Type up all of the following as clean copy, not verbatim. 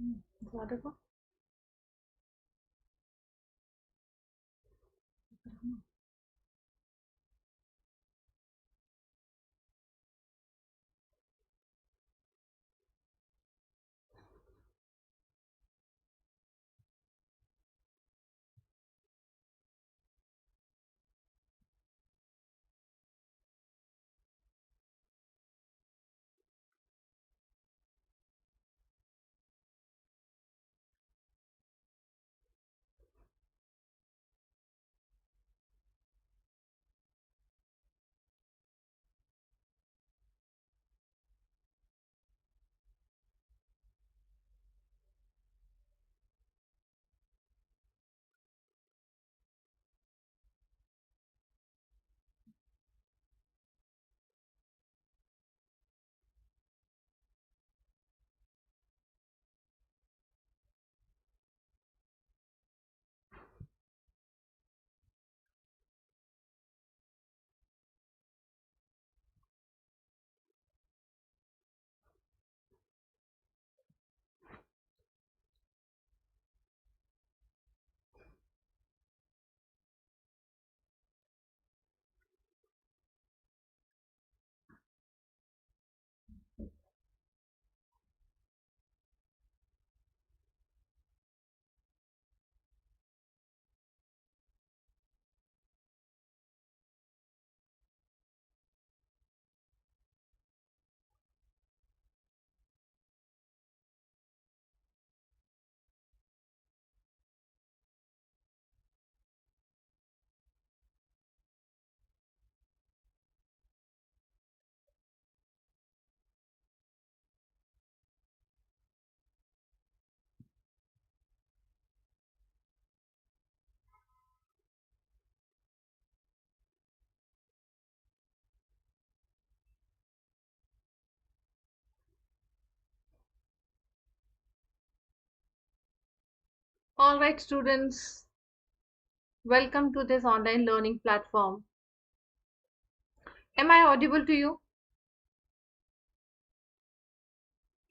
Is audible? All right, students, welcome to this online learning platform. Am I audible to you?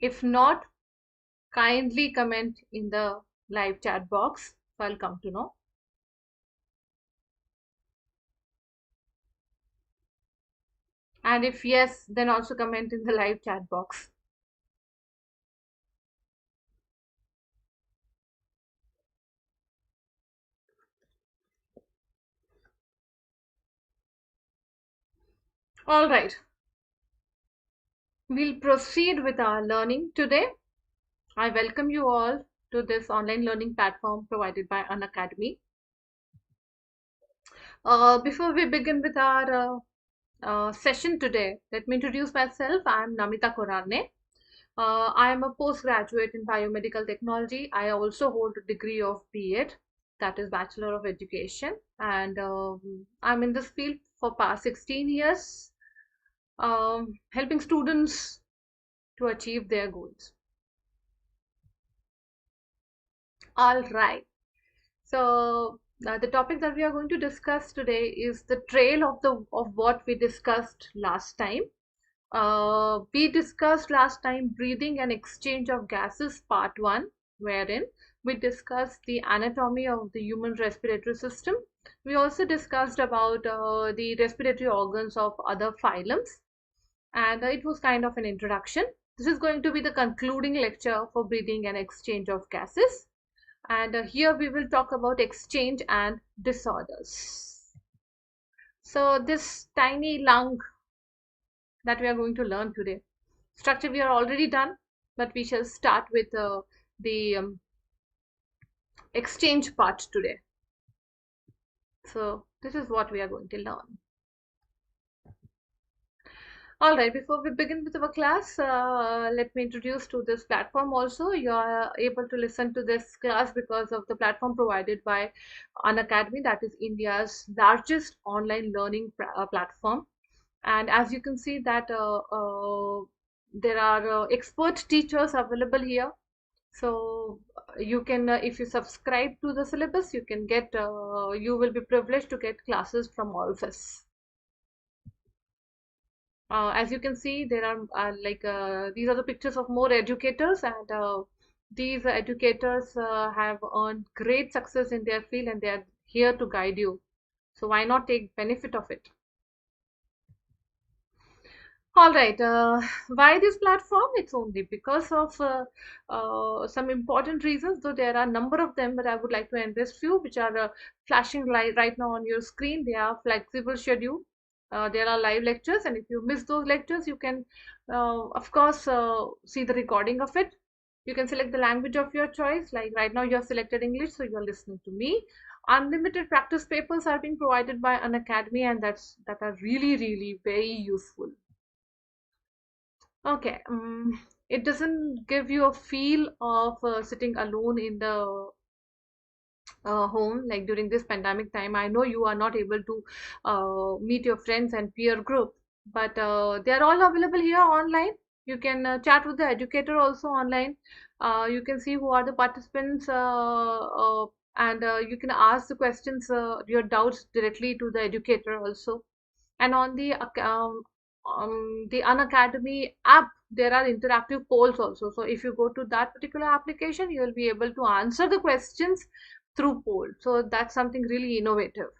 If not, kindly comment in the live chat box, so I'll come to know. And if yes, then also comment in the live chat box. All right, we'll proceed with our learning today. I welcome you all to this online learning platform provided by Unacademy. Before we begin with our session today, let me introduce myself. I'm Namita Koranne. I am a postgraduate in biomedical technology. I also hold a degree of B.Ed, that is Bachelor of Education, and I'm in this field for past 16 years, helping students to achieve their goals. All right. So the topic that we are going to discuss today is the trail of what we discussed last time. We discussed last time breathing and exchange of gases part 1, wherein we discussed the anatomy of the human respiratory system. We also discussed about the respiratory organs of other phylums, and it was kind of an introduction. This is going to be the concluding lecture for breathing and exchange of gases, and here we will talk about exchange and disorders. So this tiny lung that we are going to learn today. Structure we are already done, but we shall start with the exchange part today. So this is what we are going to learn. All right, before we begin with our class, let me introduce to this platform also. You are able to listen to this class because of the platform provided by Unacademy, that is India's largest online learning platform. And as you can see that there are expert teachers available here. So you can, if you subscribe to the syllabus, you can get, you will be privileged to get classes from all of us. As you can see, there are these are the pictures of more educators, and These educators have earned great success in their field, and they are here to guide you. So why not take benefit of it? All right. Why this platform? It's only because of some important reasons, though there are a number of them, but I would like to enlist few which are flashing right now on your screen. They are flexible schedule. There are live lectures, and if you miss those lectures, you can, of course, see the recording of it. You can select the language of your choice. Like right now, you have selected English, so you're listening to me. Unlimited practice papers are being provided by Unacademy, and that are really very useful. Okay, it doesn't give you a feel of sitting alone in the home like during this pandemic time. I know you are not able to meet your friends and peer group, but they are all available here online. You can chat with the educator also online. You can see who are the participants, and you can ask the questions, your doubts directly to the educator also. And on the Unacademy app, there are interactive polls also. So if you go to that particular application, you will be able to answer the questions through poll. So that's something really innovative,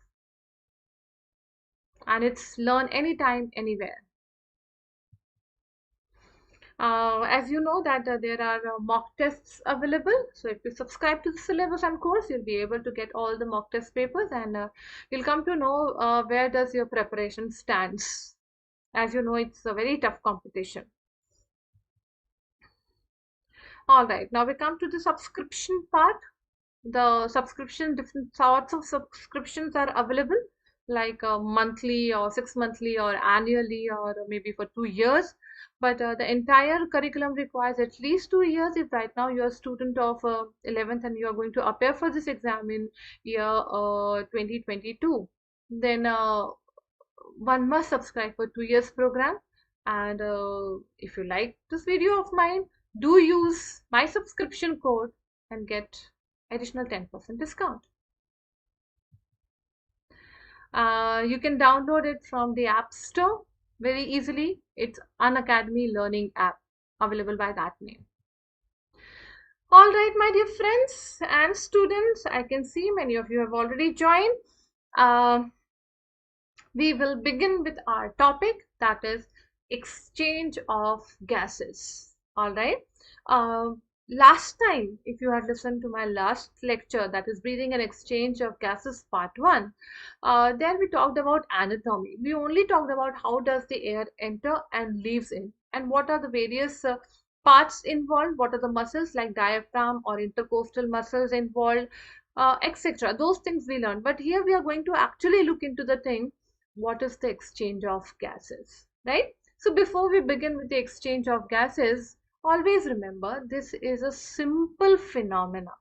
and it's learn anytime, anywhere. As you know that there are mock tests available. So if you subscribe to the syllabus and course, you'll be able to get all the mock test papers, and you'll come to know where does your preparation stands. As you know, it's a very tough competition. All right, now we come to the subscription part. The subscription, different sorts of subscriptions are available, like monthly or 6 monthly or annually or maybe for 2 years. But the entire curriculum requires at least 2 years. If right now you're a student of 11th and you are going to appear for this exam in year 2022, then one must subscribe for 2 years program. And if you like this video of mine, do use my subscription code and get additional 10% discount. You can download it from the App Store very easily. It's Unacademy Learning app, available by that name. All right, my dear friends and students, I can see many of you have already joined. We will begin with our topic, that is exchange of gases. All right. Last time, if you had listened to my last lecture, that is breathing and exchange of gases part 1, there we talked about anatomy. We only talked about how does the air enter and leaves in, and what are the various parts involved, what are the muscles like diaphragm or intercostal muscles involved, etc. Those things we learned. But here we are going to actually look into the thing, what is the exchange of gases, right? So before we begin with the exchange of gases, always remember this is a simple phenomena.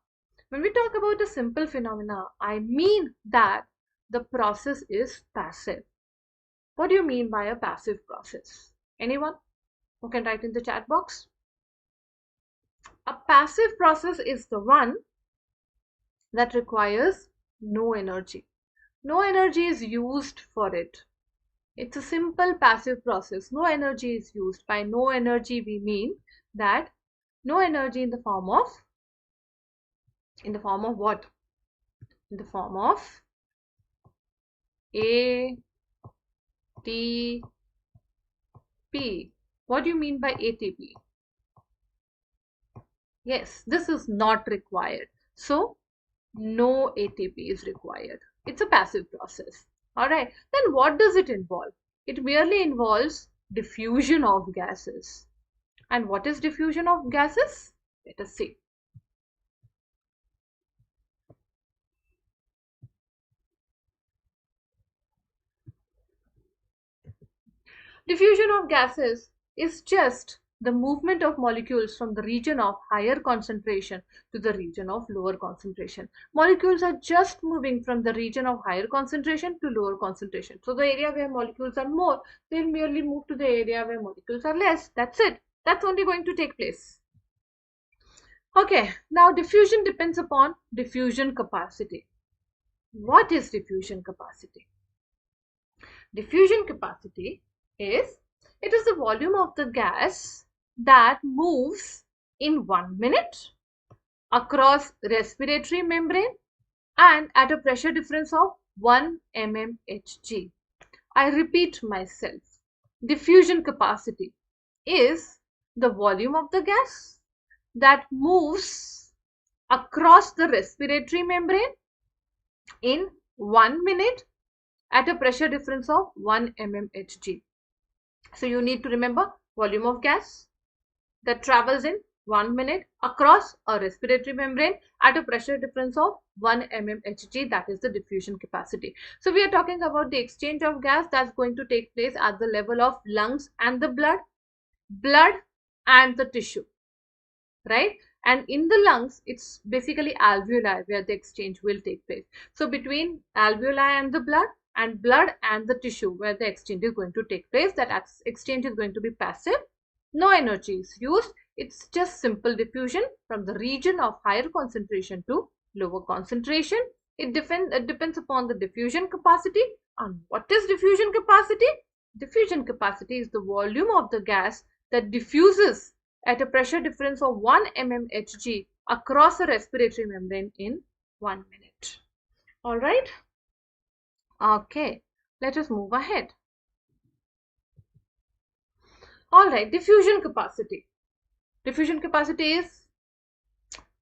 When we talk about a simple phenomena, I mean that the process is passive. What do you mean by a passive process? Anyone who can write in the chat box? A passive process is the one that requires no energy. No energy is used for it. It's a simple passive process. No energy is used. By no energy, we mean that no energy in the form of what? In the form of ATP. What do you mean by ATP? Yes, this is not required. So no ATP is required. It's a passive process. All right. Then what does it involve? It merely involves diffusion of gases. And what is diffusion of gases? Let us see. Diffusion of gases is just the movement of molecules from the region of higher concentration to the region of lower concentration. Molecules are just moving from the region of higher concentration to lower concentration. So the area where molecules are more, they'll merely move to the area where molecules are less. That's it. That's only going to take place. Okay, now diffusion depends upon diffusion capacity. What is diffusion capacity? Diffusion capacity is, it is the volume of the gas that moves in 1 minute across respiratory membrane and at a pressure difference of 1 mmHg. I repeat myself. Diffusion capacity is the volume of the gas that moves across the respiratory membrane in 1 minute at a pressure difference of 1 mmHg. So you need to remember volume of gas that travels in 1 minute across a respiratory membrane at a pressure difference of 1 mmHg, that is the diffusion capacity. So we are talking about the exchange of gas that's going to take place at the level of lungs and the blood and the tissue, right? And in the lungs, it's basically alveoli where the exchange will take place. So between alveoli and blood and the tissue where the exchange is going to take place, that exchange is going to be passive. No energy is used. It's just simple diffusion from the region of higher concentration to lower concentration. It depends upon the diffusion capacity. And what is diffusion capacity? Diffusion capacity is the volume of the gas that diffuses at a pressure difference of 1 mmHg across a respiratory membrane in 1 minute. All right. Okay, let us move ahead. All right, diffusion capacity. Diffusion capacity is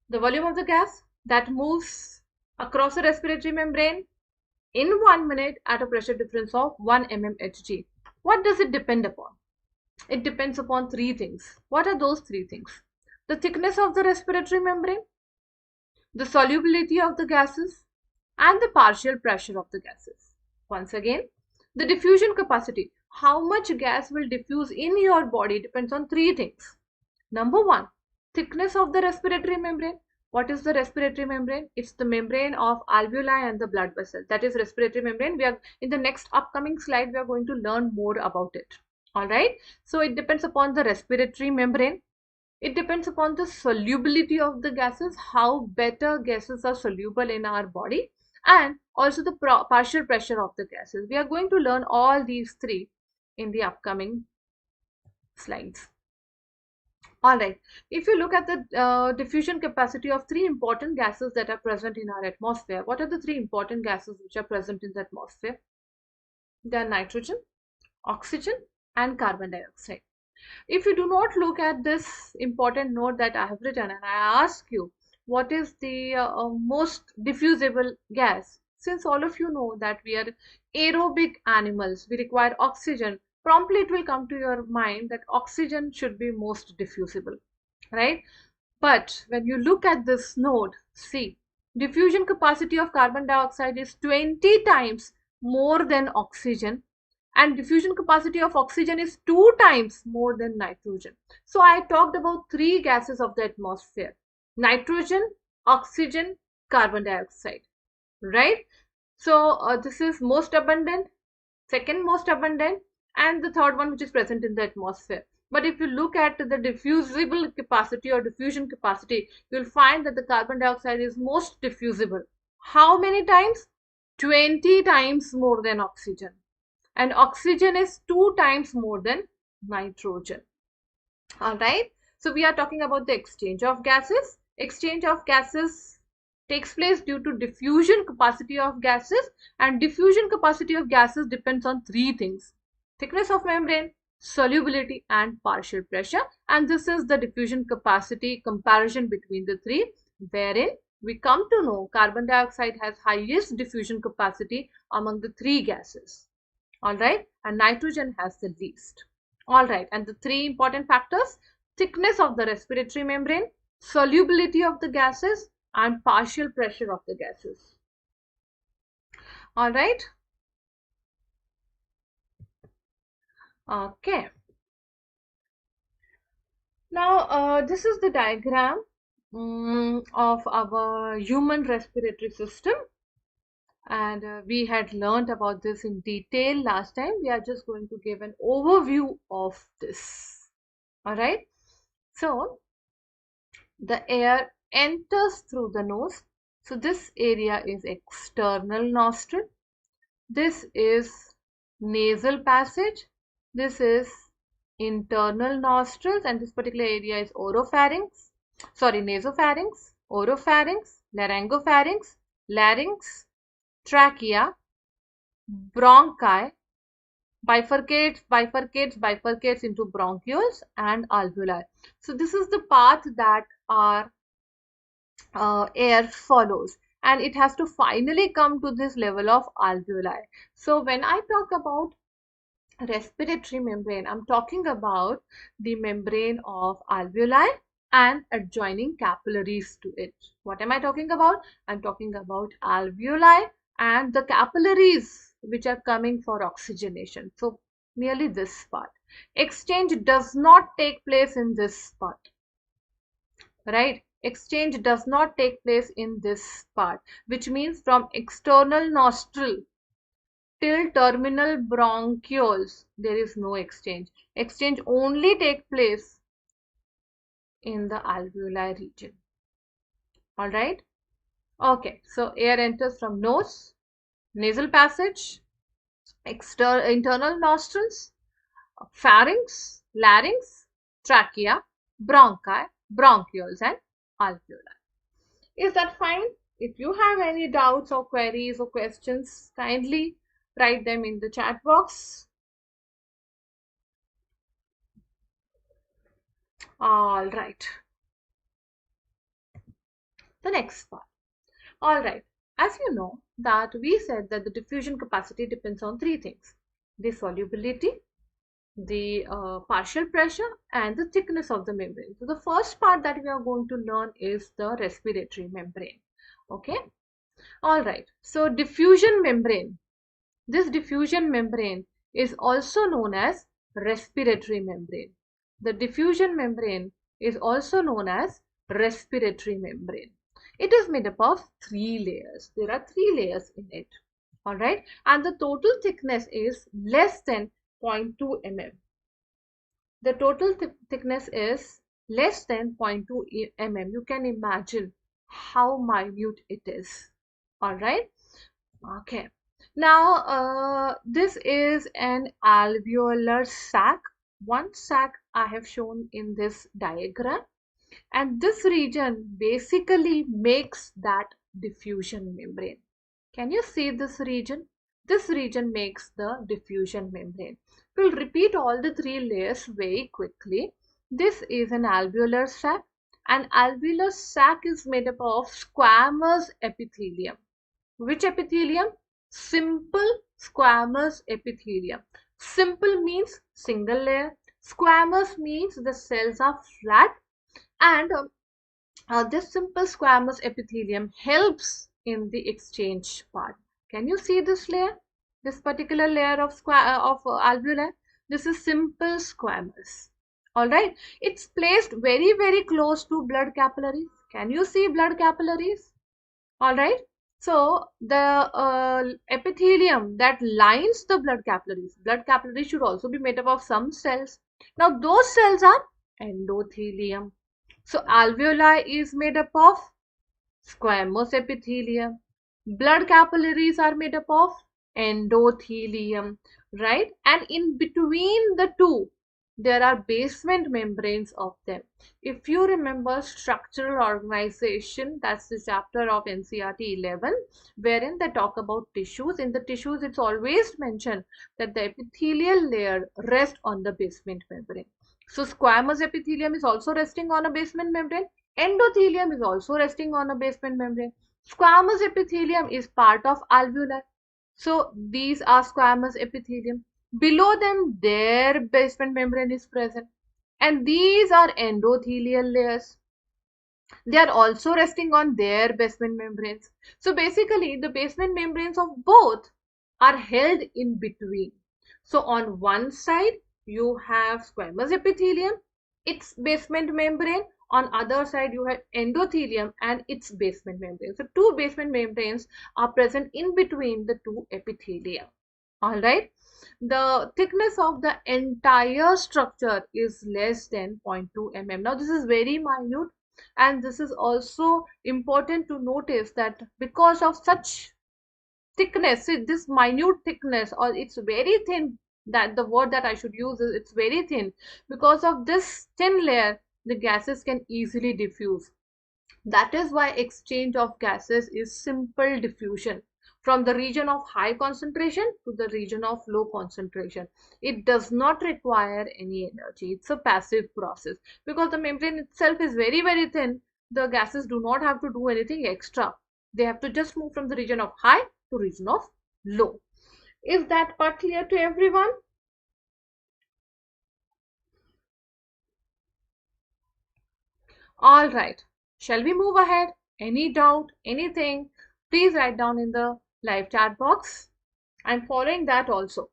the volume of the gas that moves across a respiratory membrane in 1 minute at a pressure difference of 1 mmHg. What does it depend upon? It depends upon three things. What are those three things? The thickness of the respiratory membrane, the solubility of the gases, and the partial pressure of the gases. Once again, the diffusion capacity. How much gas will diffuse in your body depends on three things. Number one, thickness of the respiratory membrane. What is the respiratory membrane? It's the membrane of alveoli and the blood vessel. That is respiratory membrane. We are in the next upcoming slide, we are going to learn more about it. All right. So it depends upon the respiratory membrane. It depends upon the solubility of the gases, how better gases are soluble in our body, and also the partial pressure of the gases. We are going to learn all these three in the upcoming slides. All right, if you look at the diffusion capacity of three important gases that are present in our atmosphere, what are the three important gases which are present in the atmosphere? They are nitrogen, oxygen, and carbon dioxide. If you do not look at this important note that I have written and I ask you what is the most diffusible gas, since all of you know that we are aerobic animals, we require oxygen, promptly it will come to your mind that oxygen should be most diffusible, right? But when you look at this node, see, diffusion capacity of carbon dioxide is 20 times more than oxygen, and diffusion capacity of oxygen is 2 times more than nitrogen. So I talked about three gases of the atmosphere: nitrogen, oxygen, carbon dioxide, right? So this is most abundant, second most abundant, and the third one which is present in the atmosphere. But if you look at the diffusible capacity or diffusion capacity, you'll find that the carbon dioxide is most diffusible. How many times? 20 times more than oxygen. And oxygen is 2 times more than nitrogen. All right. So we are talking about the exchange of gases. Exchange of gases takes place due to diffusion capacity of gases, and diffusion capacity of gases depends on three things: thickness of membrane, solubility, and partial pressure. And this is the diffusion capacity comparison between the three, wherein we come to know carbon dioxide has highest diffusion capacity among the three gases. All right, and nitrogen has the least. All right, and the three important factors: thickness of the respiratory membrane, solubility of the gases, and partial pressure of the gases. All right. Okay. Now, this is the diagram of our human respiratory system. And we had learned about this in detail last time. We are just going to give an overview of this. All right. So the air enters through the nose. So this area is external nostril. This is nasal passage. This is internal nostrils, and this particular area is oropharynx. Sorry, nasopharynx. oropharynx, laryngopharynx, larynx, trachea, bronchi, bifurcates into bronchioles and alveoli. So this is the path that our air follows, and it has to finally come to this level of alveoli. So when I talk about respiratory membrane, I'm talking about the membrane of alveoli and adjoining capillaries to it. What am I talking about? I'm talking about alveoli and the capillaries which are coming for oxygenation. So nearly this part. Exchange does not take place in this part, right? Exchange does not take place in this part, which means from external nostril till terminal bronchioles, there is no exchange. Exchange only take place in the alveoli region. All right. Okay. So air enters from nose, nasal passage, internal nostrils, pharynx, larynx, trachea, bronchi, bronchioles, and alveoli. Is that fine? If you have any doubts or queries or questions, kindly write them in the chat box. All right. The next part. All right. As you know that we said that the diffusion capacity depends on three things: the solubility, the partial pressure, and the thickness of the membrane. So the first part that we are going to learn is the respiratory membrane. Okay. All right. So diffusion membrane. This diffusion membrane is also known as respiratory membrane. The diffusion membrane is also known as respiratory membrane. It is made up of three layers. There are three layers in it. All right. And the total thickness is less than 0.2 mm. The total thickness is less than 0.2 mm. You can imagine how minute it is. All right. Okay. Now, this is an alveolar sac. One sac I have shown in this diagram, and this region basically makes that diffusion membrane. Can you see this region? This region makes the diffusion membrane. We'll repeat all the three layers very quickly. This is an alveolar sac. An alveolar sac is made up of squamous epithelium. Which epithelium? Simple squamous epithelium. Simple means single layer. Squamous means the cells are flat, and this simple squamous epithelium helps in the exchange part. Can you see this layer? This particular layer of alveoli. This is simple squamous. All right. It's placed very, very close to blood capillaries. Can you see blood capillaries? All right. So the epithelium that lines the blood capillaries should also be made up of some cells. Now those cells are endothelium. So alveoli is made up of squamous epithelium. Blood capillaries are made up of endothelium, right? And in between the two, there are basement membranes of them. If you remember structural organization, that's the chapter of NCERT 11, wherein they talk about tissues. In the tissues, it's always mentioned that the epithelial layer rests on the basement membrane. So squamous epithelium is also resting on a basement membrane. Endothelium is also resting on a basement membrane. Squamous epithelium is part of alveoli. So these are squamous epithelium. Below them, their basement membrane is present. And these are endothelial layers. They are also resting on their basement membranes. So basically, the basement membranes of both are held in between. So on one side, you have squamous epithelium, its basement membrane. On other side, you have endothelium and its basement membrane. So two basement membranes are present in between the two epithelia. All right. The thickness of the entire structure is less than 0.2 mm. Now this is very minute, and this is also important to notice that because of such thickness, this minute thickness, or it's very thin, that the word that I should use is it's very thin. Because of this thin layer, the gases can easily diffuse. That is why exchange of gases is simple diffusion from the region of high concentration to the region of low concentration. It does not require any energy. It's a passive process because the membrane itself is very, very thin. The gases do not have to do anything extra. They have to just move from the region of high to region of low. Is that part clear to everyone? All right. Shall we move ahead? Any doubt, anything? Please write down in the live chat box. I'm following that also.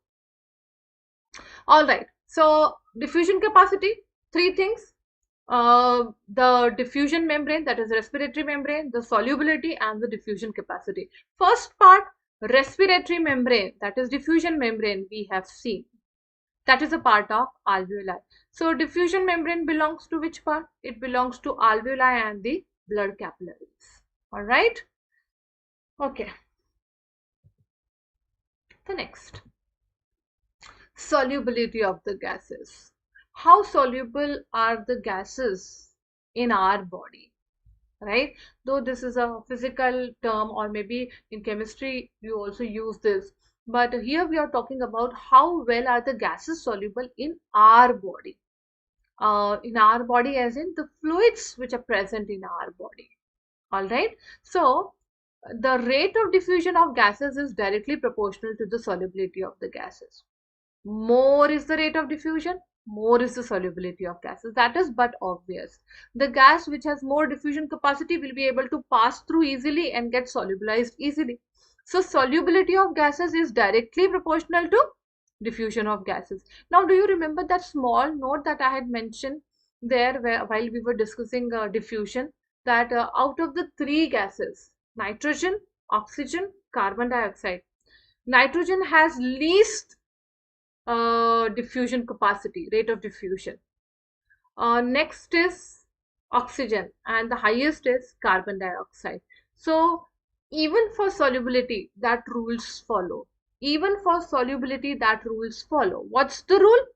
All right. So diffusion capacity, three things. The diffusion membrane, that is respiratory membrane, the solubility and the diffusion capacity. First part, respiratory membrane, that is diffusion membrane we have seen. That is a part of alveoli. So diffusion membrane belongs to which part? It belongs to alveoli and the blood capillaries. All right. Okay. The next, solubility of the gases. How soluble are the gases in our body? Right? Though this is a physical term, or maybe in chemistry you also use this, but here we are talking about how well are the gases soluble in our body. In our body as in the fluids which are present in our body. All right. So the rate of diffusion of gases is directly proportional to the solubility of the gases. More is the rate of diffusion, more is the solubility of gases. That is but obvious. The gas which has more diffusion capacity will be able to pass through easily and get solubilized easily. So solubility of gases is directly proportional to diffusion of gases. Now, do you remember that small note that I had mentioned there while we were discussing diffusion, that out of the three gases, nitrogen, oxygen, carbon dioxide, nitrogen has least diffusion capacity, rate of diffusion. Next is oxygen, and the highest is carbon dioxide. So even for solubility, that rules follow. Even for solubility, that rules follow. What's the rule?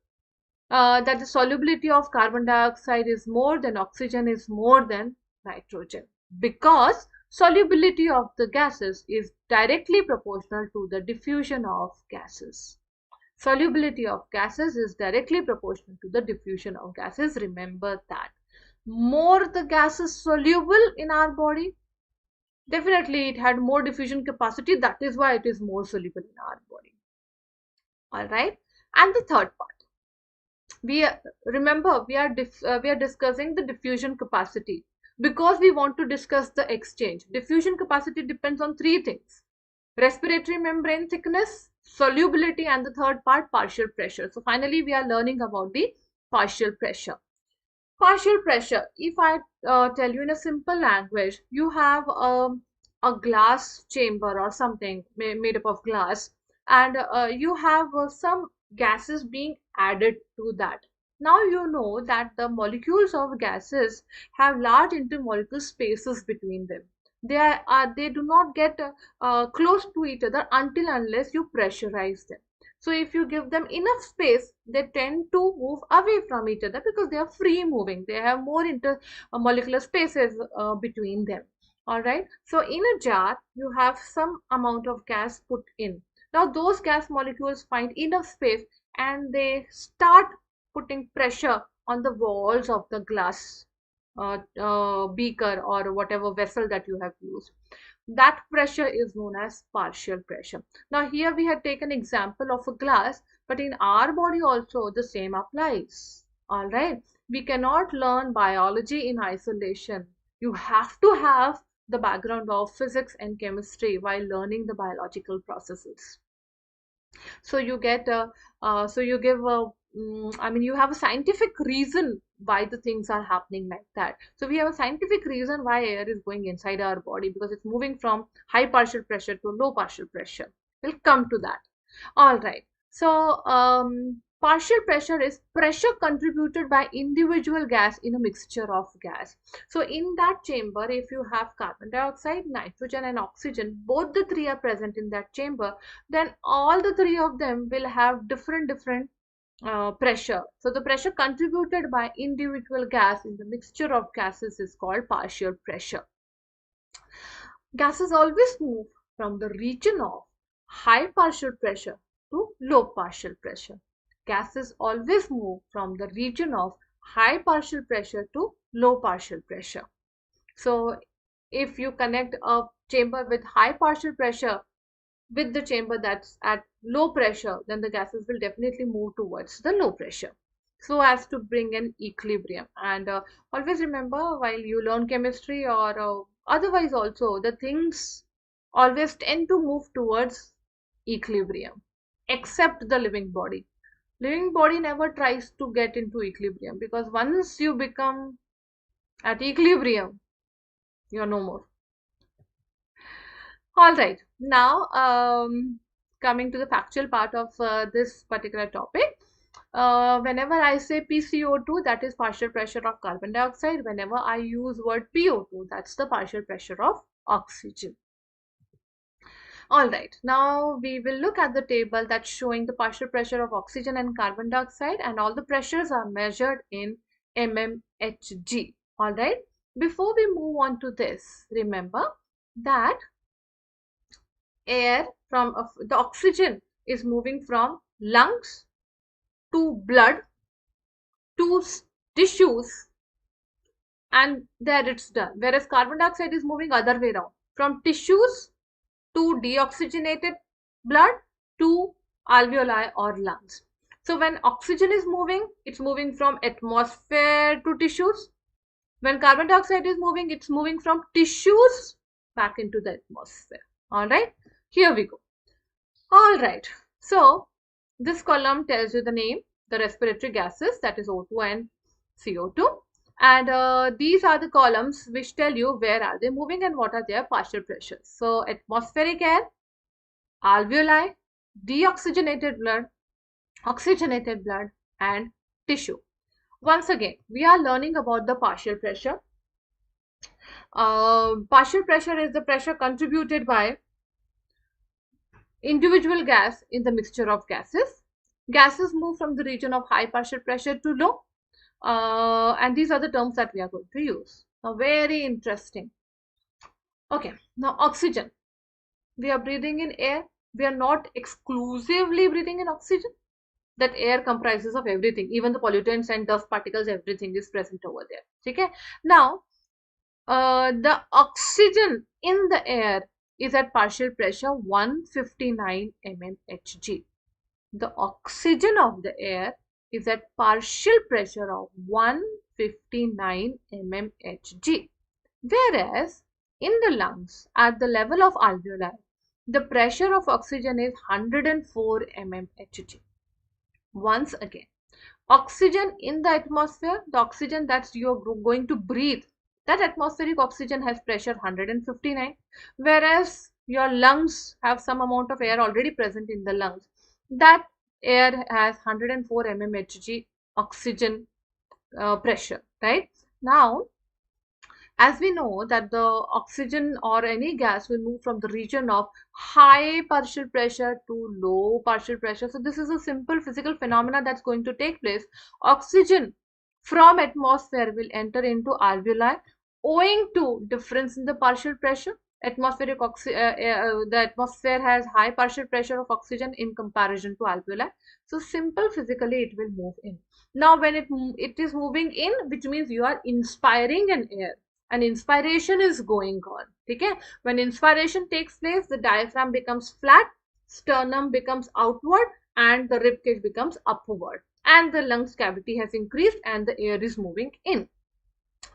That the solubility of carbon dioxide is more than oxygen is more than nitrogen, because solubility of the gases is directly proportional to the diffusion of gases. Solubility of gases is directly proportional to the diffusion of gases. Remember that. More the gas is soluble in our body, definitely it had more diffusion capacity. That is why it is more soluble in our body. All right. And the third part, remember we are discussing the diffusion capacity because we want to discuss the exchange. Diffusion capacity depends on three things: respiratory membrane thickness, solubility, and the third part, partial pressure. So finally we are learning about the partial pressure. Partial pressure, if I tell you in a simple language, you have a glass chamber or something made up of glass, and you have some gases being added to that. Now you know that the molecules of gases have large intermolecular spaces between them. They do not get close to each other until unless you pressurize them. So if you give them enough space, they tend to move away from each other because they are free moving. They have more intermolecular spaces between them. All right. So in a jar, you have some amount of gas put in. Now those gas molecules find enough space and they start putting pressure on the walls of the glass beaker or whatever vessel that you have used. That pressure is known as partial pressure. Now here we had taken example of a glass, but in our body also the same applies. All right. We cannot learn biology in isolation. You have to have the background of physics and chemistry while learning the biological processes. So you get so you give I mean, you have a scientific reason why the things are happening like that. So we have a scientific reason why air is going inside our body, because it's moving from high partial pressure to low partial pressure. We'll come to that. All right. So partial pressure is pressure contributed by individual gas in a mixture of gas. So in that chamber, if you have carbon dioxide, nitrogen and oxygen, both the three are present in that chamber, then all the three of them will have different pressure. So the pressure contributed by individual gas in the mixture of gases is called partial pressure. Gases always move from the region of high partial pressure to low partial pressure. Gases always move from the region of high partial pressure to low partial pressure. So if you connect a chamber with high partial pressure with the chamber that's at low pressure, then the gases will definitely move towards the low pressure so as to bring an equilibrium. And always remember, while you learn chemistry or otherwise also, the things always tend to move towards equilibrium, except the living body. Living body never tries to get into equilibrium, because once you become at equilibrium, you're no more. All right, now coming to the factual part of this particular topic. Whenever I say PCO2, that is partial pressure of carbon dioxide. Whenever I use word PO2, that's the partial pressure of oxygen. All right, now we will look at the table that's showing the partial pressure of oxygen and carbon dioxide, and all the pressures are measured in mmHg. All right, before we move on to this, remember that air from the oxygen is moving from lungs to blood to tissues, and there it's done. Whereas carbon dioxide is moving other way around, from tissues to deoxygenated blood to alveoli or lungs. So when oxygen is moving, it's moving from atmosphere to tissues. When carbon dioxide is moving, it's moving from tissues back into the atmosphere. All right, here we go. All right, so this column tells you the name, the respiratory gases, that is O2 and CO2. And these are the columns which tell you where are they moving and what are their partial pressures. So atmospheric air, alveoli, deoxygenated blood, oxygenated blood, and tissue. Once again, we are learning about the partial pressure. Partial pressure is the pressure contributed by individual gas in the mixture of gases. Gases move from the region of high partial pressure to low. And these are the terms that we are going to use. Now, very interesting. Okay, now oxygen. We are breathing in air. We are not exclusively breathing in oxygen. That air comprises of everything, even the pollutants and dust particles, everything is present over there. Okay. Now, the oxygen in the air is at partial pressure 159 mmHg. The oxygen of the air is at partial pressure of 159 mmHg. Whereas in the lungs, at the level of alveoli, the pressure of oxygen is 104 mmHg. Once again, oxygen in the atmosphere, the oxygen that you're going to breathe, that atmospheric oxygen has pressure 159, whereas your lungs have some amount of air already present in the lungs. That air has 104 mmHg oxygen pressure, right? Now, as we know that the oxygen or any gas will move from the region of high partial pressure to low partial pressure. So this is a simple physical phenomena that's going to take place. Oxygen from atmosphere will enter into alveoli owing to difference in the partial pressure. The atmosphere has high partial pressure of oxygen in comparison to alveoli. So simple physically it will move in. Now when it is moving in, which means you are inspiring an air, and inspiration is going on. Okay, when inspiration takes place, the diaphragm becomes flat, sternum becomes outward, and the rib cage becomes upward, and the lungs cavity has increased and the air is moving in.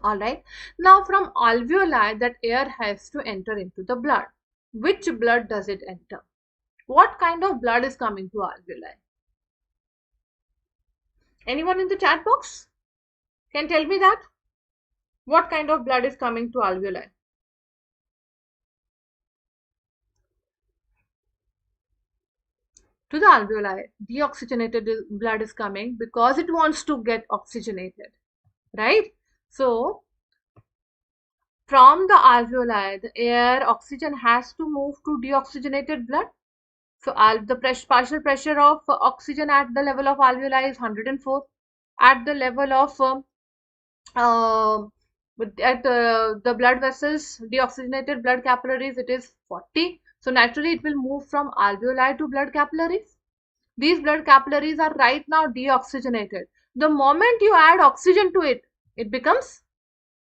All right, now from alveoli, that air has to enter into the blood. Which blood does it enter? What kind of blood is coming to alveoli? Anyone in the chat box can tell me that? What kind of blood is coming to alveoli? To the alveoli, deoxygenated blood is coming because it wants to get oxygenated, right? So, from the alveoli, the air, oxygen has to move to deoxygenated blood. So the partial pressure of oxygen at the level of alveoli is 104. At the level of uh, at the blood vessels, deoxygenated blood capillaries, it is 40. So naturally, it will move from alveoli to blood capillaries. These blood capillaries are right now deoxygenated. The moment you add oxygen to it, it becomes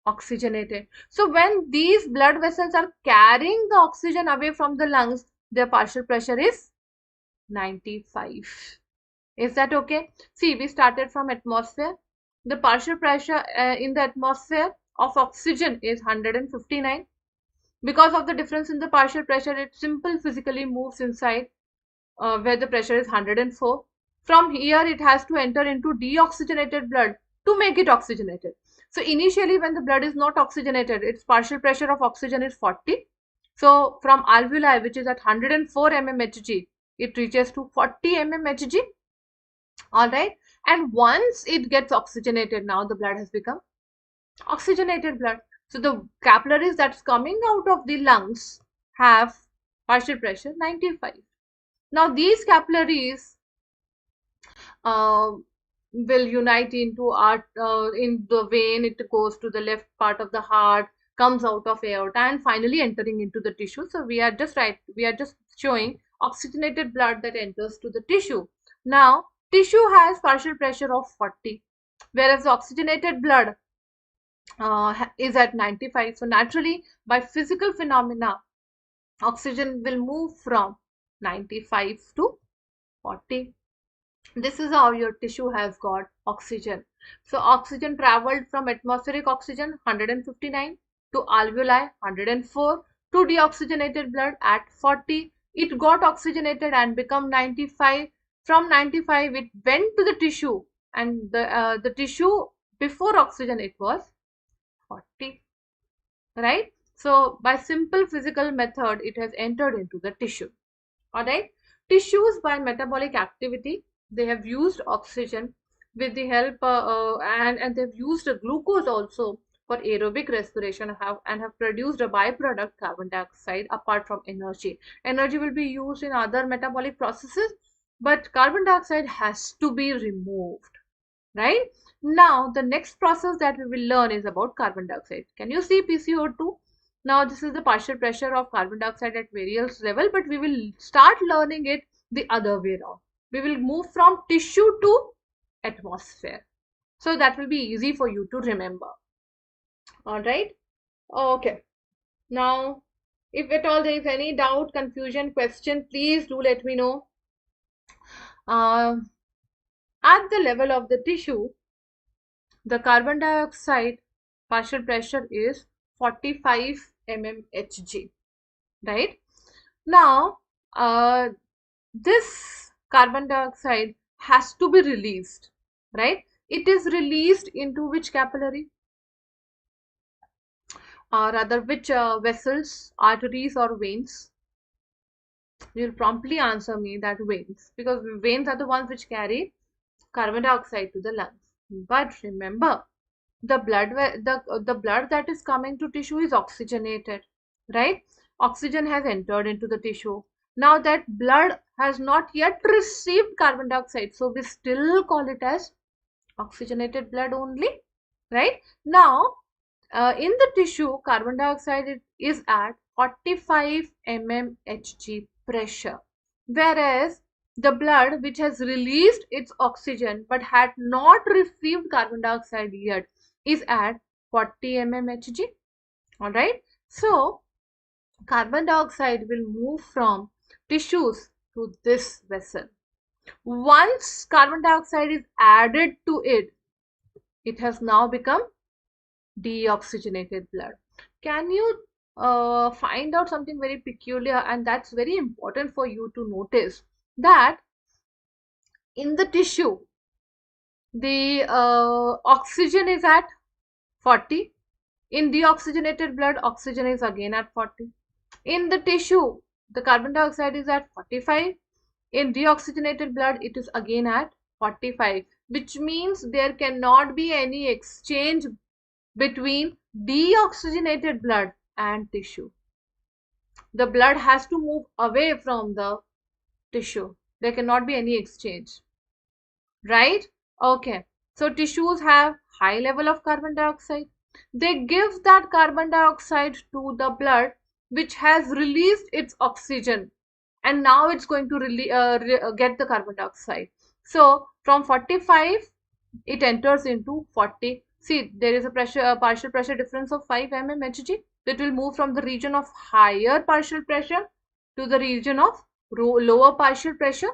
oxygenated. So when these blood vessels are carrying the oxygen away from the lungs, their partial pressure is 95. Is that okay? See, we started from atmosphere. The partial pressure in the atmosphere of oxygen is 159. Because of the difference in the partial pressure, it simply physically moves inside where the pressure is 104. From here, it has to enter into deoxygenated blood to make it oxygenated. So initially, when the blood is not oxygenated, its partial pressure of oxygen is 40. So from alveoli, which is at 104 mmHg, it reaches to 40 mmHg. All right. And once it gets oxygenated, now the blood has become oxygenated blood. So the capillaries that's coming out of the lungs have partial pressure 95. Now these capillaries uh, will unite into in the vein. It goes to the left part of the heart, comes out of aorta, and finally entering into the tissue. So we are just showing oxygenated blood that enters to the tissue. Now tissue has partial pressure of 40, whereas the oxygenated blood is at 95. So naturally, by physical phenomena, oxygen will move from 95 to 40. This is how your tissue has got oxygen. So oxygen traveled from atmospheric oxygen 159 to alveoli 104 to deoxygenated blood at 40. It got oxygenated and become 95. From 95 it went to the tissue, and the tissue before oxygen it was 40, right? So by simple physical method it has entered into the tissue. All right. Tissues, by metabolic activity, they have used oxygen with the help and they've used glucose also for aerobic respiration, and have produced a byproduct carbon dioxide apart from energy. Energy will be used in other metabolic processes, but carbon dioxide has to be removed, right? Now the next process that we will learn is about carbon dioxide. Can you see PCO2? Now this is the partial pressure of carbon dioxide at various level, but we will start learning it the other way around. We will move from tissue to atmosphere. So that will be easy for you to remember. All right. Okay. Now, if at all there is any doubt, confusion, question, please do let me know. At the level of the tissue, the carbon dioxide partial pressure is 45 mmHg, right? Now, this carbon dioxide has to be released, right? It is released into which capillary? Or rather, which vessels, arteries or veins? You'll promptly answer me that veins, because veins are the ones which carry carbon dioxide to the lungs. But remember, the blood that is coming to tissue is oxygenated, right? Oxygen has entered into the tissue. Now that blood has not yet received carbon dioxide, so we still call it as oxygenated blood only, right? Now in the tissue, carbon dioxide is at 45 mmHg pressure, whereas the blood which has released its oxygen but had not received carbon dioxide yet is at 40 mmHg. All right. So carbon dioxide will move from tissues to this vessel. Once carbon dioxide is added to it, it has now become deoxygenated blood. Can you find out something very peculiar, and that's very important for you to notice, that in the tissue the oxygen is at 40. In deoxygenated blood, oxygen is again at 40. In the tissue, the carbon dioxide is at 45. In deoxygenated blood, it is again at 45, which means there cannot be any exchange between deoxygenated blood and tissue. The blood has to move away from the tissue. There cannot be any exchange, right? Okay. So tissues have high level of carbon dioxide. They give that carbon dioxide to the blood, which has released its oxygen, and now it's going to get the carbon dioxide. So from 45, it enters into 40. See, there is a partial pressure difference of 5 mmHg. It will move from the region of higher partial pressure to the region of lower partial pressure.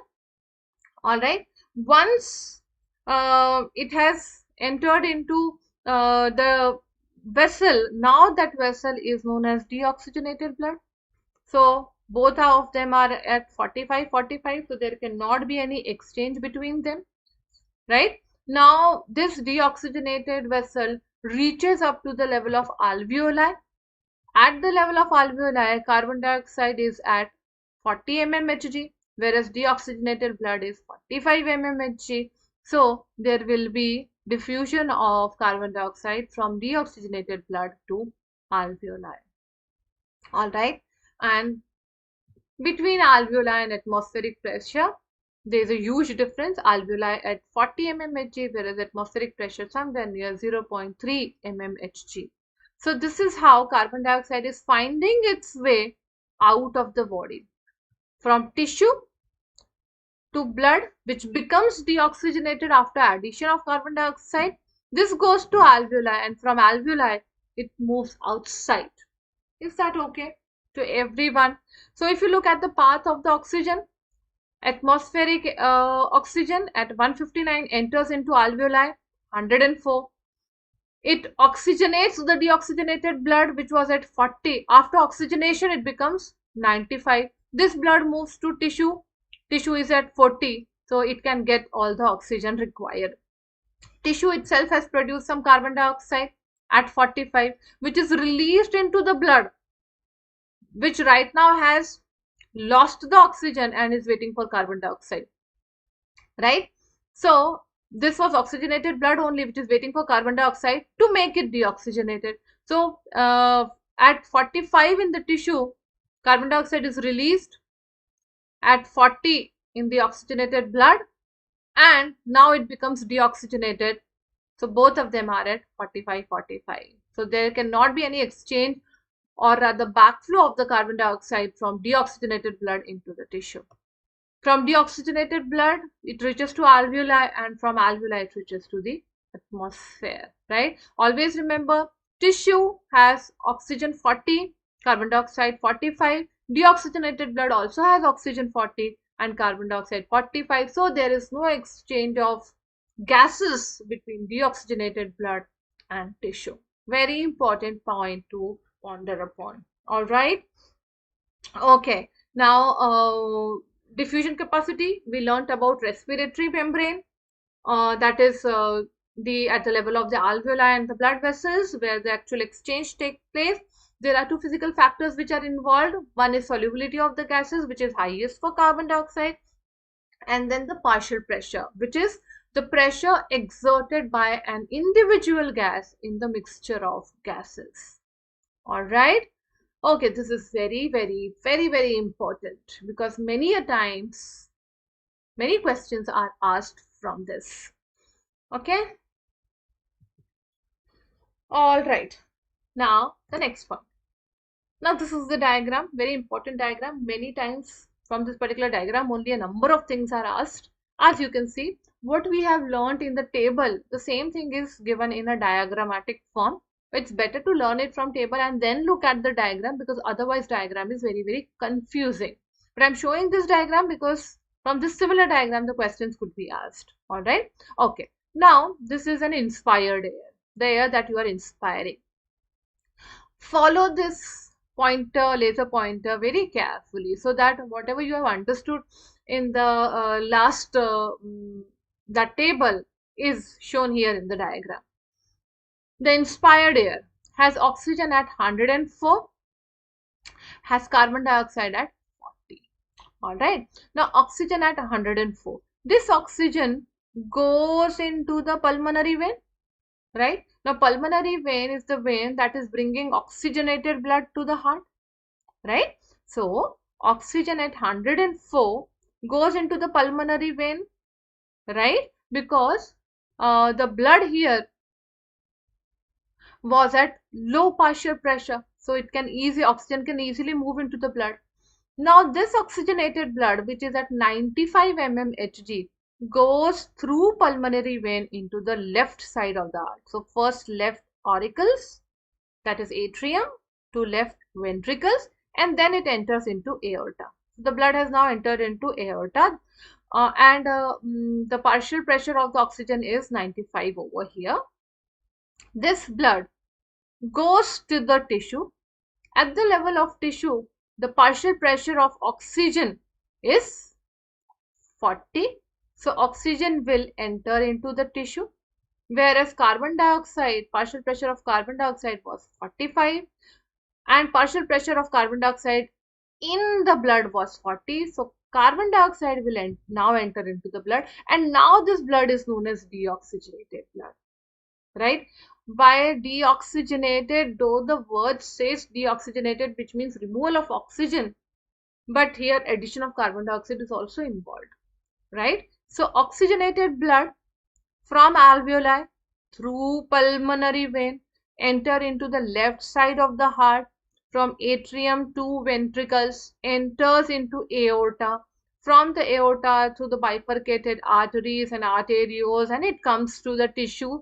All right. Once it has entered into the vessel, now that vessel is known as deoxygenated blood. So both of them are at 45, 45, so there cannot be any exchange between them, right? Now this deoxygenated vessel reaches up to the level of alveoli. At the level of alveoli, carbon dioxide is at 40 mmHg, whereas deoxygenated blood is 45 mmHg. So there will be diffusion of carbon dioxide from deoxygenated blood to alveoli. All right, and between alveoli and atmospheric pressure, there is a huge difference. Alveoli at 40 mmHg, whereas atmospheric pressure somewhere near 0.3 mmHg. So this is how carbon dioxide is finding its way out of the body, from tissue to blood, which becomes deoxygenated after addition of carbon dioxide. This goes to alveoli, and from alveoli it moves outside. Is that okay to everyone? So if you look at the path of the oxygen, atmospheric oxygen at 159 enters into alveoli, 104. It oxygenates the deoxygenated blood, which was at 40. After oxygenation, it becomes 95. This blood moves to tissue. Tissue is at 40, so it can get all the oxygen required. Tissue itself has produced some carbon dioxide at 45, which is released into the blood, which right now has lost the oxygen and is waiting for carbon dioxide, right? So this was oxygenated blood only, which is waiting for carbon dioxide to make it deoxygenated. So at 45 in the tissue, carbon dioxide is released, at 40 in the oxygenated blood, and now it becomes deoxygenated. So both of them are at 45, 45. So there cannot be any exchange or rather backflow of the carbon dioxide from deoxygenated blood into the tissue. From deoxygenated blood, it reaches to alveoli, and from alveoli, it reaches to the atmosphere, right? Always remember, tissue has oxygen 40, carbon dioxide 45. Deoxygenated blood also has oxygen 40 and carbon dioxide 45. So there is no exchange of gases between deoxygenated blood and tissue. Very important point to ponder upon. All right. Okay. Now, diffusion capacity, we learnt about respiratory membrane, that is at the level of the alveoli and the blood vessels where the actual exchange takes place. There are two physical factors which are involved. One is solubility of the gases, which is highest for carbon dioxide, and then the partial pressure, which is the pressure exerted by an individual gas in the mixture of gases. All right. Okay, this is very, very, very, very important, because many a times, many questions are asked from this. Okay. All right. Now, the next one. Now, this is the diagram, very important diagram. Many times from this particular diagram, only a number of things are asked. As you can see, what we have learned in the table, the same thing is given in a diagrammatic form. It's better to learn it from table and then look at the diagram, because otherwise diagram is very, very confusing. But I'm showing this diagram because from this similar diagram, the questions could be asked. All right. Okay. Now, this is an inspired air, the air that you are inspiring. Follow this pointer, laser pointer very carefully, so that whatever you have understood in the last that table is shown here in the diagram. The inspired air has oxygen at 104, has carbon dioxide at 40. All right. Now oxygen at 104. This oxygen goes into the pulmonary vein, right? Now pulmonary vein is the vein that is bringing oxygenated blood to the heart, right? So oxygen at 104 goes into the pulmonary vein, right? Because the blood here was at low partial pressure, so oxygen can easily move into the blood. Now this oxygenated blood, which is at 95 mmHg, goes through pulmonary vein into the left side of the heart. So first left auricles, that is atrium, to left ventricles, and then it enters into aorta. So the blood has now entered into aorta, the partial pressure of the oxygen is 95 over here. This blood goes to the tissue. At the level of tissue, the partial pressure of oxygen is 40. So oxygen will enter into the tissue, whereas carbon dioxide, partial pressure of carbon dioxide was 45, and partial pressure of carbon dioxide in the blood was 40. So carbon dioxide will now enter into the blood, and now this blood is known as deoxygenated blood, right? By deoxygenated, though the word says deoxygenated, which means removal of oxygen, but here addition of carbon dioxide is also involved, right? So oxygenated blood from alveoli through pulmonary vein enter into the left side of the heart, from atrium to ventricles, enters into aorta, from the aorta through the bifurcated arteries and arterioles, and it comes to the tissue.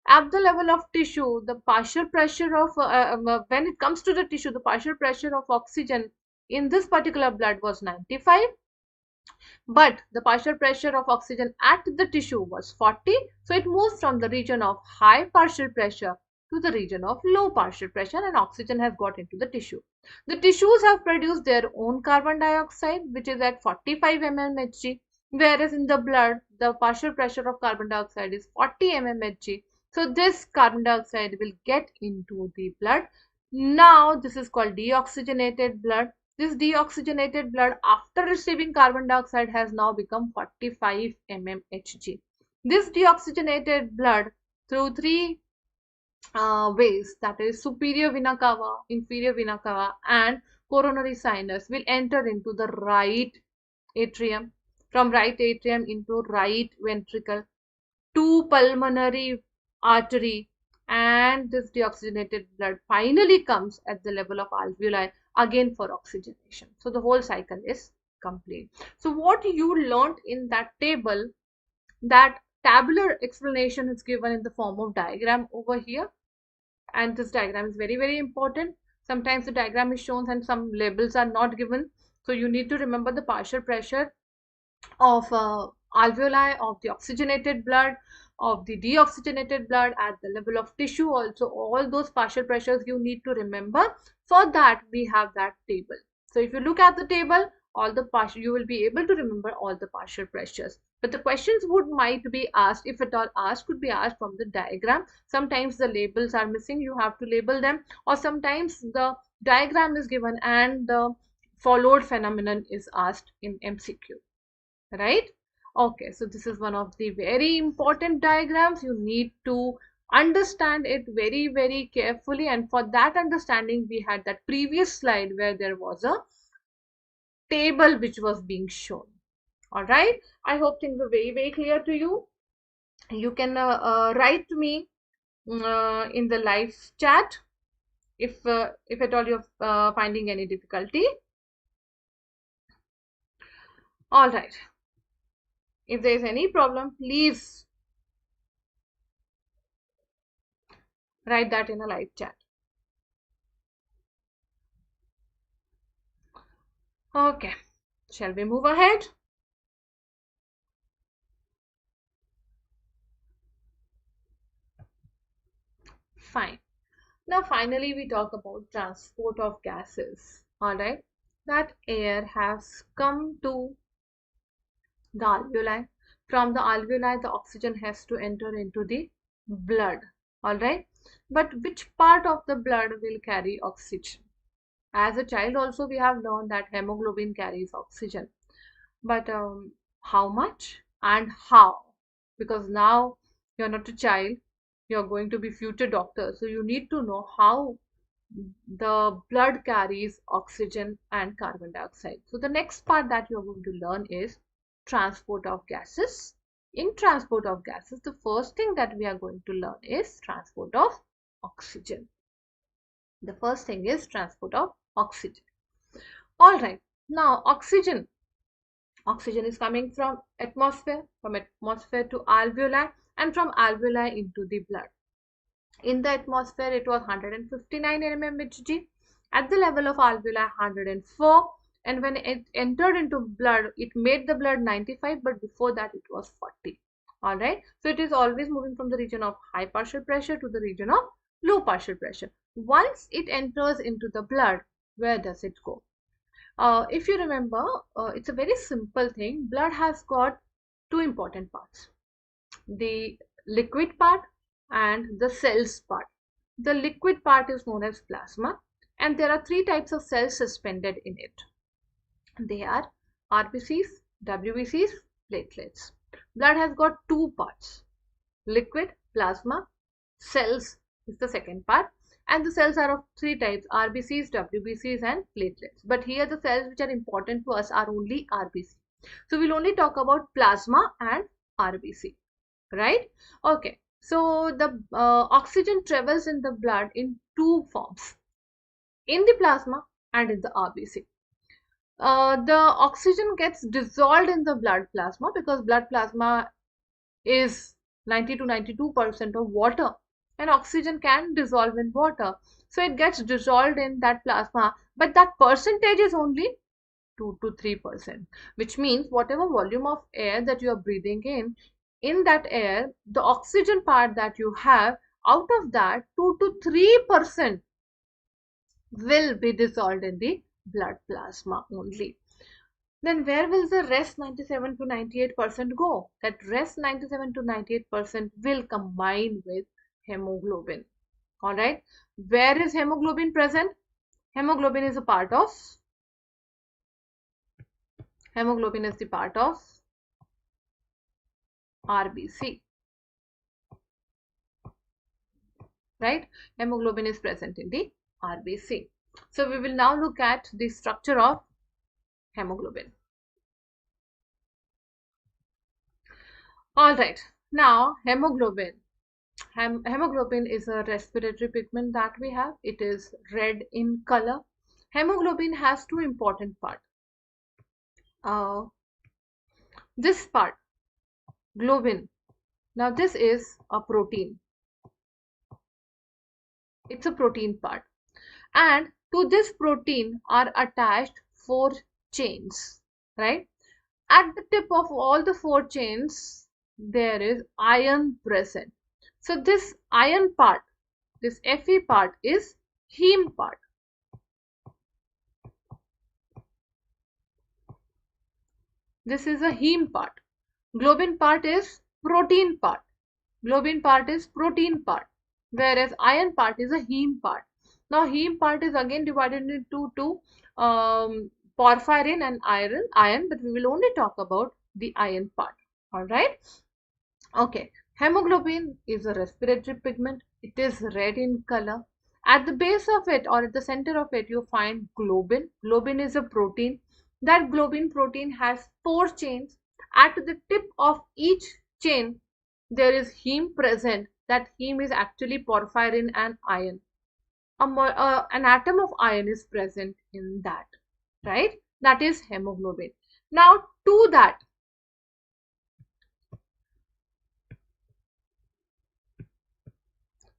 At the level of tissue, the partial pressure of when it comes to the tissue, the partial pressure of oxygen in this particular blood was 95, but the partial pressure of oxygen at the tissue was 40. So it moves from the region of high partial pressure to the region of low partial pressure, and oxygen has got into the tissue. The tissues have produced their own carbon dioxide, which is at 45 mmHg, whereas in the blood the partial pressure of carbon dioxide is 40 mmHg. So this carbon dioxide will get into the blood. Now this is called deoxygenated blood. This deoxygenated blood after receiving carbon dioxide has now become 45 mmHg. This deoxygenated blood through three ways, that is superior vena cava, inferior vena cava, and coronary sinus, will enter into the right atrium, from right atrium into right ventricle to pulmonary artery, and this deoxygenated blood finally comes at the level of alveoli again for oxygenation. So the whole cycle is complete. So what you learned in that table, that tabular explanation is given in the form of diagram over here, and this diagram is very, very important. Sometimes the diagram is shown and some labels are not given, so you need to remember the partial pressure of alveoli, of the oxygenated blood, of the deoxygenated blood at the level of tissue also. All those partial pressures you need to remember. For that we have that table. So if you look at the table, all the partial, you will be able to remember all the partial pressures. But the questions might be asked, if at all asked, could be asked from the diagram. Sometimes the labels are missing, you have to label them, or sometimes the diagram is given and the followed phenomenon is asked in MCQ. Right? Okay, so this is one of the very important diagrams. You need to understand it very, very carefully, and for that understanding we had that previous slide where there was a table which was being shown. All right, I hope things are very, very clear to you. You can write to me in the live chat if at all you're finding any difficulty. All right. If there is any problem, please write that in a live chat. Okay, shall we move ahead? Fine. Now finally we talk about transport of gases. All right, that air has come to the alveoli. From the alveoli, the oxygen has to enter into the blood. All right, but which part of the blood will carry oxygen? As a child also we have learned that hemoglobin carries oxygen, but how much and how? Because now you're not a child, you're going to be future doctor, so you need to know how the blood carries oxygen and carbon dioxide. So the next part that you're going to learn is transport of gases. In transport of gases, the first thing that we are going to learn is transport of oxygen. The first thing is transport of oxygen. All right. Now, oxygen is coming from atmosphere to alveoli, and from alveoli into the blood. In the atmosphere, it was 159 mmHg. At the level of alveoli, 104. And when it entered into blood, it made the blood 95, but before that, it was 40. All right. So it is always moving from the region of high partial pressure to the region of low partial pressure. Once it enters into the blood, where does it go? If you remember, it's a very simple thing. Blood has got two important parts: the liquid part and the cells part. The liquid part is known as plasma, and there are three types of cells suspended in it. They are RBCs, WBCs, platelets. Blood has got two parts: liquid, plasma, cells is the second part. And the cells are of three types: RBCs, WBCs, and platelets. But here the cells which are important to us are only RBC. So we'll only talk about plasma and RBC, right? Okay. So the oxygen travels in the blood in two forms: in the plasma and in the RBC. The oxygen gets dissolved in the blood plasma because blood plasma is 90 to 92% of water, and oxygen can dissolve in water. So it gets dissolved in that plasma, but that percentage is only 2 to 3%, which means whatever volume of air that you are breathing in that air, the oxygen part that you have, out of that 2 to 3% will be dissolved in the blood plasma only. Then where will the rest 97 to 98% go? That rest 97 to 98% will combine with hemoglobin. All right. Where is hemoglobin present? Hemoglobin is the part of RBC. Right? Hemoglobin is present in the RBC. So we will now look at the structure of hemoglobin. All right. Now hemoglobin. Hemoglobin is a respiratory pigment that we have. It is red in color. Hemoglobin has two important parts. This part, globin. Now this is a protein. It's a protein part. And to this protein are attached four chains, right? At the tip of all the four chains, there is iron present. So this iron part, this Fe part is heme part. This is a heme part. Globin part is protein part. Globin part is protein part, whereas iron part is a heme part. Now heme part is again divided into two, porphyrin and iron, but we will only talk about the iron part. All right. Okay. Hemoglobin is a respiratory pigment. It is red in color. At the base of it, or at the center of it, you find globin. Globin is a protein. That globin protein has four chains. At the tip of each chain, there is heme present. That heme is actually porphyrin and iron. An atom of iron is present in that, right? That is hemoglobin. Now to that,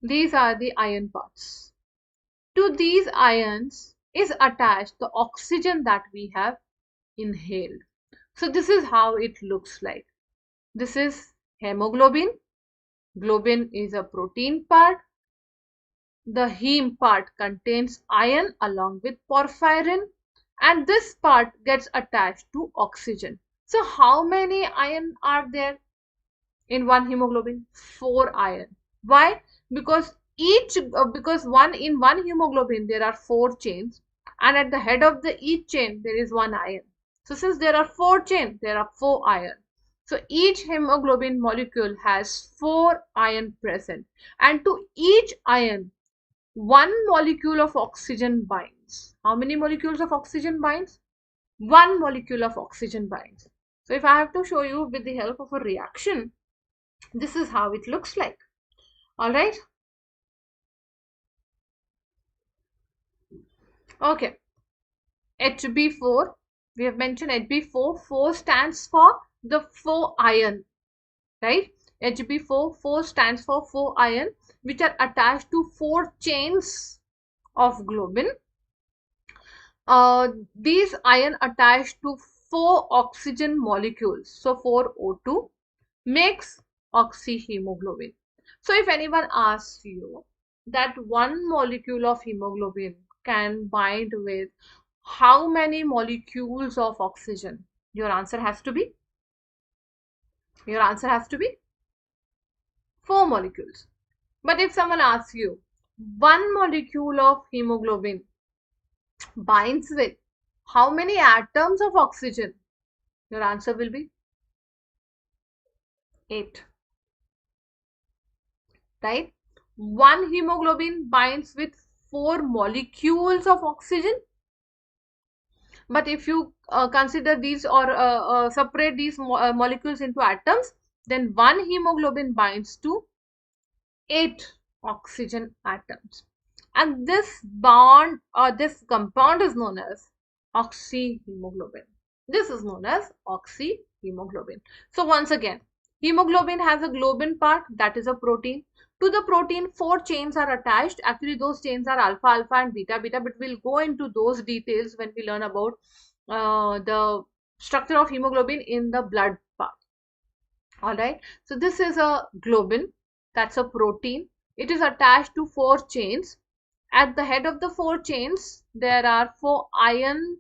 these are the iron parts. To these ions is attached the oxygen that we have inhaled. So this is how it looks like. This is hemoglobin. Globin is a protein part. The heme part contains iron along with porphyrin, and this part gets attached to oxygen. So how many iron are there in one hemoglobin? 4 iron. Why? Because because one hemoglobin there are 4 chains, and at the head of each chain there is 1 iron. So since there are 4 chains, there are 4 iron. So each hemoglobin molecule has 4 iron present, and to each iron one molecule of oxygen binds. How many molecules of oxygen binds? One molecule of oxygen binds. So if I have to show you with the help of a reaction, this is how it looks like. All right. Okay. HB4. We have mentioned HB4. 4 stands for the 4 ion, right? HB4, 4 stands for 4 ion, which are attached to 4 chains of globin. These ion attached to 4 oxygen molecules, so 4 O2 makes oxyhemoglobin. So if anyone asks you that one molecule of hemoglobin can bind with how many molecules of oxygen, your answer has to be 4 molecules. But if someone asks you one molecule of hemoglobin binds with how many atoms of oxygen, your answer will be 8, right? One hemoglobin binds with 4 molecules of oxygen. But if you consider these or separate these molecules into atoms, then one hemoglobin binds to 8 oxygen atoms. And this bond or this compound is known as oxyhemoglobin. This is known as oxyhemoglobin. So once again, hemoglobin has a globin part, that is a protein. To the protein, 4 chains are attached. Actually, those chains are alpha alpha and beta beta, but we'll go into those details when we learn about the structure of hemoglobin in the blood part. All right. So this is a globin, that's a protein. It is attached to 4 chains. At the head of the 4 chains, there are 4 iron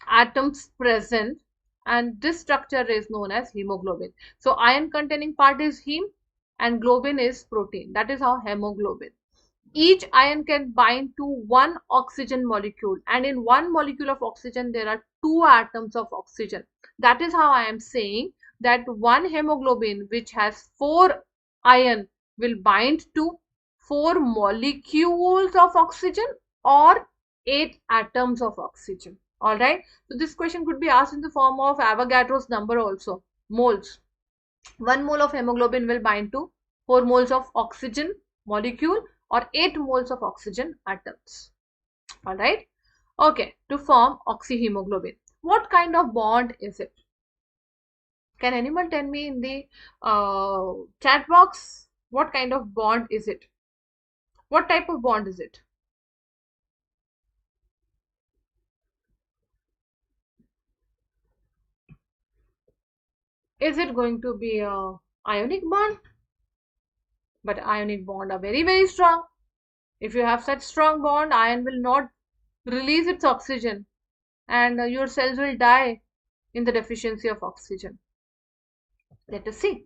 atoms present, and this structure is known as hemoglobin. So iron containing part is heme and globin is protein. That is how hemoglobin. Each ion can bind to one oxygen molecule, and in one molecule of oxygen there are 2 atoms of oxygen. That is how I am saying that one hemoglobin which has 4 ion will bind to 4 molecules of oxygen or 8 atoms of oxygen. All right. So this question could be asked in the form of Avogadro's number also, moles. 1 mole of hemoglobin will bind to 4 moles of oxygen molecule or 8 moles of oxygen atoms. All right. Okay. To form oxyhemoglobin. What kind of bond is it? Can anyone tell me in the chat box what kind of bond is it? What type of bond is it? Is it going to be a ionic bond? But ionic bond are very, very strong. If you have such strong bond, ion will not release its oxygen and your cells will die in the deficiency of oxygen. Let us see.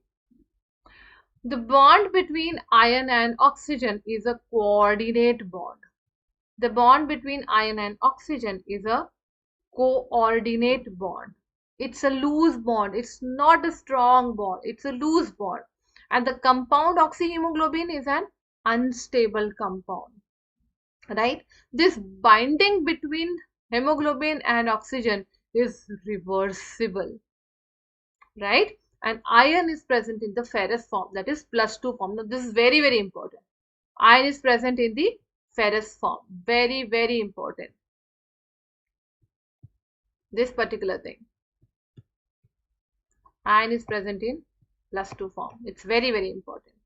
The bond between iron and oxygen is a coordinate bond. The bond between iron and oxygen is a coordinate bond. It's a loose bond. It's not a strong bond. It's a loose bond. And the compound oxyhemoglobin is an unstable compound. Right? This binding between hemoglobin and oxygen is reversible. Right? And iron is present in the ferrous form, that is +2 form. Now this is very, very important. Iron is present in the ferrous form. Very, very important. This particular thing. Iron is present in +2 form. It's very, very important.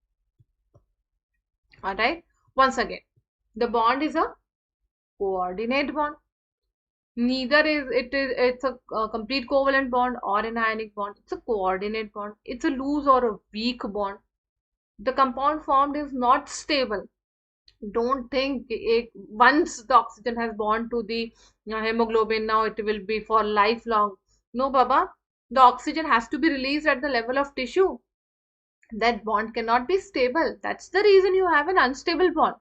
All right. Once again, the bond is a coordinate bond. Neither is it's a complete covalent bond or an ionic bond. It's a coordinate bond. It's a loose or a weak bond. The compound formed is not stable. Don't think once the oxygen has bond to the hemoglobin, now it will be for lifelong. No, Baba. The oxygen has to be released at the level of tissue. That bond cannot be stable. That's the reason you have an unstable bond.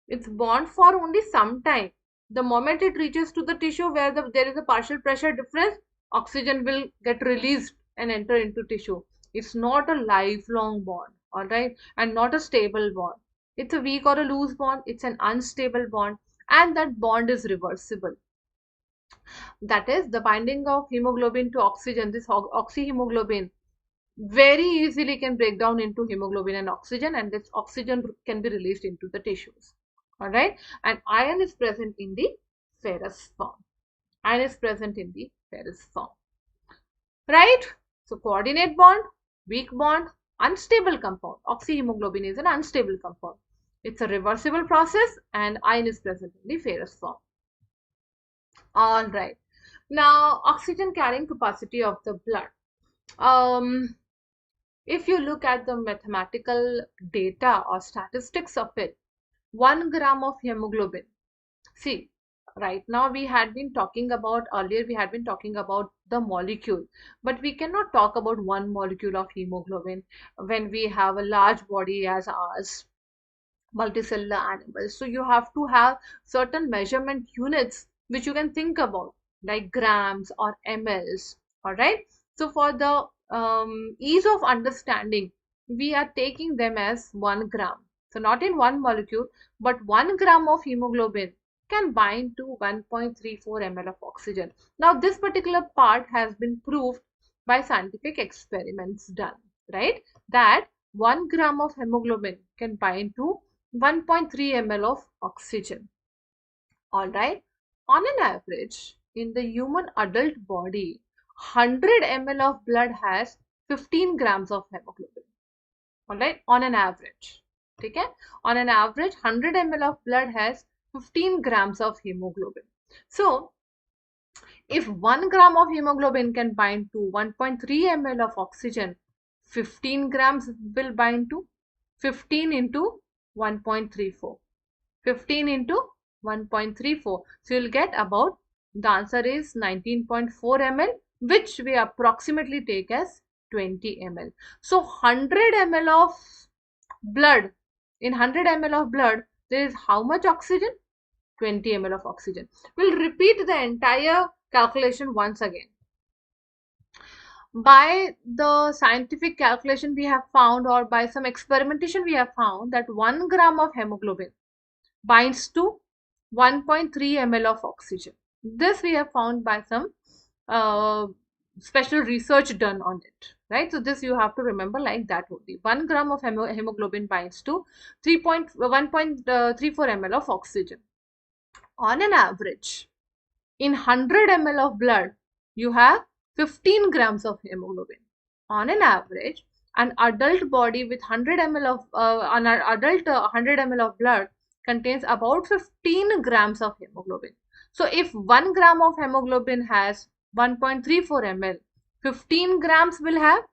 It's bond for only some time. The moment it reaches to the tissue where there is a partial pressure difference, oxygen will get released and enter into tissue. It's not a lifelong bond, all right, and not a stable bond. It's a weak or a loose bond, it's an unstable bond, and that bond is reversible. That is, the binding of hemoglobin to oxygen, this oxyhemoglobin, very easily can break down into hemoglobin and oxygen, and this oxygen can be released into the tissues. All right, and iron is present in the ferrous form. Iron is present in the ferrous form. Right? So coordinate bond, weak bond, unstable compound. Oxyhemoglobin is an unstable compound. It's a reversible process, and iron is present in the ferrous form. All right. Now, oxygen carrying capacity of the blood. If you look at the mathematical data or statistics of it, 1 gram of hemoglobin. See, right now we had been talking about, earlier we had been talking about the molecule, but we cannot talk about one molecule of hemoglobin when we have a large body as ours, multicellular animals. So you have to have certain measurement units which you can think about, like grams or mls. All right. So for the ease of understanding, we are taking them as 1 gram. So not in one molecule, but 1 gram of hemoglobin can bind to 1.34 ml of oxygen. Now this particular part has been proved by scientific experiments done, right? That 1 gram of hemoglobin can bind to 1.3 ml of oxygen. All right. On an average, in the human adult body, 100 ml of blood has 15 grams of hemoglobin. All right. On an average. Okay. On an average, 100 ml of blood has 15 grams of hemoglobin. So, if 1 gram of hemoglobin can bind to 1.3 ml of oxygen, 15 grams will bind to 15 into 1.34. 15 into 1.34. So you'll get about, the answer is 19.4 ml, which we approximately take as 20 ml. So 100 ml of blood, in 100 ml of blood, there is how much oxygen? 20 ml of oxygen. We'll repeat the entire calculation once again. By the scientific calculation we have found, or by some experimentation we have found, that 1 gram of hemoglobin binds to 1.3 ml of oxygen. This we have found by some special research done on it, right? So this you have to remember like that only. 1 gram of hemoglobin binds to 1.34 ml of oxygen. On an average, in 100 ml of blood, you have 15 grams of hemoglobin. On an average, an adult body with 100 ml of an adult 100 ml of blood contains about 15 grams of hemoglobin. So if 1 gram of hemoglobin has 1.34 ml, 15 grams will have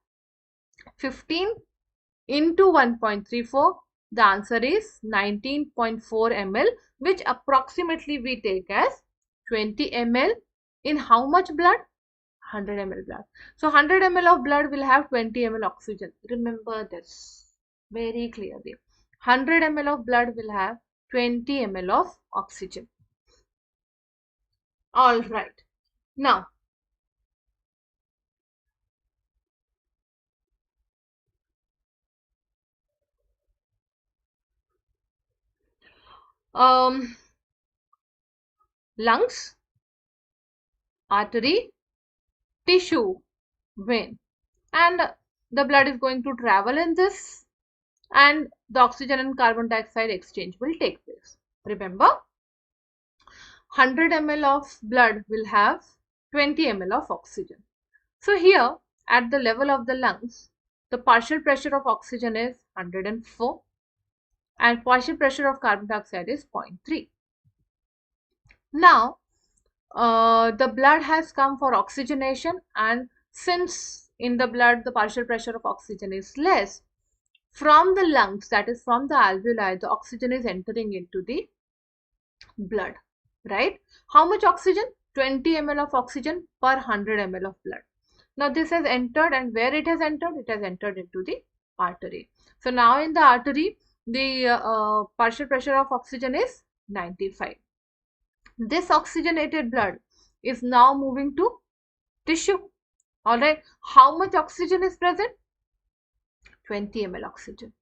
15 into 1.34. The answer is 19.4 ml, which approximately we take as 20 ml in how much blood? 100 ml blood. So 100 ml of blood will have 20 ml oxygen. Remember this very clearly. 100 ml of blood will have 20 ml of oxygen. All right. Now, lungs, artery, tissue, vein, and the blood is going to travel in this, and the oxygen and carbon dioxide exchange will take place. Remember, 100 ml of blood will have 20 ml of oxygen. So here at the level of the lungs, the partial pressure of oxygen is 104 and partial pressure of carbon dioxide is 0.3. Now, the blood has come for oxygenation, and since in the blood the partial pressure of oxygen is less, from the lungs, that is from the alveoli, the oxygen is entering into the blood, right? How much oxygen? 20 ml of oxygen per 100 ml of blood. Now this has entered, and where it has entered? It has entered into the artery. So now in the artery, the partial pressure of oxygen is 95. This oxygenated blood is now moving to tissue. All right. How much oxygen is present? 20 ml oxygen.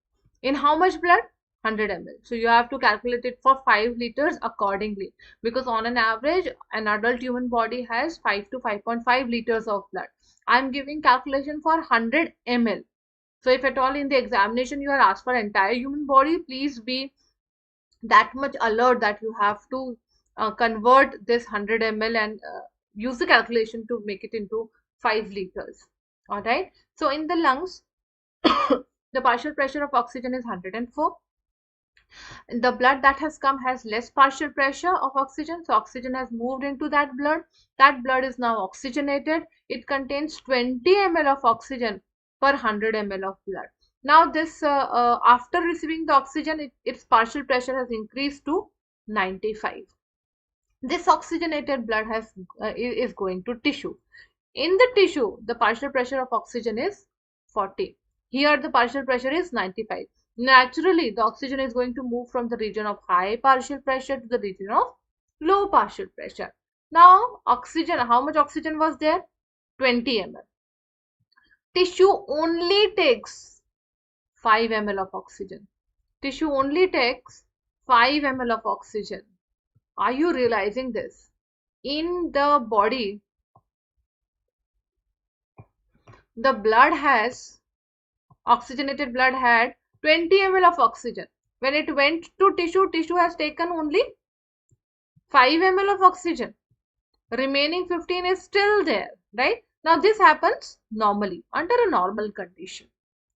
In how much blood? 100 ml. So you have to calculate it for 5 liters accordingly, because on an average an adult human body has 5 to 5.5 liters of blood. I'm giving calculation for 100 ml. So if at all in the examination you are asked for entire human body, please be that much alert that you have to convert this 100 ml and use the calculation to make it into 5 liters. All right. So in the lungs, the partial pressure of oxygen is 104. The blood that has come has less partial pressure of oxygen, so oxygen has moved into that blood. That blood is now oxygenated. It contains 20 ml of oxygen per 100 ml of blood. Now this after receiving the oxygen, its partial pressure has increased to 95. This oxygenated blood is going to tissue. In the tissue, the partial pressure of oxygen is 40. Here the partial pressure is 95. Naturally, the oxygen is going to move from the region of high partial pressure to the region of low partial pressure. Now, oxygen, how much oxygen was there? 20 ml. Tissue only takes 5 ml of oxygen. Tissue only takes 5 ml of oxygen. Are you realizing this? In the body, the blood has, oxygenated blood had 20 ml of oxygen. When it went to tissue, tissue has taken only 5 ml of oxygen. Remaining 15 is still there, right? Now this happens normally, under a normal condition,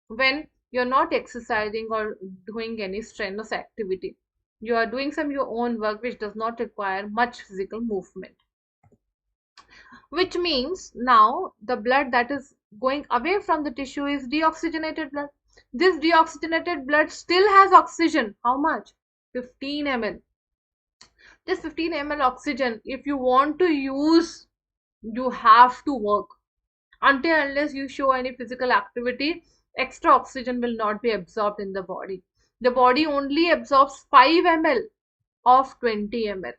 when you're not exercising or doing any strenuous activity. You are doing some your own work which does not require much physical movement. Which means now the blood that is going away from the tissue is deoxygenated blood. This deoxygenated blood still has oxygen. How much? 15 ml. This 15 ml oxygen, if you want to use, you have to work. Until unless you show any physical activity, extra oxygen will not be absorbed in the body. The body only absorbs 5 ml of 20 ml.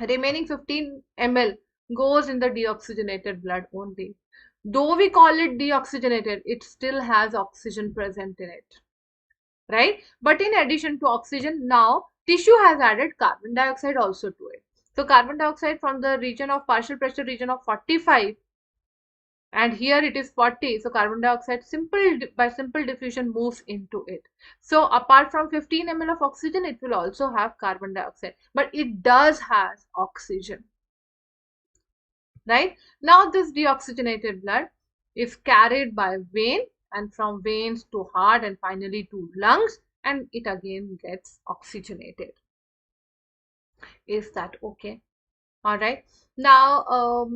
Remaining 15 ml goes in the deoxygenated blood only. Though we call it deoxygenated, it still has oxygen present in it, right? But in addition to oxygen, now tissue has added carbon dioxide also to it. So carbon dioxide from the region of partial pressure region of 45, and here it is 40, so carbon dioxide by simple diffusion moves into it. So apart from 15 ml of oxygen, it will also have carbon dioxide, but it does have oxygen, right? Now this deoxygenated blood is carried by vein, and from veins to heart, and finally to lungs, and it again gets oxygenated. Is that okay? All right. Now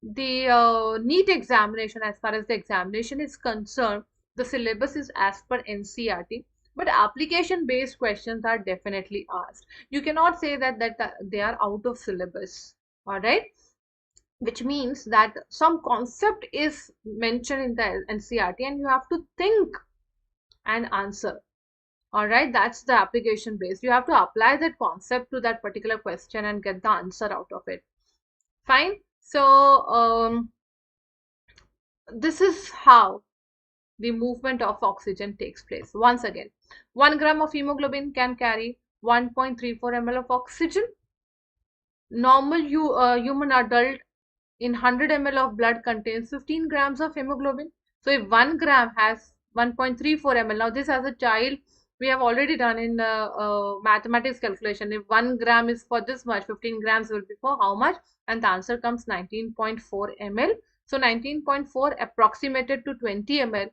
the NEET examination, as far as the examination is concerned, the syllabus is as per NCERT, but application based questions are definitely asked. You cannot say that they are out of syllabus. All right, which means that some concept is mentioned in the NCERT and you have to think and answer. All right, that's the application based. You have to apply that concept to that particular question and get the answer out of it. Fine. So this is how the movement of oxygen takes place. Once again, 1 gram of hemoglobin can carry 1.34 ml of oxygen. Normal human adult in 100 ml of blood contains 15 grams of hemoglobin. So if 1 gram has 1.34 ml, now this as a child we have already done in mathematics calculation. If 1 gram is for this much, 15 grams will be for how much? And the answer comes 19.4 ml. So 19.4 approximated to 20 ml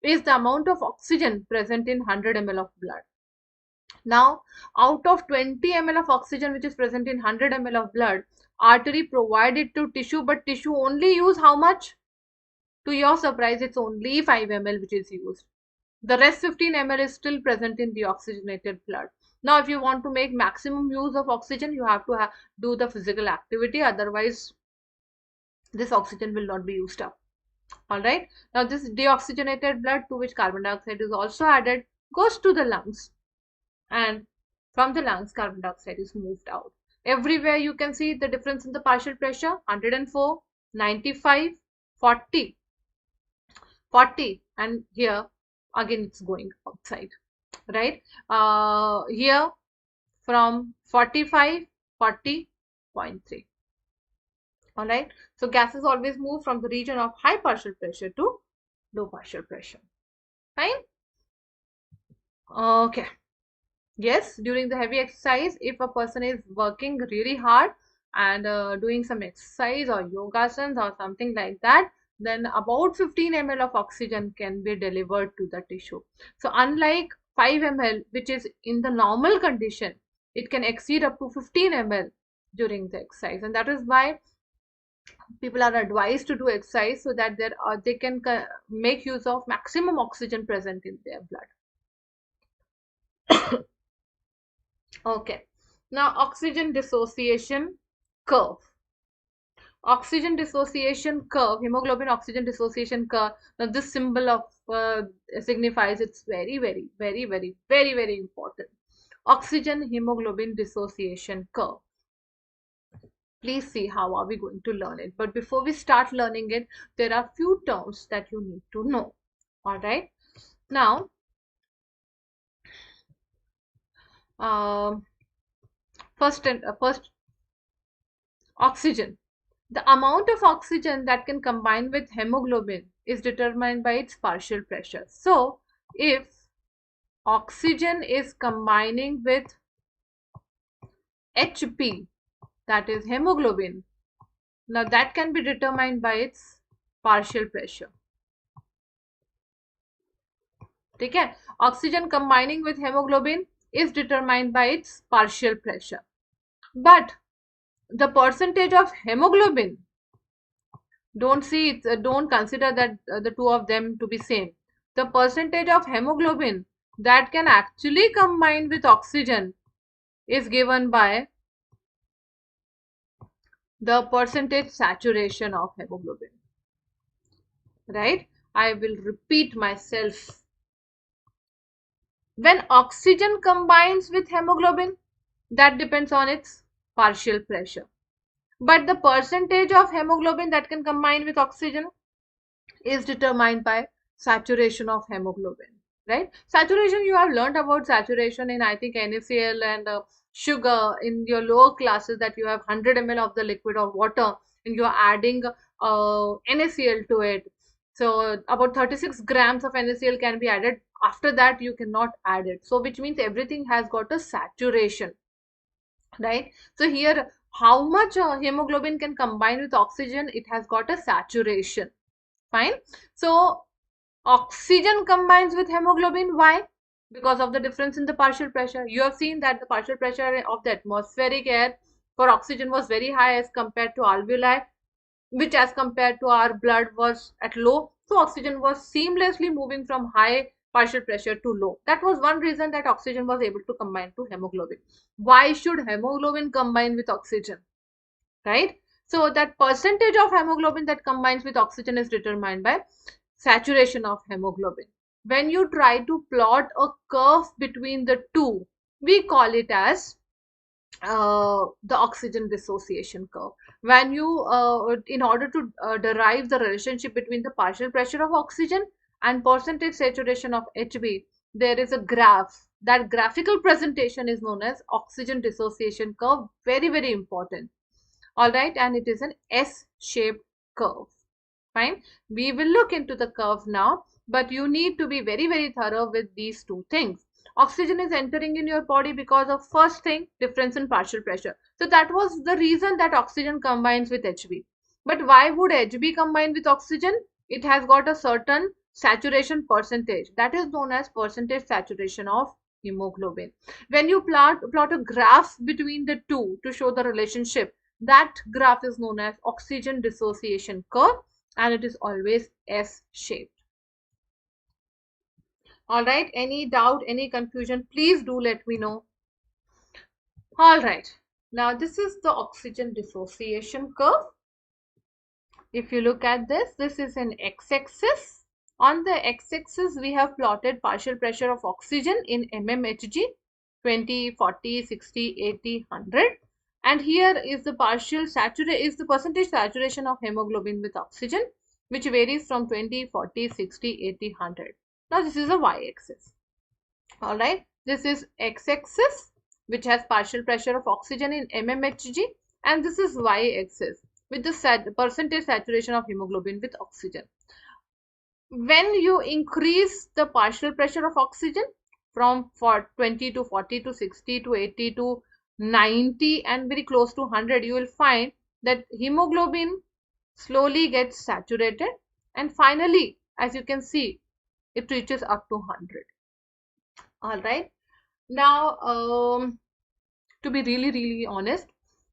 is the amount of oxygen present in 100 ml of blood. Now, out of 20 ml of oxygen which is present in 100 ml of blood, artery provided to tissue, but tissue only use how much? To your surprise, it's only 5 ml which is used. The rest 15 ml is still present in the oxygenated blood. Now, if you want to make maximum use of oxygen, you have to do the physical activity. Otherwise, this oxygen will not be used up. All right. Now, this deoxygenated blood, to which carbon dioxide is also added, goes to the lungs. And from the lungs, carbon dioxide is moved out. Everywhere you can see the difference in the partial pressure: 104, 95, 40, 40, and here again it's going outside. right? Here from 45, 40.3. All right. So gases always move from the region of high partial pressure to low partial pressure. Fine. Okay. Yes, during the heavy exercise, if a person is working really hard and doing some exercise or yogasans or something like that, then about 15 ml of oxygen can be delivered to the tissue. So unlike 5 ml, which is in the normal condition, it can exceed up to 15 ml during the exercise, and that is why people are advised to do exercise so that they can make use of maximum oxygen present in their blood. Okay, now oxygen dissociation curve. Oxygen dissociation curve, hemoglobin oxygen dissociation curve. Now this symbol of signifies it's very important. Oxygen hemoglobin dissociation curve. Please see how are we going to learn it. But before we start learning it, there are few terms that you need to know. All right. Now, um, first oxygen. The amount of oxygen that can combine with hemoglobin is determined by its partial pressure. So, if oxygen is combining with HP, that is hemoglobin, now that can be determined by its partial pressure. Okay, oxygen combining with hemoglobin is determined by its partial pressure. But the percentage of hemoglobin, don't consider that the two of them to be same. The percentage of hemoglobin that can actually combine with oxygen is given by the percentage saturation of hemoglobin. Right? I will repeat myself. When oxygen combines with hemoglobin, that depends on its partial pressure. But the percentage of hemoglobin that can combine with oxygen is determined by saturation of hemoglobin, right? Saturation, you have learned about saturation in, I think, NaCl and sugar in your lower classes, that you have 100 ml of the liquid or water and you are adding NaCl to it. So about 36 grams of NaCl can be added. After that, you cannot add it. So which means everything has got a saturation, right? So here, how much hemoglobin can combine with oxygen? It has got a saturation. Fine. So oxygen combines with hemoglobin. Why? Because of the difference in the partial pressure. You have seen that the partial pressure of the atmospheric air for oxygen was very high as compared to alveoli, which as compared to our blood was at low. So oxygen was seamlessly moving from high partial pressure to low. That was one reason that oxygen was able to combine to hemoglobin. Why should hemoglobin combine with oxygen? Right? So that percentage of hemoglobin that combines with oxygen is determined by saturation of hemoglobin. When you try to plot a curve between the two, we call it as the oxygen dissociation curve. When you, in order to derive the relationship between the partial pressure of oxygen and percentage saturation of HB, there is a graph. That graphical presentation is known as oxygen dissociation curve. Very important. All right, and it is an S-shaped curve. Fine. We will look into the curve now, but you need to be very thorough with these two things. Oxygen is entering in your body because of, first thing, difference in partial pressure. So that was the reason that oxygen combines with HB. But why would HB combine with oxygen? It has got a certain saturation percentage. That is known as percentage saturation of hemoglobin. When you plot a graph between the two to show the relationship, that graph is known as oxygen dissociation curve, and it is always S-shaped. All right, any doubt, any confusion, please do let me know. All right, now this is the oxygen dissociation curve. If you look at this, this is an x-axis. On the x-axis, we have plotted partial pressure of oxygen in mmHg, 20, 40, 60, 80, 100. And here is the percentage saturation of hemoglobin with oxygen, which varies from 20, 40, 60, 80, 100. Now this is a y-axis. All right, this is x-axis, which has partial pressure of oxygen in mmHg, and this is y-axis with the percentage saturation of hemoglobin with oxygen. When you increase the partial pressure of oxygen from 20 to 40 to 60 to 80 to 90 and very close to 100, you will find that hemoglobin slowly gets saturated, and finally, as you can see, it reaches up to 100. All right, now to be really honest,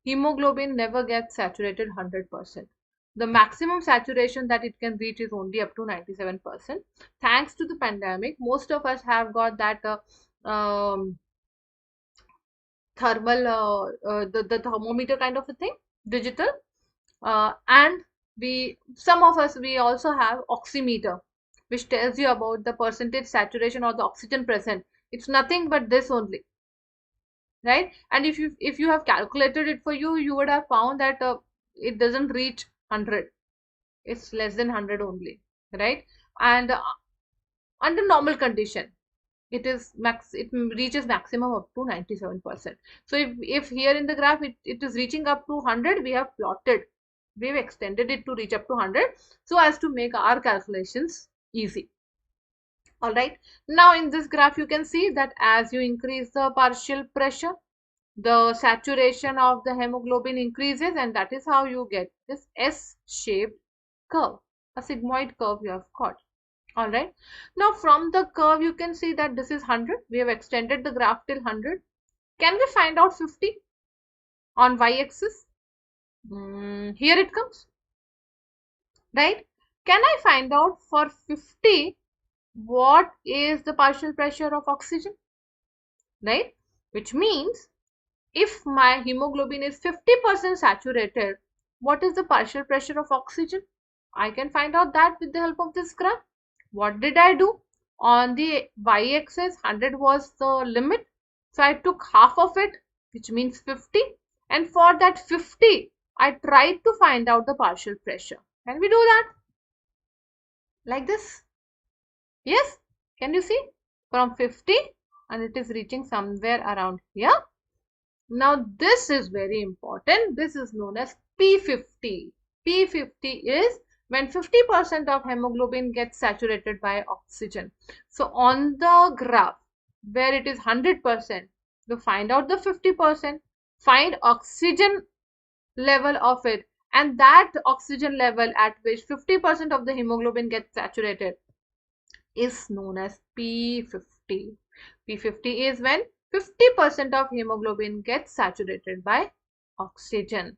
hemoglobin never gets saturated 100%. The maximum saturation that it can reach is only up to 97%. Thanks to the pandemic, most of us have got that thermal, the thermometer kind of a thing, digital, and some of us, we also have oximeter, which tells you about the percentage saturation or the oxygen present. It's nothing but this only, right? And if you have calculated it for you, you would have found that it doesn't reach 100. It's less than 100 only, right? And under normal condition, it reaches maximum up to 97%. So if here in the graph it is reaching up to 100, we've extended it to reach up to 100 so as to make our calculations easy. All right, now in this graph you can see that as you increase the partial pressure, the saturation of the hemoglobin increases, and that is how you get this S-shaped curve, a sigmoid curve you have got. All right, now from the curve you can see that this is 100. We have extended the graph till 100. Can we find out 50 on y-axis? Here it comes, right? Can I find out for 50 what is the partial pressure of oxygen, right? Which means if my hemoglobin is 50% saturated, what is the partial pressure of oxygen? I can find out that with the help of this graph. What did I do? On the y-axis, 100 was the limit. So I took half of it, which means 50. And for that 50, I tried to find out the partial pressure. Can we do that? Like this? Yes? Can you see? From 50, and it is reaching somewhere around here. Now this is very important. This is known as P50. P50 is when 50% of hemoglobin gets saturated by oxygen. So on the graph where it is 100%, you find out the 50%, find oxygen level of it, and that oxygen level at which 50% of the hemoglobin gets saturated is known as P50. P50 is when 50% of hemoglobin gets saturated by oxygen.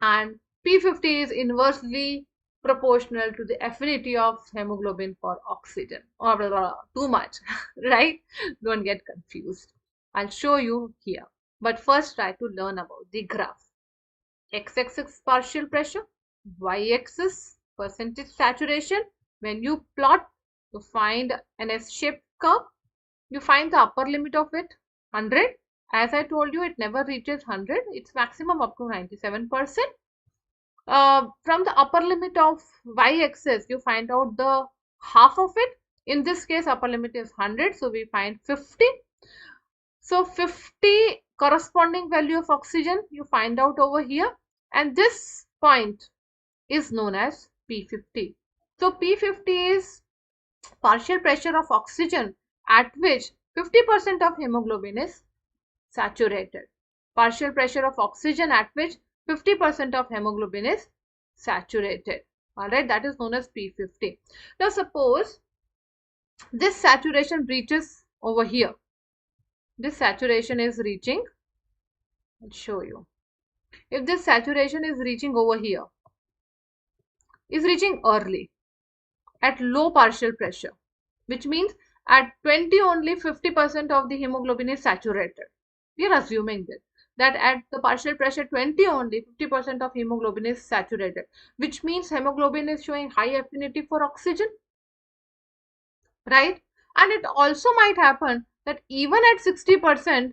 And P50 is inversely proportional to the affinity of hemoglobin for oxygen. Oh, blah, blah, blah, too much, right? Don't get confused. I'll show you here. But first try to learn about the graph. X-axis partial pressure, y-axis percentage saturation. When you plot to find an S-shaped curve, you find the upper limit of it, 100. As I told you, it never reaches 100. It's maximum up to 97%. From the upper limit of y-axis, you find out the half of it. In this case, upper limit is 100. So we find 50. So 50 corresponding value of oxygen you find out over here. And this point is known as P50. So P50 is partial pressure of oxygen at which 50% of hemoglobin is saturated. Partial pressure of oxygen at which 50% of hemoglobin is saturated. Alright, that is known as P50. Now suppose this saturation reaches over here. This saturation is reaching, I'll show you. If this saturation is reaching over here, is reaching early at low partial pressure, which means at 20 only 50% of the hemoglobin is saturated. We are assuming that at the partial pressure 20 only 50% of hemoglobin is saturated, which means hemoglobin is showing high affinity for oxygen, right? And it also might happen that even at 60%,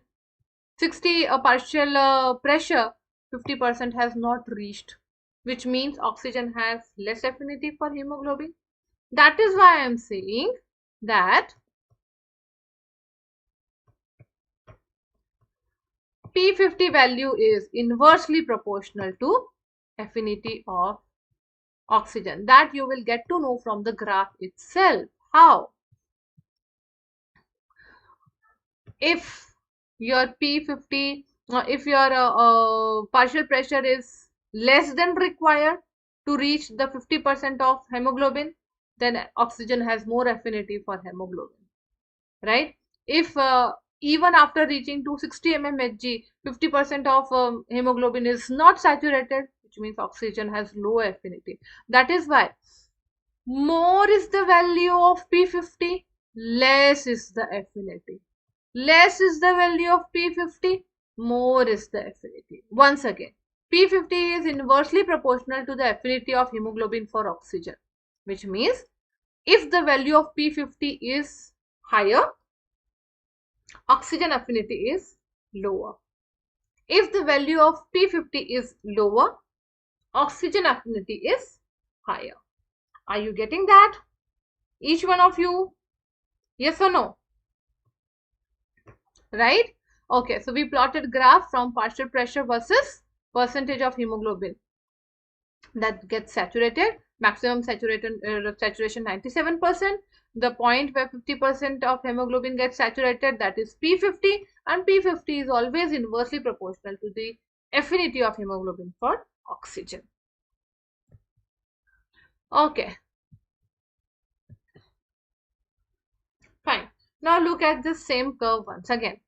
60 partial pressure, 50% has not reached, which means oxygen has less affinity for hemoglobin. That is why I am saying that P50 value is inversely proportional to affinity of oxygen. That you will get to know from the graph itself. How? If your P50, if your partial pressure is less than required to reach the 50% of hemoglobin, then oxygen has more affinity for hemoglobin, right? If even after reaching to 60 mmHg, 50% of hemoglobin is not saturated, which means oxygen has low affinity. That is why more is the value of P50, less is the affinity. Less is the value of P50, more is the affinity. Once again, P50 is inversely proportional to the affinity of hemoglobin for oxygen, which means if the value of P50 is higher, oxygen affinity is lower. If the value of P50 is lower, oxygen affinity is higher. Are you getting that? Each one of you? Yes or no? Right? Okay, so we plotted graph from partial pressure versus percentage of hemoglobin that gets saturated. Maximum saturation 97%. The point where 50% of hemoglobin gets saturated, that is P50, and P50 is always inversely proportional to the affinity of hemoglobin for oxygen. Okay, fine. Now look at the same curve once again.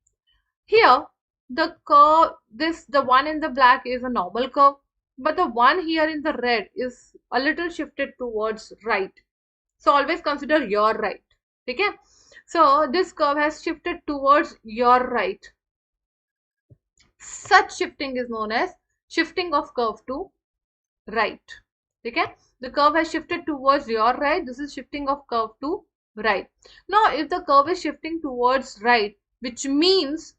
Here, the curve, the one in the black is a normal curve, but the one here in the red is a little shifted towards right. So always consider your right. Okay? So this curve has shifted towards your right. Such shifting is known as shifting of curve to right. Okay? The curve has shifted towards your right. This is shifting of curve to right. Now, if the curve is shifting towards right, which means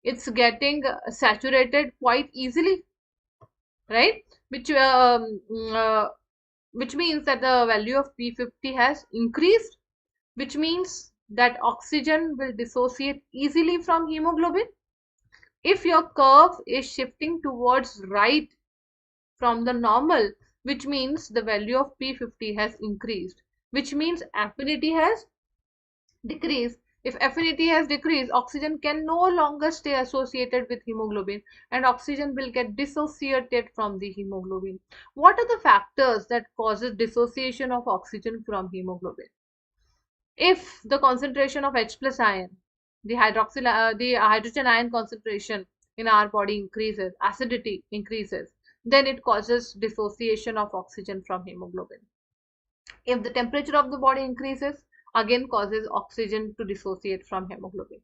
it's getting saturated quite easily, right? Which means that the value of P50 has increased, which means that oxygen will dissociate easily from hemoglobin. If your curve is shifting towards right from the normal, which means the value of P50 has increased, which means affinity has decreased. If affinity has decreased, oxygen can no longer stay associated with hemoglobin and oxygen will get dissociated from the hemoglobin. What are the factors that causes dissociation of oxygen from hemoglobin? If the concentration of H plus ion, the hydrogen ion concentration in our body increases, acidity increases, then it causes dissociation of oxygen from hemoglobin. If the temperature of the body increases, again causes oxygen to dissociate from hemoglobin.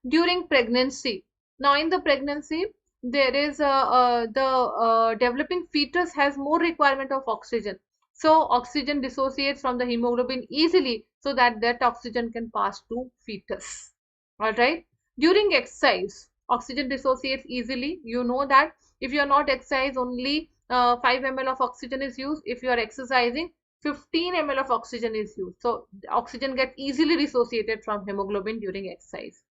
During pregnancy, now in the pregnancy, there is the developing fetus has more requirement of oxygen. So oxygen dissociates from the hemoglobin easily so that oxygen can pass to fetus. All right. During exercise, oxygen dissociates easily. You know that if you are not exercise, only 5 ml of oxygen is used. If you are exercising, 15 ml of oxygen is used. So oxygen gets easily dissociated from hemoglobin during exercise.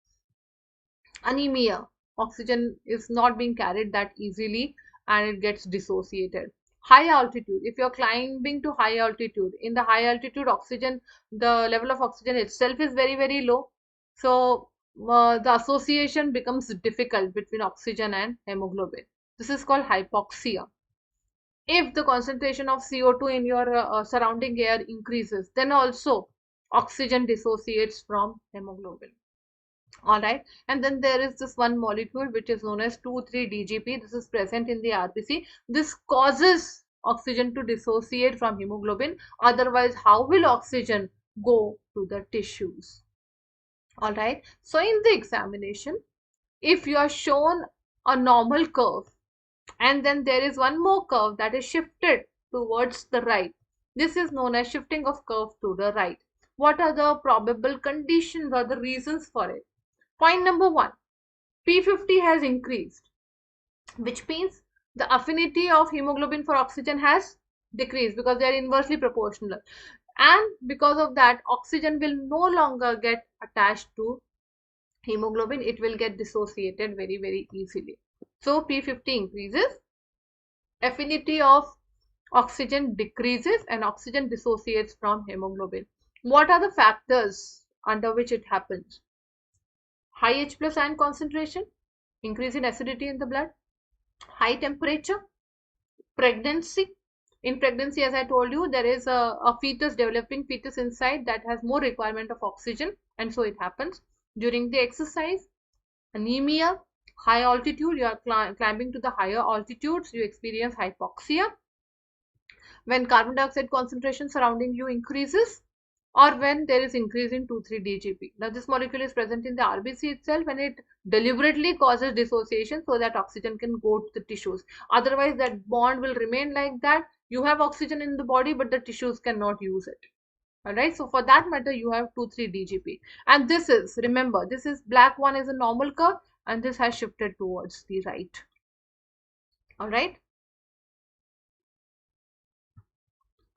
Anemia, oxygen is not being carried that easily and it gets dissociated. High altitude, if you're climbing to high altitude, in the high altitude oxygen, the level of oxygen itself is very, very low. So the association becomes difficult between oxygen and hemoglobin. This is called hypoxia. If the concentration of CO2 in your surrounding air increases, then also oxygen dissociates from hemoglobin. All right, and then there is this one molecule which is known as 2,3-DGP. This is present in the RBC. This causes oxygen to dissociate from hemoglobin. Otherwise, how will oxygen go to the tissues? All right, so in the examination, if you are shown a normal curve and then there is one more curve that is shifted towards the right, this is known as shifting of curve to the right. What are the probable conditions or the reasons for it? Point number one, P50 has increased, which means the affinity of hemoglobin for oxygen has decreased because they are inversely proportional. And because of that, oxygen will no longer get attached to hemoglobin. It will get dissociated very, very easily. So P50 increases, affinity of oxygen decreases, and oxygen dissociates from hemoglobin. What are the factors under which it happens? High H plus ion concentration, increase in acidity in the blood, high temperature, pregnancy. In pregnancy, as I told you, there is a fetus, developing fetus inside, that has more requirement of oxygen, and so it happens. During the exercise, anemia, high altitude, you are climbing to the higher altitudes, you experience hypoxia. When carbon dioxide concentration surrounding you increases, or when there is increase in 2,3-DGP. Now this molecule is present in the RBC itself, and it deliberately causes dissociation so that oxygen can go to the tissues. Otherwise that bond will remain like that. You have oxygen in the body, but the tissues cannot use it. Alright, so for that matter you have 2,3-DGP. And this is, remember, this is black one is a normal curve, and this has shifted towards the right. Alright.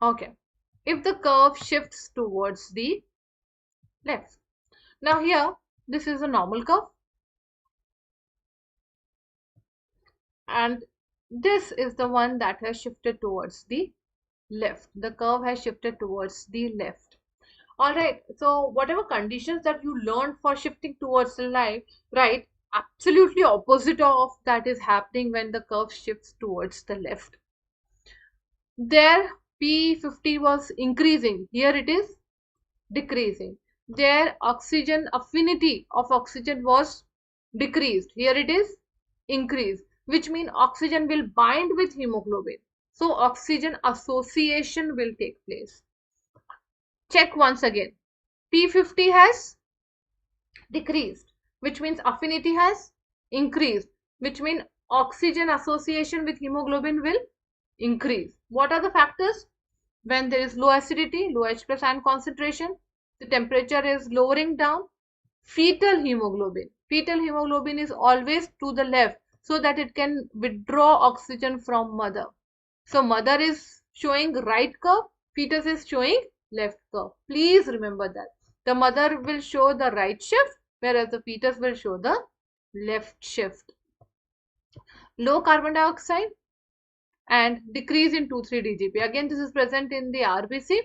Okay. If the curve shifts towards the left. Now here, this is a normal curve, and this is the one that has shifted towards the left. The curve has shifted towards the left. Alright, so whatever conditions that you learned for shifting towards the right, absolutely opposite of that is happening when the curve shifts towards the left. There P50 was increasing, here it is decreasing. Their oxygen affinity of oxygen was decreased, here it is increased, which means oxygen will bind with hemoglobin, so oxygen association will take place. Check once again. P50 has decreased, which means affinity has increased, which means oxygen association with hemoglobin will increase. What are the factors? When there is low acidity, low H plus ion concentration, the temperature is lowering down. Fetal hemoglobin. Fetal hemoglobin is always to the left so that it can withdraw oxygen from mother. So mother is showing right curve, fetus is showing left curve. Please remember that. The mother will show the right shift, whereas the fetus will show the left shift. Low carbon dioxide and decrease in 2,3-DGP. Again, this is present in the RBC,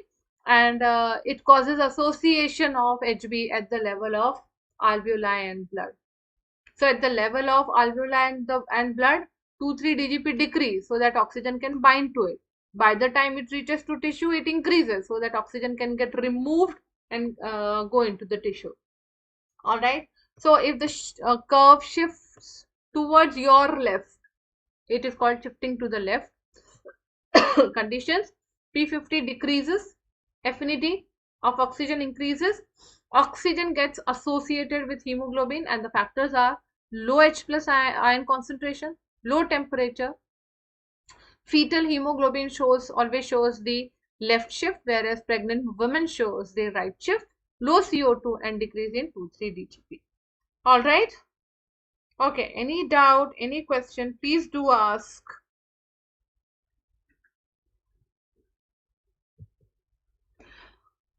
and it causes association of HB at the level of alveoli and blood. So at the level of alveoli and blood, 2,3-DGP decrease so that oxygen can bind to it. By the time it reaches to tissue, it increases so that oxygen can get removed and go into the tissue. Alright, so if the curve shifts towards your left, it is called shifting to the left. Conditions: P50 decreases, affinity of oxygen increases, oxygen gets associated with hemoglobin, and the factors are low H plus ion concentration, low temperature. Fetal hemoglobin always shows the left shift, whereas pregnant women shows the right shift, low CO2 and decrease in 2,3-DGP. All right. Okay, any doubt, any question, please do ask.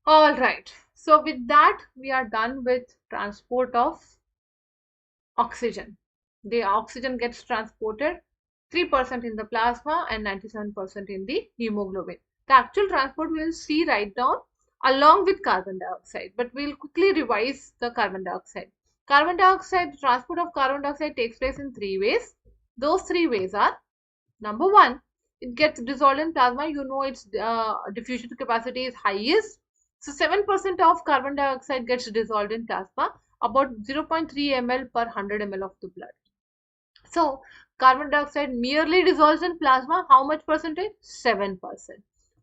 All right, so with that, we are done with transport of oxygen. The oxygen gets transported 3% in the plasma and 97% in the hemoglobin. The actual transport we will see right down along with carbon dioxide, but we'll quickly revise the carbon dioxide. Carbon dioxide, transport of carbon dioxide takes place in 3 ways. Those 3 ways are: number 1, it gets dissolved in plasma. You know its diffusion capacity is highest. So 7% of carbon dioxide gets dissolved in plasma, about 0.3 ml per 100 ml of the blood. So carbon dioxide merely dissolves in plasma. How much percentage? 7%.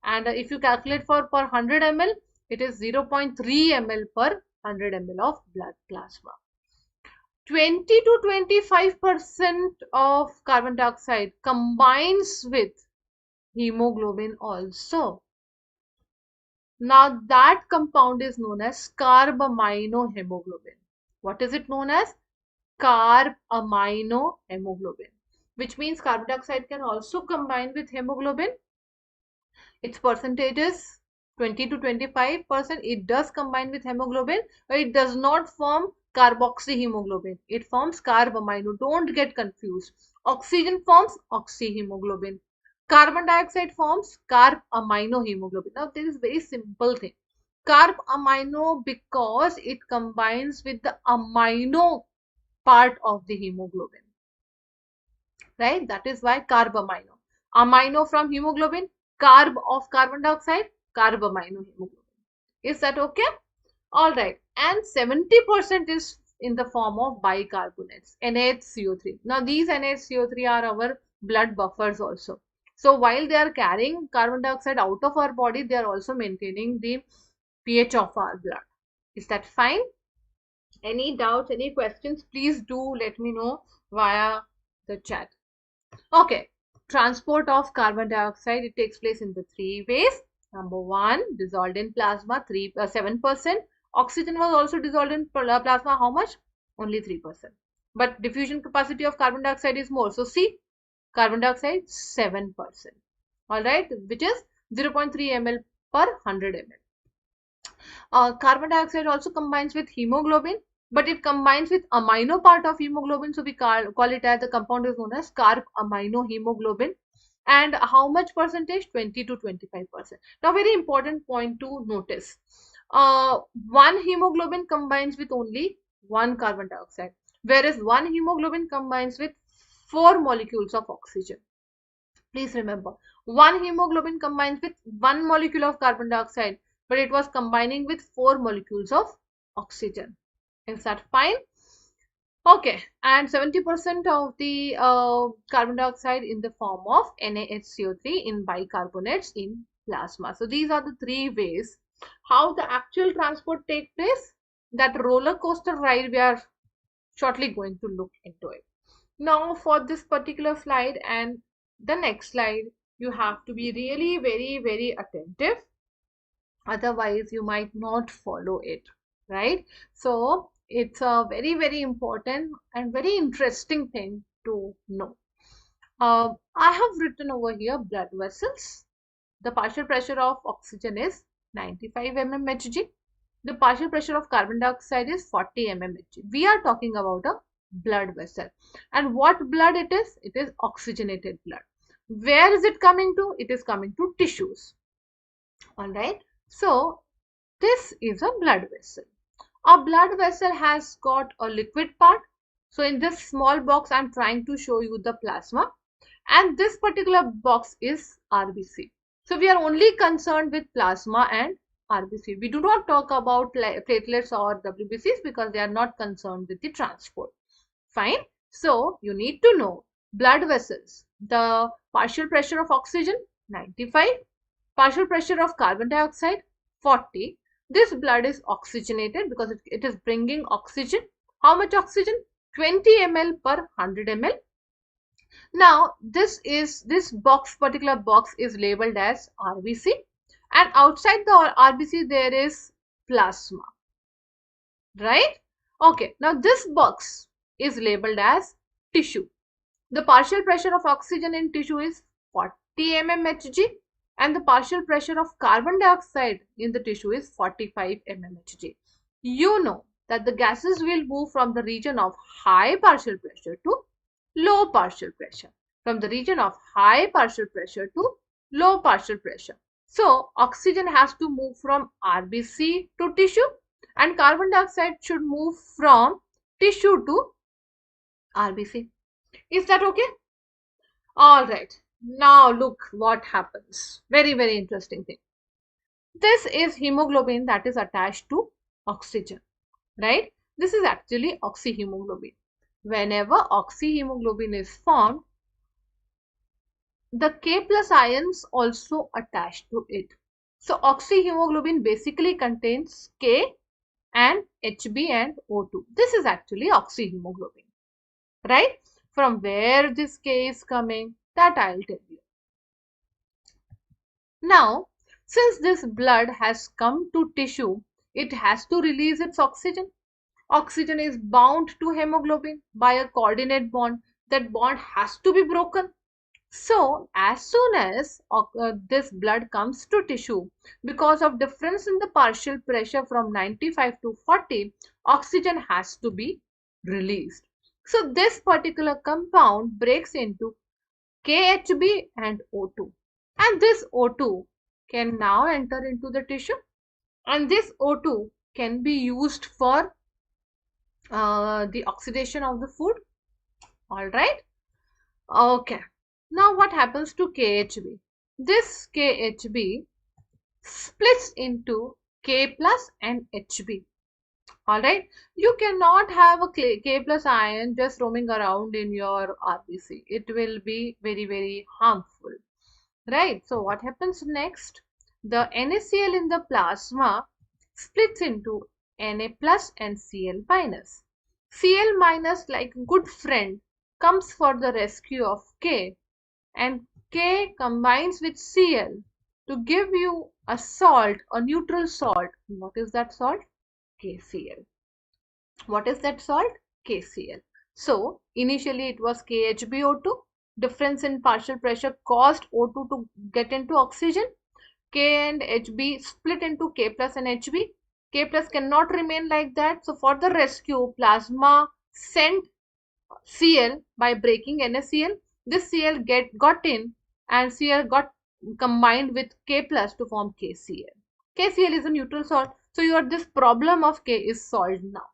And if you calculate for per 100 ml, it is 0.3 ml per 100 ml of blood plasma. 20 to 25% of carbon dioxide combines with hemoglobin also. Now that compound is known as carbaminohemoglobin. What is it known as? Carbaminohemoglobin, which means carbon dioxide can also combine with hemoglobin. Its percentage is 20 to 25%. It does combine with hemoglobin, but it does not form carboxyhemoglobin. It forms carbamino. Don't get confused. Oxygen forms oxyhemoglobin. Carbon dioxide forms carb-aminohemoglobin. Now, this is very simple thing. Carb-amino because it combines with the amino part of the hemoglobin, right? That is why carb-amino. Amino from hemoglobin, carb of carbon dioxide, carb-aminohemoglobin. Is that okay? All right. And 70% is in the form of bicarbonates, NaHCO3. Now, these NaHCO3 are our blood buffers also. So, while they are carrying carbon dioxide out of our body, they are also maintaining the pH of our blood. Is that fine? Any doubts, any questions, please do let me know via the chat. Okay, transport of carbon dioxide, it takes place in the three ways. Number one, dissolved in plasma, 7%. Oxygen was also dissolved in plasma, how much? Only 3%. But diffusion capacity of carbon dioxide is more. So see, carbon dioxide 7%. All right, which is 0.3 ml per 100 ml. Carbon dioxide also combines with hemoglobin, but it combines with amino part of hemoglobin, so we call it as the compound is known as carb amino hemoglobin. And how much percentage? 20 to 25%. Now, very important point to notice. One hemoglobin combines with only one carbon dioxide, whereas one hemoglobin combines with 4 molecules of oxygen. Please remember, one hemoglobin combines with one molecule of carbon dioxide, but it was combining with 4 molecules of oxygen. Is that fine? Okay, and 70% of the carbon dioxide in the form of NaHCO3 in bicarbonates in plasma. So these are the three ways how the actual transport take place. That roller coaster ride we are shortly going to look into it. Now, for this particular slide and the next slide, you have to be really very attentive, otherwise you might not follow it, right? So it's a very important and very interesting thing to know. I have written over here blood vessels. The partial pressure of oxygen is 95 mmHg. The partial pressure of carbon dioxide is 40 mmHg. We are talking about a blood vessel. And what blood it is? It is oxygenated blood. Where is it coming to? It is coming to tissues. All right. So this is a blood vessel. A blood vessel has got a liquid part. So in this small box, I'm trying to show you the plasma. And this particular box is RBC. So we are only concerned with plasma and RBC. We do not talk about platelets or WBCs because they are not concerned with the transport. Fine. So you need to know blood vessels. The partial pressure of oxygen 95, partial pressure of carbon dioxide 40. This blood is oxygenated because it is bringing oxygen. How much oxygen? 20 ml per 100 ml. Now this particular box is labeled as RBC, and outside the RBC there is plasma, right? Okay, now this box is labeled as tissue. The partial pressure of oxygen in tissue is 40 mmHg and the partial pressure of carbon dioxide in the tissue is 45 mmHg. You know that the gases will move from the region of high partial pressure to low partial pressure. From the region of high partial pressure to low partial pressure. So, oxygen has to move from RBC to tissue and carbon dioxide should move from tissue to RBC. Is that okay? All right. Now look what happens. Very interesting thing. This is hemoglobin that is attached to oxygen, right? This is actually oxyhemoglobin. Whenever oxyhemoglobin is formed, the K plus ions also attached to it. So oxyhemoglobin basically contains K and Hb and O2. This is actually oxyhemoglobin, right? From where this K is coming, that I'll tell you. Now, since this blood has come to tissue, it has to release its oxygen. Oxygen is bound to hemoglobin by a coordinate bond. That bond has to be broken. So, as soon as this blood comes to tissue, because of difference in the partial pressure from 95 to 40, oxygen has to be released. So this particular compound breaks into KHB and O2. And this O2 can now enter into the tissue, and this O2 can be used for the oxidation of the food. All right. Okay. Now what happens to KHB? This KHB splits into K plus and HB. Alright, you cannot have a K plus ion just roaming around in your RBC. It will be very, very harmful. Right, so what happens next? The NaCl in the plasma splits into Na plus and Cl minus. Cl minus, like good friend, comes for the rescue of K, and K combines with Cl to give you a salt, a neutral salt. What is that salt? KCl. What is that salt? KCl. So initially it was KHbO2. Difference in partial pressure caused O2 to get into oxygen. K and HB split into K plus and HB. K plus cannot remain like that. So for the rescue, plasma sent Cl by breaking NaCl. This Cl got in, and Cl got combined with K plus to form KCl. KCl is a neutral salt. So this problem of K is solved now.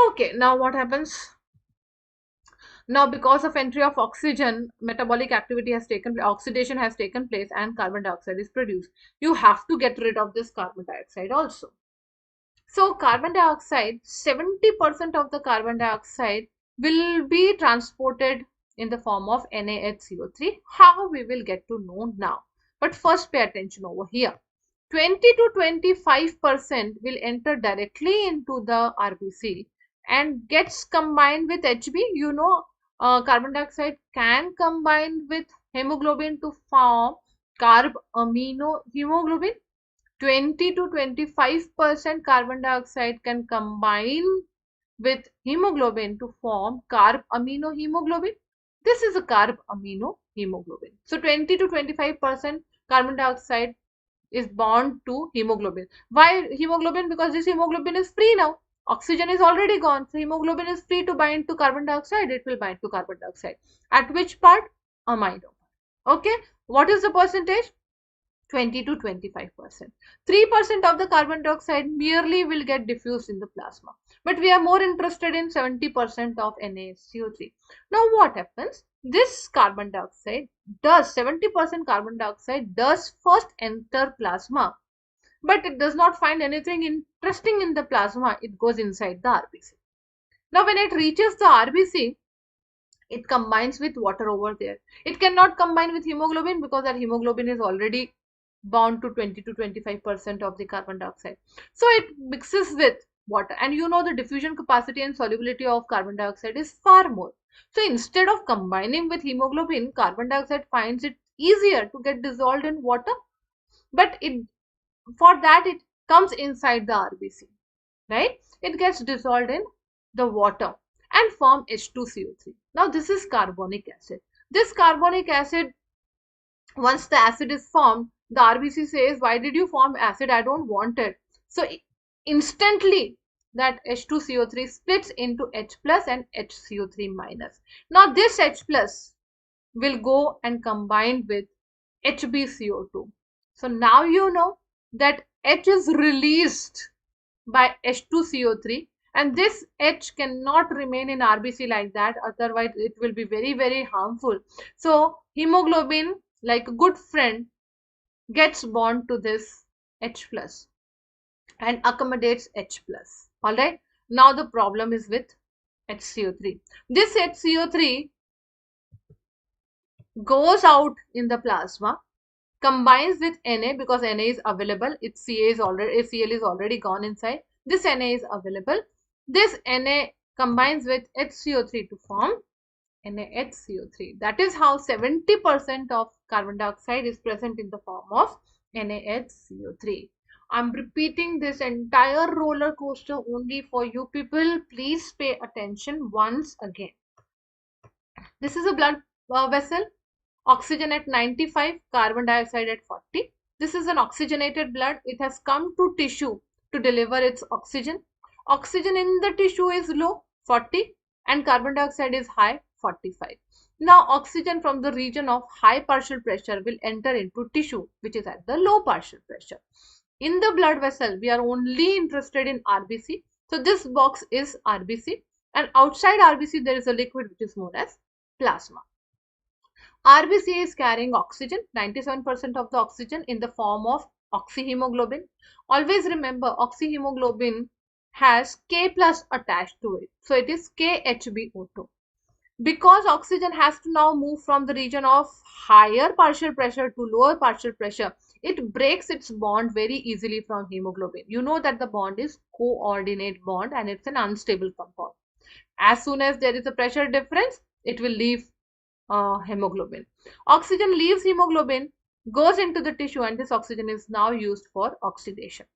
Okay, now what happens? Now, because of entry of oxygen, metabolic activity has taken, oxidation has taken place, and carbon dioxide is produced. You have to get rid of this carbon dioxide also. So carbon dioxide, 70% of the carbon dioxide will be transported in the form of NaHCO3. How, we will get to know now. But first pay attention over here. 20 to 25% will enter directly into the RBC and gets combined with HB. You know, carbon dioxide can combine with hemoglobin to form carb amino hemoglobin. 20 to 25% carbon dioxide can combine with hemoglobin to form carb amino hemoglobin. This is a carb amino hemoglobin. So 20 to 25% carbon dioxide is bound to hemoglobin. Why hemoglobin? Because this hemoglobin is free now. Oxygen is already gone. So hemoglobin is free to bind to carbon dioxide. It will bind to carbon dioxide. At which part? Amino. Okay. What is the percentage? 20 to 25%. 3% of the carbon dioxide merely will get diffused in the plasma. But we are more interested in 70% of NaCO3. Now what happens? This carbon dioxide does, 70% carbon dioxide does first enter plasma, but it does not find anything interesting in the plasma. It goes inside the RBC. Now when it reaches the RBC, it combines with water over there. It cannot combine with hemoglobin because that hemoglobin is already bound to 20 to 25% of the carbon dioxide. So it mixes with water, and you know the diffusion capacity and solubility of carbon dioxide is far more. So instead of combining with hemoglobin, carbon dioxide finds it easier to get dissolved in water, but for that it comes inside the RBC, right? It gets dissolved in the water and form H2CO3. Now this is carbonic acid. This carbonic acid, once the acid is formed, the RBC says, why did you form acid? I don't want it. So instantly that H2CO3 splits into H plus and HCO3 minus. Now this H plus will go and combine with HbCO2. So now you know that H is released by H2CO3, and this H cannot remain in RBC like that, otherwise it will be very, very harmful. So hemoglobin, like a good friend, gets bond to this H plus and accommodates H plus. Alright, now the problem is with HCO3. This HCO3 goes out in the plasma, combines with Na because Na is available. Its Ca is already, Cl is already gone inside. This Na is available. This Na combines with HCO3 to form NaHCO3. That is how 70% of carbon dioxide is present in the form of NaHCO3. I'm repeating this entire roller coaster only for you people. Please pay attention once again. This is a blood vessel. Oxygen at 95, carbon dioxide at 40. This is an oxygenated blood. It has come to tissue to deliver its oxygen. Oxygen in the tissue is low, 40, and carbon dioxide is high, 45. Now oxygen from the region of high partial pressure will enter into tissue which is at the low partial pressure. In the blood vessel, we are only interested in RBC. So this box is RBC, and outside RBC there is a liquid which is known as plasma. RBC is carrying oxygen, 97% of the oxygen in the form of oxyhemoglobin. Always remember, oxyhemoglobin has K plus attached to it. So it is KHbO2. Because oxygen has to now move from the region of higher partial pressure to lower partial pressure, it breaks its bond very easily from hemoglobin. You know that the bond is coordinate bond and it's an unstable compound. As soon as there is a pressure difference, it will leave hemoglobin. Oxygen leaves hemoglobin, goes into the tissue, and this oxygen is now used for oxidation.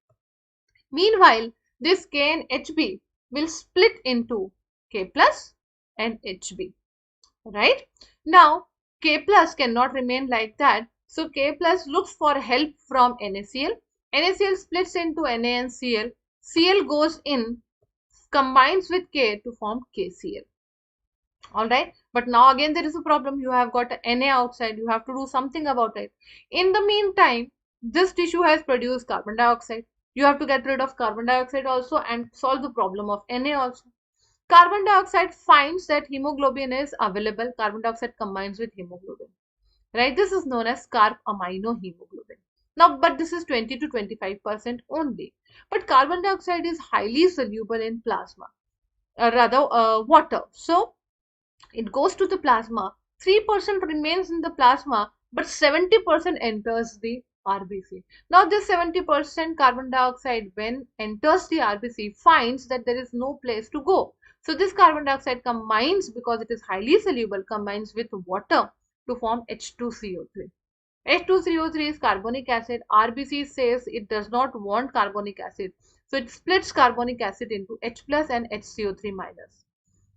Meanwhile, this K and Hb will split into K plus and Hb. Right? Now, K plus cannot remain like that. So, K plus looks for help from NaCl. NaCl splits into Na and Cl. Cl goes in, combines with K to form KCl. Alright, but now again there is a problem. You have got Na outside. You have to do something about it. In the meantime, this tissue has produced carbon dioxide. You have to get rid of carbon dioxide also and solve the problem of Na also. Carbon dioxide finds that hemoglobin is available. Carbon dioxide combines with hemoglobin. Right? This is known as carb-amino-hemoglobin. Now, but this is 20 to 25% only. But carbon dioxide is highly soluble in plasma, water. So, it goes to the plasma. 3% remains in the plasma, but 70% enters the RBC. Now, this 70% carbon dioxide, when enters the RBC, finds that there is no place to go. So this carbon dioxide combines, because it is highly soluble, combines with water to form H2CO3. H2CO3 is carbonic acid. RBC says it does not want carbonic acid. So it splits carbonic acid into H plus and HCO3 minus.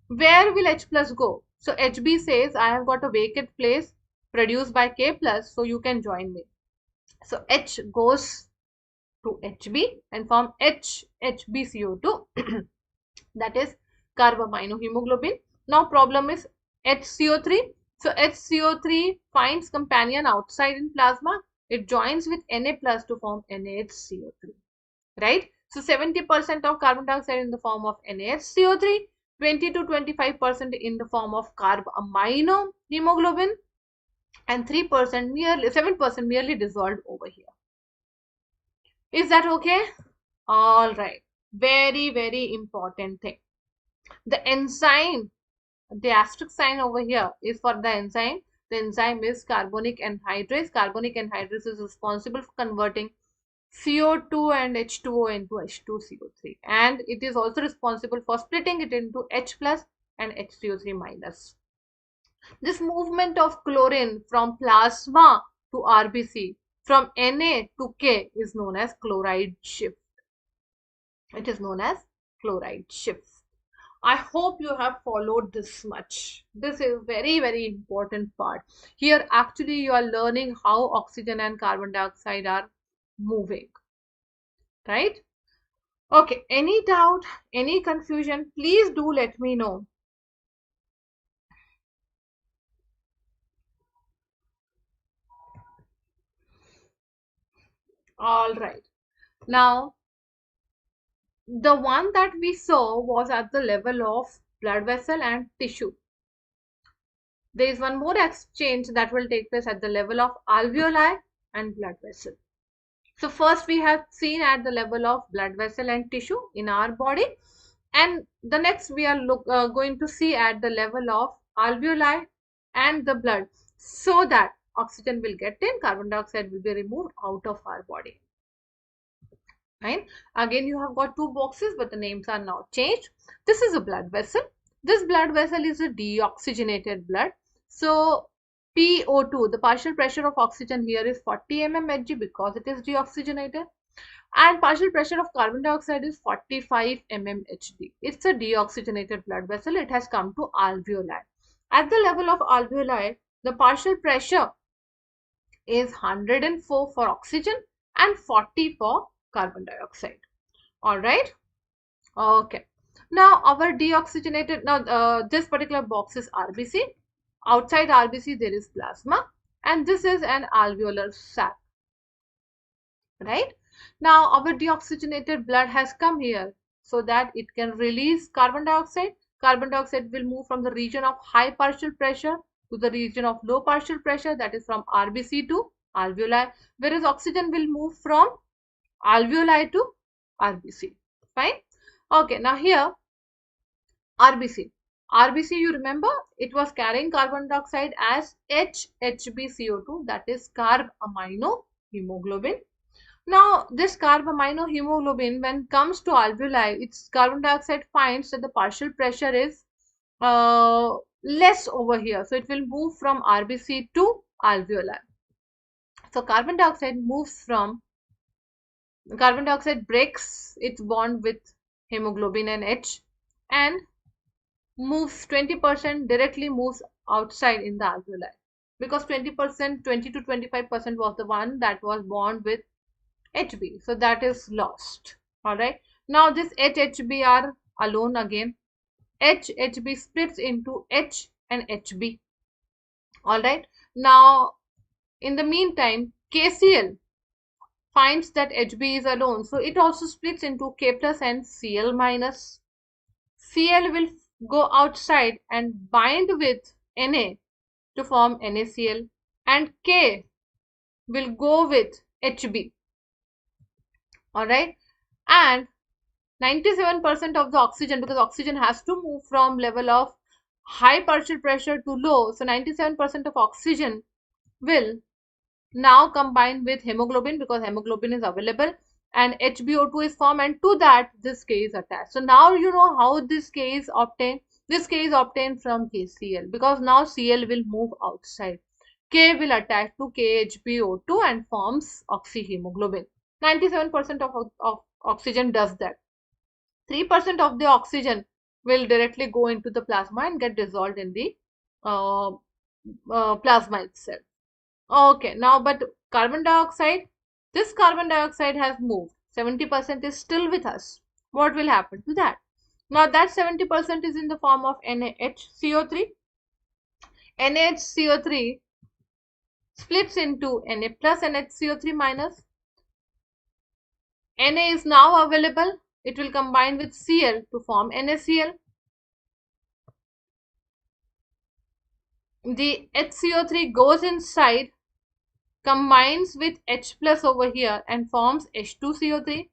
Where will H plus go? So HB says I have got a vacant place produced by K plus, so you can join me. So H goes to HB and form HBCO2 that is carb-amino-hemoglobin. Now problem is HCO3. So HCO3 finds companion outside in plasma. It joins with Na plus to form NaHCO3. Right? So 70% of carbon dioxide in the form of NaHCO3, 20 to 25% in the form of carb-amino-hemoglobin, and 3% merely 7% merely dissolved over here. Is that okay? All right. Very, very important thing. The enzyme, the asterisk sign over here is for the enzyme. The enzyme is carbonic anhydrase. Carbonic anhydrase is responsible for converting CO2 and H2O into H2CO3. And it is also responsible for splitting it into H plus and HCO3 minus. This movement of chlorine from plasma to RBC, from Na to K, is known as chloride shift. It is known as chloride shift. I hope you have followed this much. This is very, very important part. Here actually you are learning how oxygen and carbon dioxide are moving. Right? Okay, any doubt, any confusion, please do let me know. All right. Now, the one that we saw was at the level of blood vessel and tissue. There is one more exchange that will take place at the level of alveoli and blood vessel. So first we have seen at the level of blood vessel and tissue in our body, and the next we are going to see at the level of alveoli and the blood, so that oxygen will get in, carbon dioxide will be removed out of our body. Right? Again, you have got two boxes, but the names are now changed. This is a blood vessel. This blood vessel is a deoxygenated blood. So PO2, the partial pressure of oxygen here is 40 mmHg because it is deoxygenated, and partial pressure of carbon dioxide is 45 mmHg. It's a deoxygenated blood vessel. It has come to alveoli. At the level of alveoli, the partial pressure is 104 for oxygen and 40 for carbon dioxide. All right. Okay. Now our deoxygenated, now this particular box is RBC. Outside RBC there is plasma, and this is an alveolar sac, right? Now our deoxygenated blood has come here so that it can release carbon dioxide. Carbon dioxide will move from the region of high partial pressure to the region of low partial pressure, that is from RBC to alveoli, whereas oxygen will move from alveoli to RBC. Fine. Okay, now here RBC. RBC, you remember, it was carrying carbon dioxide as HHbCO2, that is carb amino hemoglobin. Now, this carb amino hemoglobin, when comes to alveoli, its carbon dioxide finds that the partial pressure is less over here. So, it will move from RBC to alveoli. So, carbon dioxide breaks its bond with hemoglobin and H, and moves 20%, directly moves outside in the alveoli, because 20%, 20 to 25% was the one that was bond with HB, so that is lost. All right, now this HHB are alone again. HHB splits into H and HB. All right, now in the meantime KCl finds that HB is alone, so it also splits into K plus and Cl minus. Cl will go outside and bind with Na to form NaCl, and K will go with HB. All right, and 97% of the oxygen, because oxygen has to move from level of high partial pressure to low, so 97% of oxygen will now combine with hemoglobin, because hemoglobin is available, and HbO2 is formed, and to that this K is attached. So now you know how this K is obtained. This K is obtained from KCl, because now Cl will move outside. K will attach to KHbO2 and forms oxyhemoglobin. 97% of oxygen does that. 3% of the oxygen will directly go into the plasma and get dissolved in the plasma itself. Okay, now but carbon dioxide, this carbon dioxide has moved. 70% is still with us. What will happen to that? Now that 70% is in the form of NaHCO3. NaHCO3 splits into Na plus and HCO3 minus. Na is now available. It will combine with Cl to form NaCl. The HCO3 goes inside, combines with H plus over here and forms H2CO3.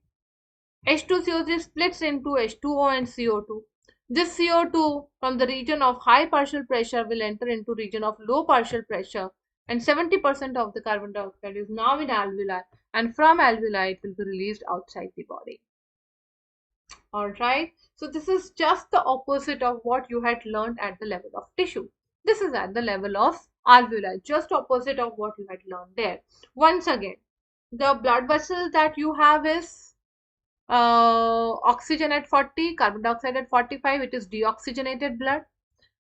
H2CO3 splits into H2O and CO2. This CO2 from the region of high partial pressure will enter into region of low partial pressure, and 70% of the carbon dioxide is now in alveoli, and from alveoli it will be released outside the body. All right, so this is just the opposite of what you had learned at the level of tissue. This is at the level of alveoli, just opposite of what you had learned there. Once again, the blood vessel that you have is oxygen at 40, carbon dioxide at 45. It is deoxygenated blood.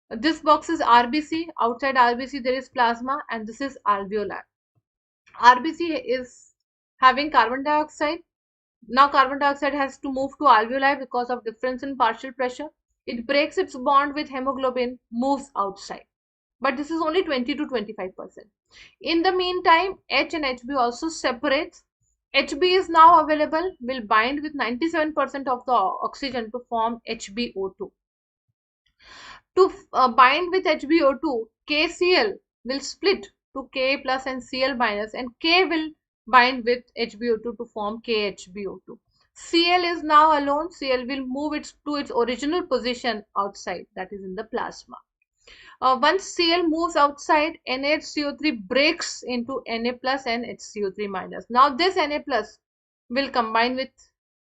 This box is RBC. Outside RBC there is plasma, and this is alveoli. RBC is having carbon dioxide. Now carbon dioxide has to move to alveoli because of difference in partial pressure. It breaks its bond with hemoglobin, moves outside. But this is only 20 to 25%. In the meantime, H and HB also separates. HB is now available, will bind with 97% of the oxygen to form HbO2. To bind with HbO2, KCl will split to K plus and Cl minus, and K will bind with HbO2 to form KHbO2. Cl is now alone. Cl will move to its original position outside, that is in the plasma. Once Cl moves outside, NaHCO3 breaks into Na plus and HCO3 minus. Now this Na plus will combine with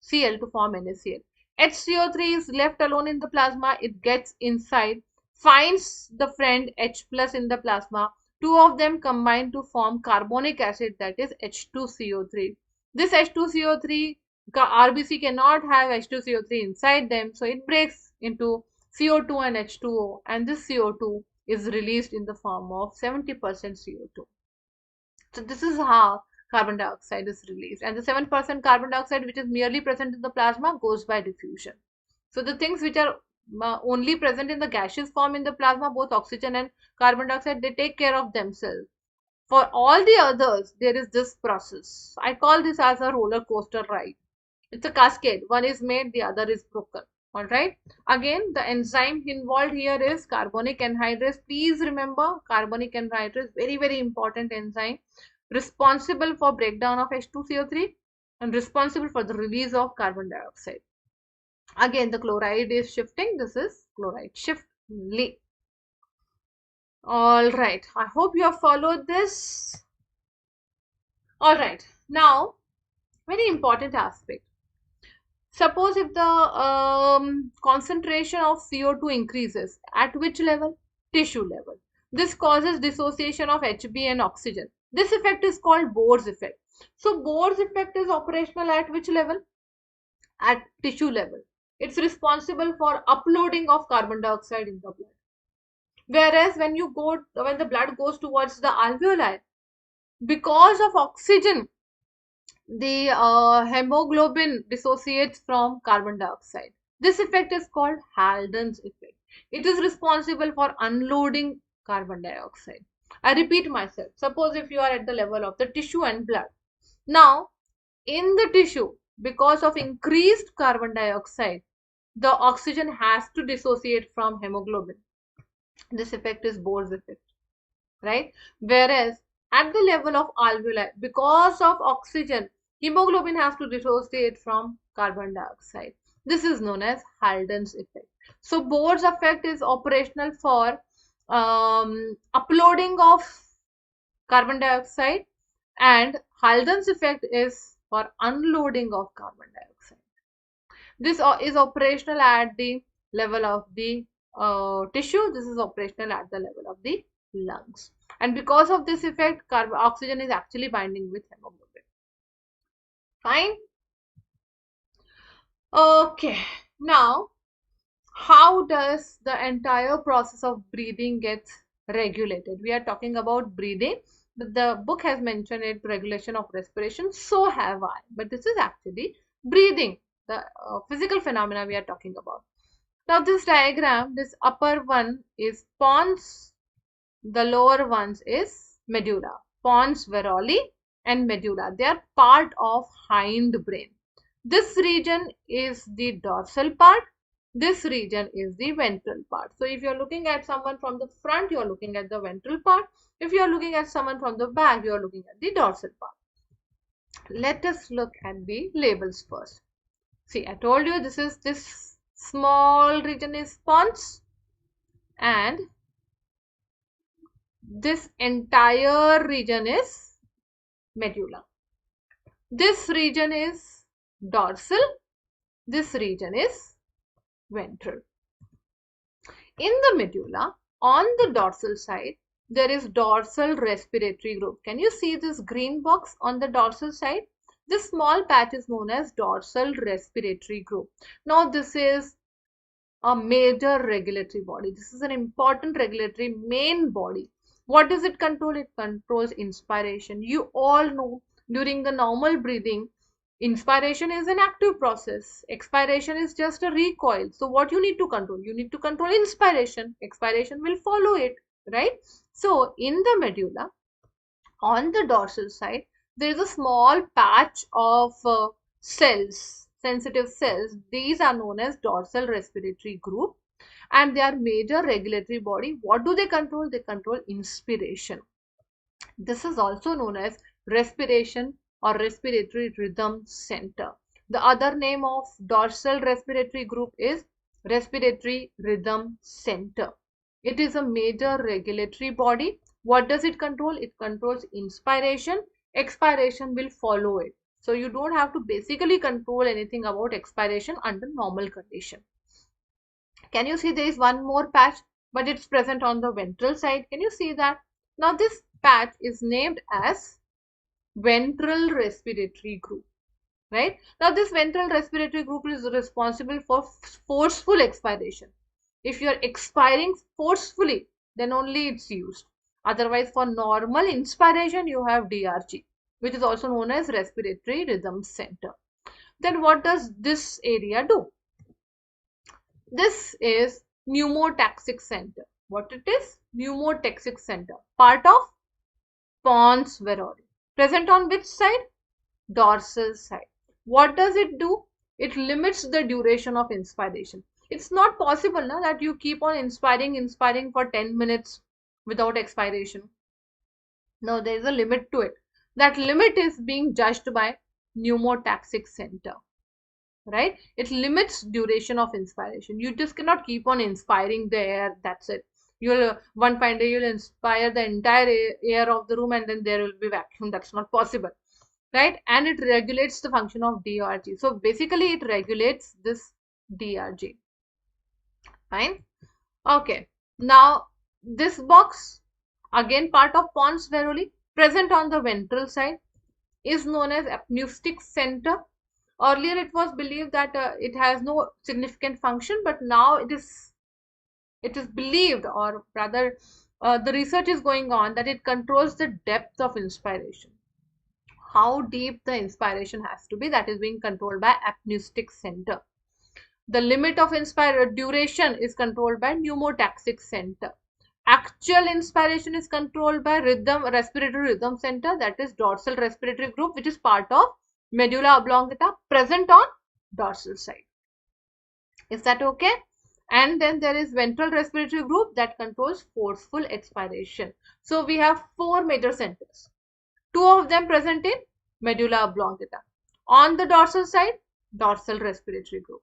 Cl to form NaCl. HCO3 is left alone in the plasma. It gets inside, finds the friend H plus in the plasma. Two of them combine to form carbonic acid, that is H2CO3. This H2CO3, RBC cannot have H2CO3 inside them, so it breaks into CO2 and H2O, and this CO2 is released in the form of 70% CO2. So this is how carbon dioxide is released, and the 7% carbon dioxide which is merely present in the plasma goes by diffusion. So the things which are only present in the gaseous form in the plasma, both oxygen and carbon dioxide, they take care of themselves. For all the others, there is this process. I call this as a roller coaster ride. It's a cascade. One is made, the other is broken. All right. Again, the enzyme involved here is carbonic anhydrase. Please remember, carbonic anhydrase, very, very important enzyme, responsible for breakdown of H2CO3 and responsible for the release of carbon dioxide. Again, the chloride is shifting. This is chloride shift. All right. I hope you have followed this. All right. Now, very important aspect. Suppose if the concentration of CO2 increases, at which level? Tissue level. This causes dissociation of Hb and oxygen. This effect is called Bohr's effect. So Bohr's effect is operational at which level? At tissue level. It's responsible for uploading of carbon dioxide in the blood. Whereas when the blood goes towards the alveoli, because of oxygen, the hemoglobin dissociates from carbon dioxide. This effect is called Halden's effect. It is responsible for unloading carbon dioxide. I repeat myself. Suppose if you are at the level of the tissue and blood. Now, in the tissue, because of increased carbon dioxide, the oxygen has to dissociate from hemoglobin. This effect is Bohr's effect, right? Whereas at the level of alveoli, because of oxygen, hemoglobin has to dissociate from carbon dioxide. This is known as Halden's effect. So Bohr's effect is operational for uploading of carbon dioxide, and Halden's effect is for unloading of carbon dioxide. This is operational at the level of the tissue. This is operational at the level of the lungs. And because of this effect, oxygen is actually binding with hemoglobin. Fine. Okay. Now, how does the entire process of breathing gets regulated? We are talking about breathing. The book has mentioned it, regulation of respiration. So have I. But this is actually breathing, the physical phenomena we are talking about. Now, this diagram, this upper one is pons, the lower ones is medulla. Pons varoli and medulla. They are part of hind brain. This region is the dorsal part. This region is the ventral part. So if you are looking at someone from the front, you are looking at the ventral part. If you are looking at someone from the back, you are looking at the dorsal part. Let us look at the labels first. See, I told you this small region is pons, and this entire region is medulla. This region is dorsal. This region is ventral. In the medulla, on the dorsal side, there is dorsal respiratory group. Can you see this green box on the dorsal side? This small patch is known as dorsal respiratory group. Now, this is a major regulatory body. This is an important regulatory main body. What does it control? It controls inspiration. You all know during the normal breathing, inspiration is an active process. Expiration is just a recoil. So what you need to control? You need to control inspiration. Expiration will follow it, right? So in the medulla, on the dorsal side, there is a small patch of cells, sensitive cells. These are known as dorsal respiratory group, and they are major regulatory body. What do they control? They control inspiration. This is also known as respiration or respiratory rhythm center. The other name of dorsal respiratory group is respiratory rhythm center. It is a major regulatory body. What does it control? It controls inspiration. Expiration will follow it. So you don't have to basically control anything about expiration under normal condition. Can you see there is one more patch, but it's present on the ventral side? Can you see that? Now this patch is named as ventral respiratory group, right? Now this ventral respiratory group is responsible for forceful expiration. If you are expiring forcefully, then only it's used. Otherwise, for normal inspiration, you have DRG, which is also known as respiratory rhythm center. Then what does this area do? This is pneumotaxic center. What it is? Pneumotaxic center, part of pons varoli. Present on which side? Dorsal side. What does it do? It limits the duration of inspiration. It's not possible na, that you keep on inspiring for 10 minutes without expiration. No, there is a limit to it. That limit is being judged by pneumotaxic center, right? It limits duration of inspiration. You just cannot keep on inspiring the air. That's it. You'll one fine day you'll inspire the entire air of the room and then there will be vacuum. That's not possible, right? And it regulates the function of DRG. So basically it regulates this DRG. Fine. Okay. Now this box, again part of pons varoli, present on the ventral side, is known as apneustic center. Earlier it was believed that it has no significant function, but now it is believed, or rather the research is going on, that it controls the depth of inspiration. How deep the inspiration has to be, that is being controlled by apneustic center. The limit of duration is controlled by pneumotaxic center. Actual inspiration is controlled by respiratory rhythm center, that is dorsal respiratory group, which is part of medulla oblongata, present on dorsal side. Is that okay? And then there is ventral respiratory group that controls forceful expiration. So we have four major centers. Two of them present in medulla oblongata. On the dorsal side, dorsal respiratory group.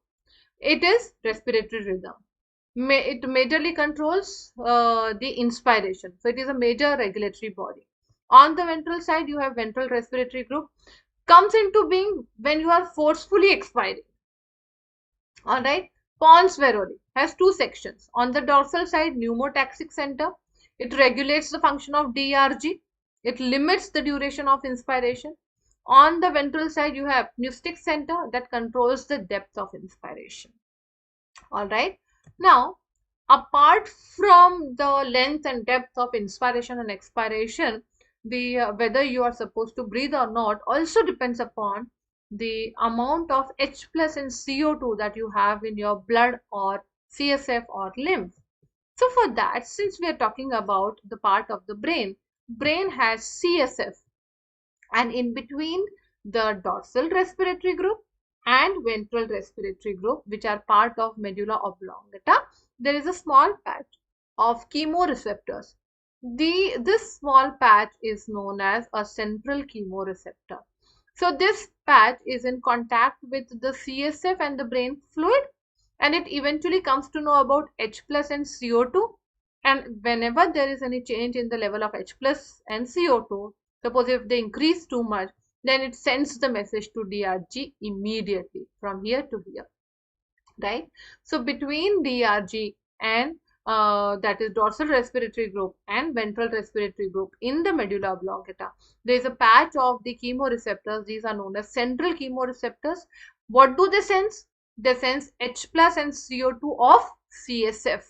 It is respiratory rhythm. It majorly controls the inspiration. So it is a major regulatory body. On the ventral side, you have ventral respiratory group. Comes into being when you are forcefully expiring. All right. Pons varoli has two sections. On the dorsal side, pneumotaxic center. It regulates the function of DRG. It limits the duration of inspiration. On the ventral side, you have apneustic center that controls the depth of inspiration. All right. Now, apart from the length and depth of inspiration and expiration, the whether you are supposed to breathe or not also depends upon the amount of H plus and CO2 that you have in your blood or CSF or lymph. So for that, since we are talking about the part of the brain has CSF, and in between the dorsal respiratory group and ventral respiratory group, which are part of medulla oblongata, there is a small patch of chemoreceptors. This small patch is known as a central chemoreceptor. So this patch is in contact with the CSF and the brain fluid, and it eventually comes to know about H plus and CO2. And whenever there is any change in the level of H plus and CO2, suppose if they increase too much, then it sends the message to DRG immediately from here to here, right? So between DRG and that is dorsal respiratory group and ventral respiratory group in the medulla oblongata, there is a patch of the chemoreceptors. These are known as central chemoreceptors. What do they sense? They sense H plus and CO2 of CSF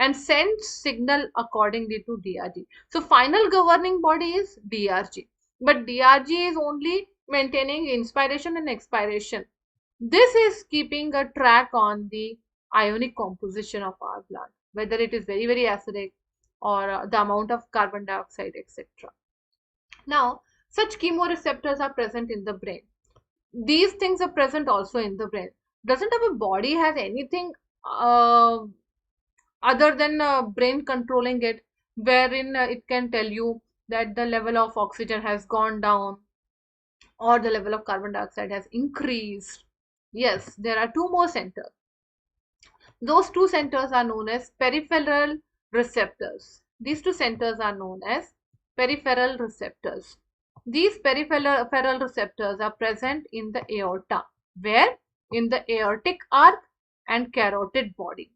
and sends signal accordingly to DRG. So final governing body is DRG, but DRG is only maintaining inspiration and expiration. This is keeping a track on the ionic composition of our blood, whether it is very, very acidic or the amount of carbon dioxide, etc. Now, such chemoreceptors are present in the brain. These things are present also in the brain. Doesn't our body have anything other than brain controlling it, wherein it can tell you that the level of oxygen has gone down or the level of carbon dioxide has increased? Yes, there are two more centers. Those two centers are known as peripheral receptors. These two centers are known as peripheral receptors. These peripheral receptors are present in the aorta, where in the aortic arc and carotid body.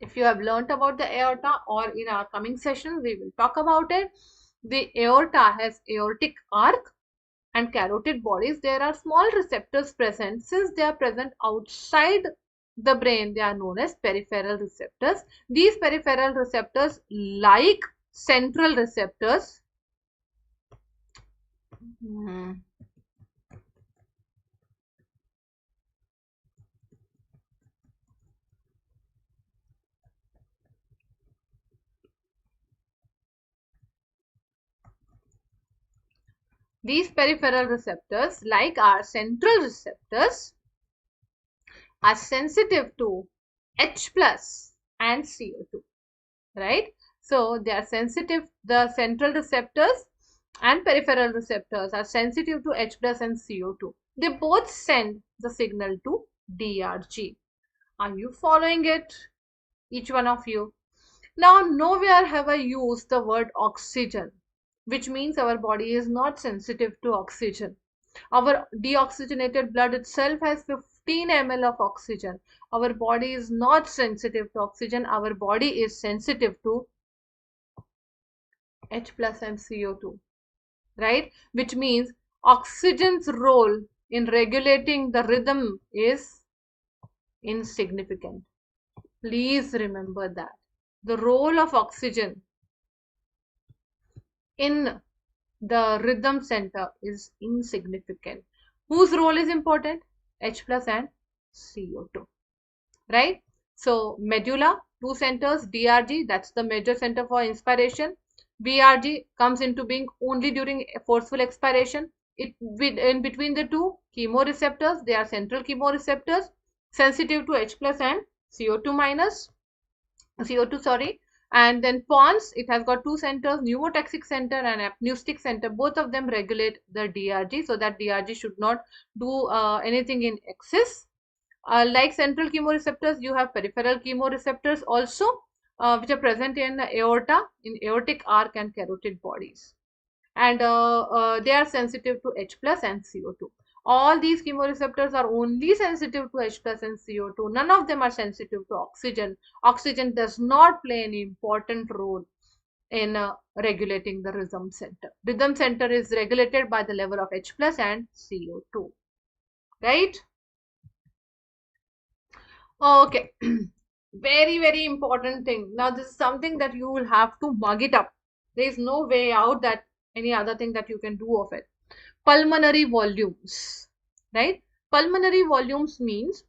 If you have learnt about the aorta, or in our coming sessions we will talk about it. The aorta has aortic arc and carotid bodies. There are small receptors present. Since they are present outside the brain, they are known as peripheral receptors. These peripheral receptors, like central receptors, These peripheral receptors, like our central receptors, are sensitive to H plus and CO2, right? So they are sensitive, the central receptors and peripheral receptors are sensitive to H plus and CO2. They both send the signal to DRG. Are you following it? Each one of you. Now, nowhere have I used the word oxygen, which means our body is not sensitive to oxygen. Our deoxygenated blood itself has 15 ml of oxygen. Our body is not sensitive to oxygen. Our body is sensitive to H plus and CO2, right? Which means oxygen's role in regulating the rhythm is insignificant. Please remember that. The role of oxygen in the rhythm center is insignificant. Whose role is important? H plus and CO2, right? So medulla, two centers, DRG, that's the major center for inspiration. BRG comes into being only during forceful expiration. In between the two chemoreceptors, they are central chemoreceptors, sensitive to H plus and CO2 minus. CO2, sorry. And then pons, it has got two centers, pneumotaxic center and apneustic center. Both of them regulate the DRG, so that DRG should not do anything in excess. Like central chemoreceptors, you have peripheral chemoreceptors also, which are present in aorta, in aortic arc and carotid bodies. And they are sensitive to H plus and CO2. All these chemoreceptors are only sensitive to H plus and CO2. None of them are sensitive to oxygen. Oxygen does not play any important role in regulating the rhythm center. Rhythm center is regulated by the level of H plus and CO2, right? Okay. Very important thing. Now this is something that you will have to mug it up. There is no way out that any other thing that you can do of it. Pulmonary volumes, right? Pulmonary volumes means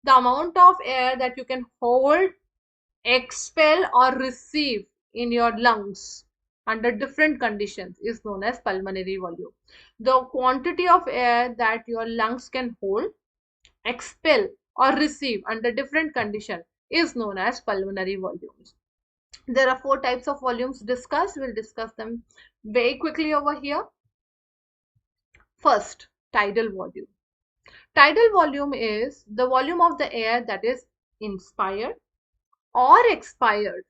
the amount of air that you can hold, expel or receive in your lungs under different conditions is known as pulmonary volume. The quantity of air that your lungs can hold, expel or receive under different conditions is known as pulmonary volumes. There are four types of volumes discussed. We'll discuss them very quickly over here. First, tidal volume. Tidal volume is the volume of the air that is inspired or expired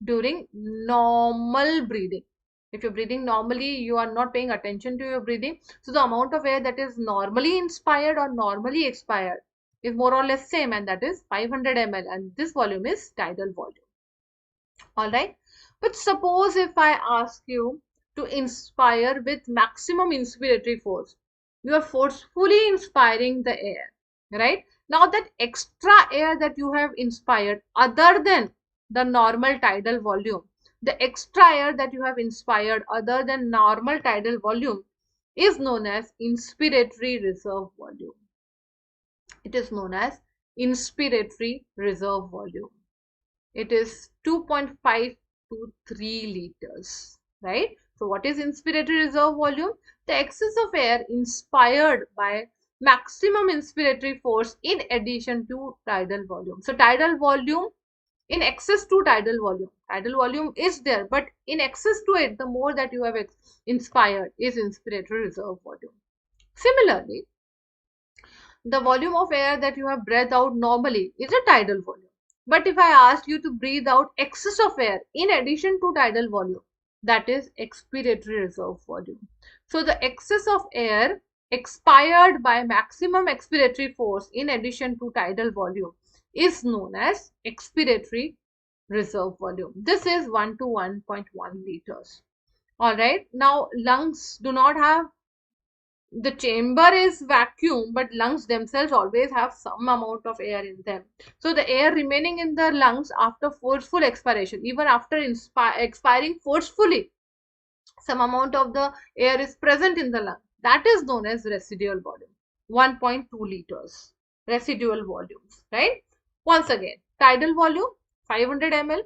during normal breathing. If you're breathing normally, you are not paying attention to your breathing. So the amount of air that is normally inspired or normally expired is more or less same, and that is 500 ml, and this volume is tidal volume. All right. But suppose if I ask you to inspire with maximum inspiratory force, you are forcefully inspiring the air, right? Now that extra air that you have inspired other than the normal tidal volume, the extra air that you have inspired other than normal tidal volume is known as inspiratory reserve volume. It is known as inspiratory reserve volume. It is 2.5 to 3 liters, right? So what is inspiratory reserve volume? The excess of air inspired by maximum inspiratory force in addition to tidal volume. So tidal volume in excess to tidal volume. Tidal volume is there, but in excess to it, the more that you have inspired is inspiratory reserve volume. Similarly, the volume of air that you have breathed out normally is a tidal volume. But if I asked you to breathe out excess of air in addition to tidal volume, that is expiratory reserve volume. So the excess of air expired by maximum expiratory force in addition to tidal volume is known as expiratory reserve volume. This is 1 to 1.1 liters. All right. Now lungs do not have, the chamber is vacuum, but lungs themselves always have some amount of air in them. So the air remaining in the lungs after forceful expiration, even after expiring forcefully, some amount of the air is present in the lung. That is known as residual volume. 1.2 liters residual volumes, right? Once again, tidal volume 500 ml.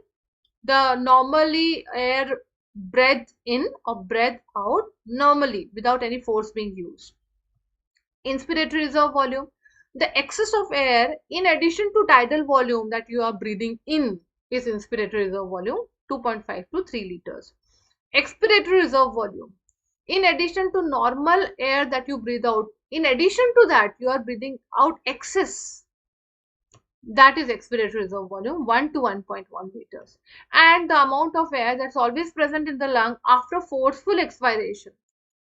The normally air breathed in or breathed out normally without any force being used. Inspiratory reserve volume, the excess of air in addition to tidal volume that you are breathing in is inspiratory reserve volume, 2.5 to 3 liters. Expiratory reserve volume, in addition to normal air that you breathe out, in addition to that you are breathing out excess, that is expiratory reserve volume, 1 to 1.1 liters. And the amount of air that's always present in the lung after forceful expiration,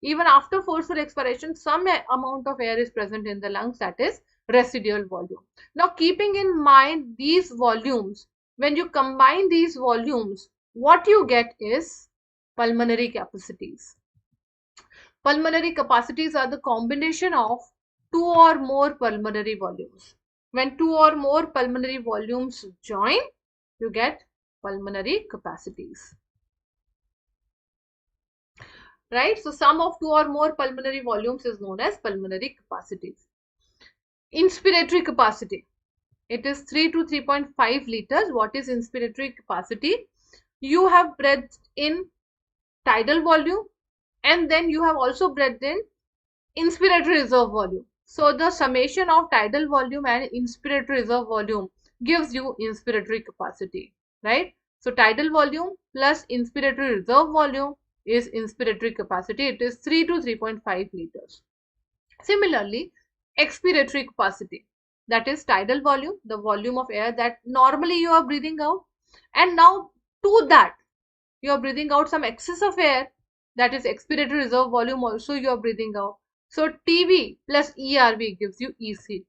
even after forceful expiration some amount of air is present in the lungs, that is residual volume. Now keeping in mind these volumes, when you combine these volumes, what you get is pulmonary capacities. Pulmonary capacities are the combination of two or more pulmonary volumes. When two or more pulmonary volumes join, you get pulmonary capacities. Right? So sum of two or more pulmonary volumes is known as pulmonary capacities. Inspiratory capacity. It is 3 to 3.5 liters. What is inspiratory capacity? You have breathed in tidal volume and then you have also breathed in inspiratory reserve volume. So the summation of tidal volume and inspiratory reserve volume gives you inspiratory capacity, right? So tidal volume plus inspiratory reserve volume is inspiratory capacity. It is 3 to 3.5 liters. Similarly, expiratory capacity, that is tidal volume, the volume of air that normally you are breathing out, and now to that you are breathing out some excess of air, that is expiratory reserve volume also you are breathing out. So TV plus ERV gives you EC,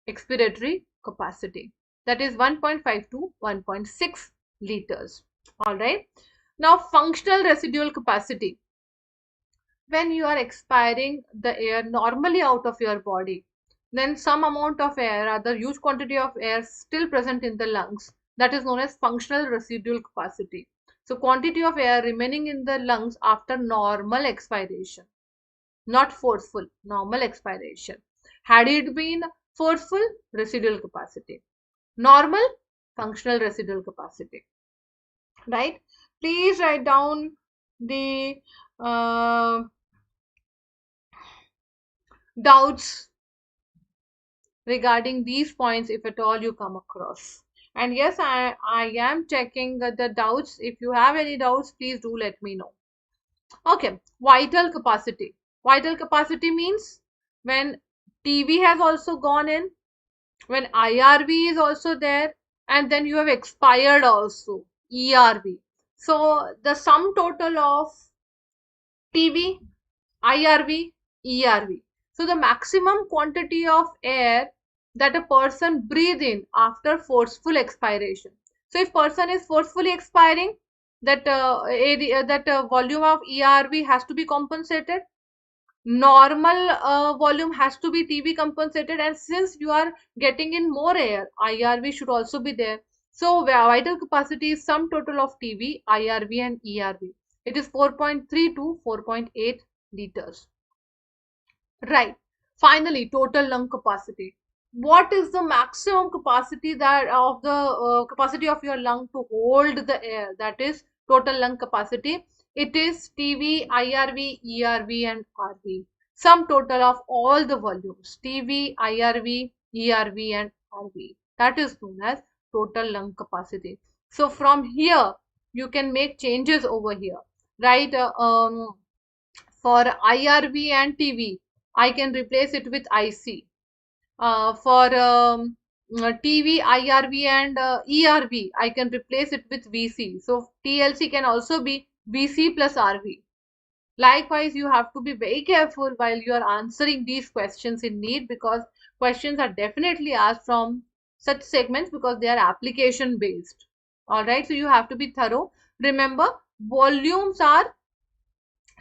expiratory capacity, that is 1.5 to 1.6 liters. All right. Now functional residual capacity. When you are expiring the air normally out of your body, then some amount of air, or the huge quantity of air still present in the lungs, that is known as functional residual capacity. So quantity of air remaining in the lungs after normal expiration, not forceful, normal expiration. Had it been forceful, residual capacity. Normal, functional residual capacity. Right? Please write down the doubts regarding these points if at all you come across. And yes, I am checking the doubts. If you have any doubts, please do let me know. Okay, vital capacity. Vital capacity means when TV has also gone in, when IRV is also there, and then you have expired also, ERV. So the sum total of TV, IRV, ERV. So the maximum quantity of air that a person breathe in after forceful expiration. So if person is forcefully expiring, that volume of ERV has to be compensated. Normal volume has to be TV compensated, and since you are getting in more air, IRV should also be there. So vital capacity is sum total of TV, IRV and ERV. It is 4.3 to 4.8 liters. Right. Finally, total lung capacity. What is the maximum capacity that of the capacity of your lung to hold the air? That is total lung capacity. It is TV, IRV, ERV and RV. Sum total of all the volumes, TV, IRV, ERV and RV. That is known as total lung capacity. So from here, you can make changes over here, right? For IRV and TV, I can replace it with IC. For TV, IRV and ERV, I can replace it with VC. So TLC can also be VC plus RV. Likewise, you have to be very careful while you are answering these questions in NEET, because questions are definitely asked from such segments because they are application based. All right, so you have to be thorough. Remember, volumes are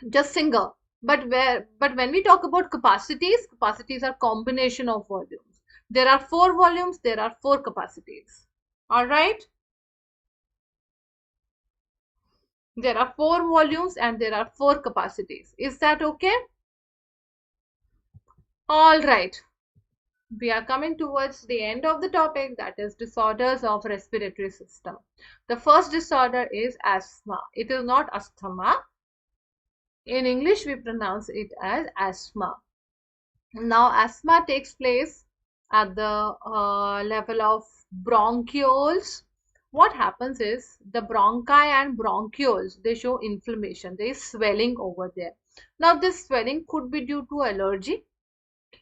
just single, but when we talk about capacities are combination of volumes. There are four volumes, there are four capacities. All right, there are four volumes and there are four capacities. Is that okay? All right. we are coming towards the end of the topic, that is disorders of respiratory system. The first disorder is asthma. It is not asthma. In English, we pronounce it as asthma. Now, asthma takes place at the level of bronchioles. What happens is the bronchi and bronchioles, they show inflammation. There is swelling over there. Now, this swelling could be due to allergy,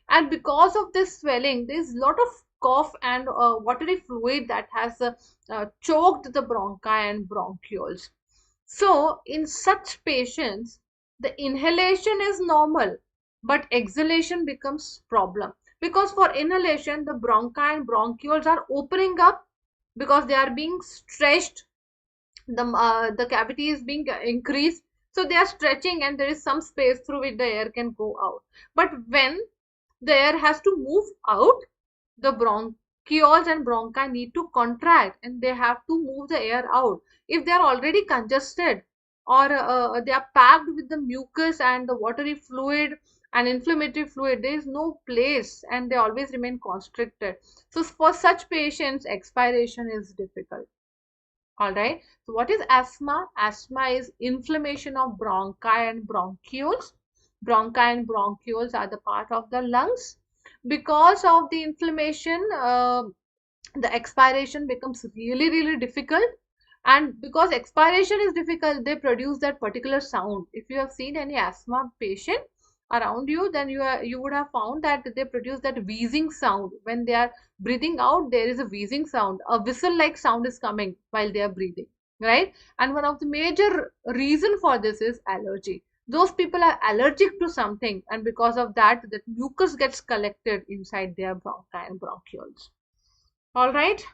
and because of this swelling there is a lot of cough and watery fluid that has choked the bronchi and bronchioles. So in such patients the inhalation is normal but exhalation becomes problem, because for inhalation the bronchi and bronchioles are opening up because they are being stretched. The cavity is being increased, so they are stretching and there is some space through which the air can go out. But when the air has to move out, the bronchioles and bronchi need to contract and they have to move the air out. If they are already congested or they are packed with the mucus and the watery fluid and inflammatory fluid, there is no place and they always remain constricted. So for such patients expiration is difficult. All right. So what is asthma? Asthma is inflammation of bronchi and bronchioles. Bronchi and bronchioles are the part of the lungs. Because of the inflammation, the expiration becomes really, really difficult. And because expiration is difficult, they produce that particular sound. If you have seen any asthma patient around you, then you would have found that they produce that wheezing sound. When they are breathing out, there is a wheezing sound. A whistle like sound is coming while they are breathing, right? And one of the major reason for this is allergy. Those people are allergic to something, and because of that, the mucus gets collected inside their bronchi and bronchioles. All right.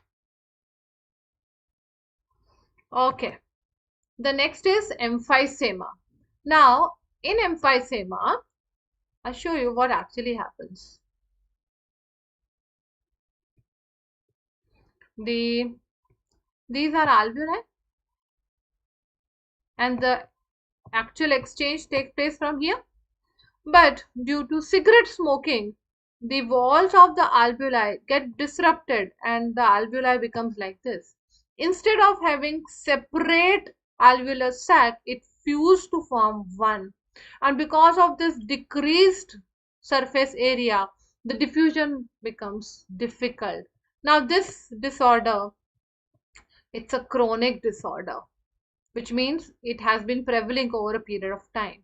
Okay. The next is emphysema. Now, in emphysema, I'll show you what actually happens. These are alveoli, and the actual exchange takes place from here. But due to cigarette smoking, the walls of the alveoli get disrupted and the alveoli becomes like this. Instead of having separate alveolar sac, it fused to form one. And because of this decreased surface area, the diffusion becomes difficult. Now this disorder, it's a chronic disorder, which means it has been prevalent over a period of time.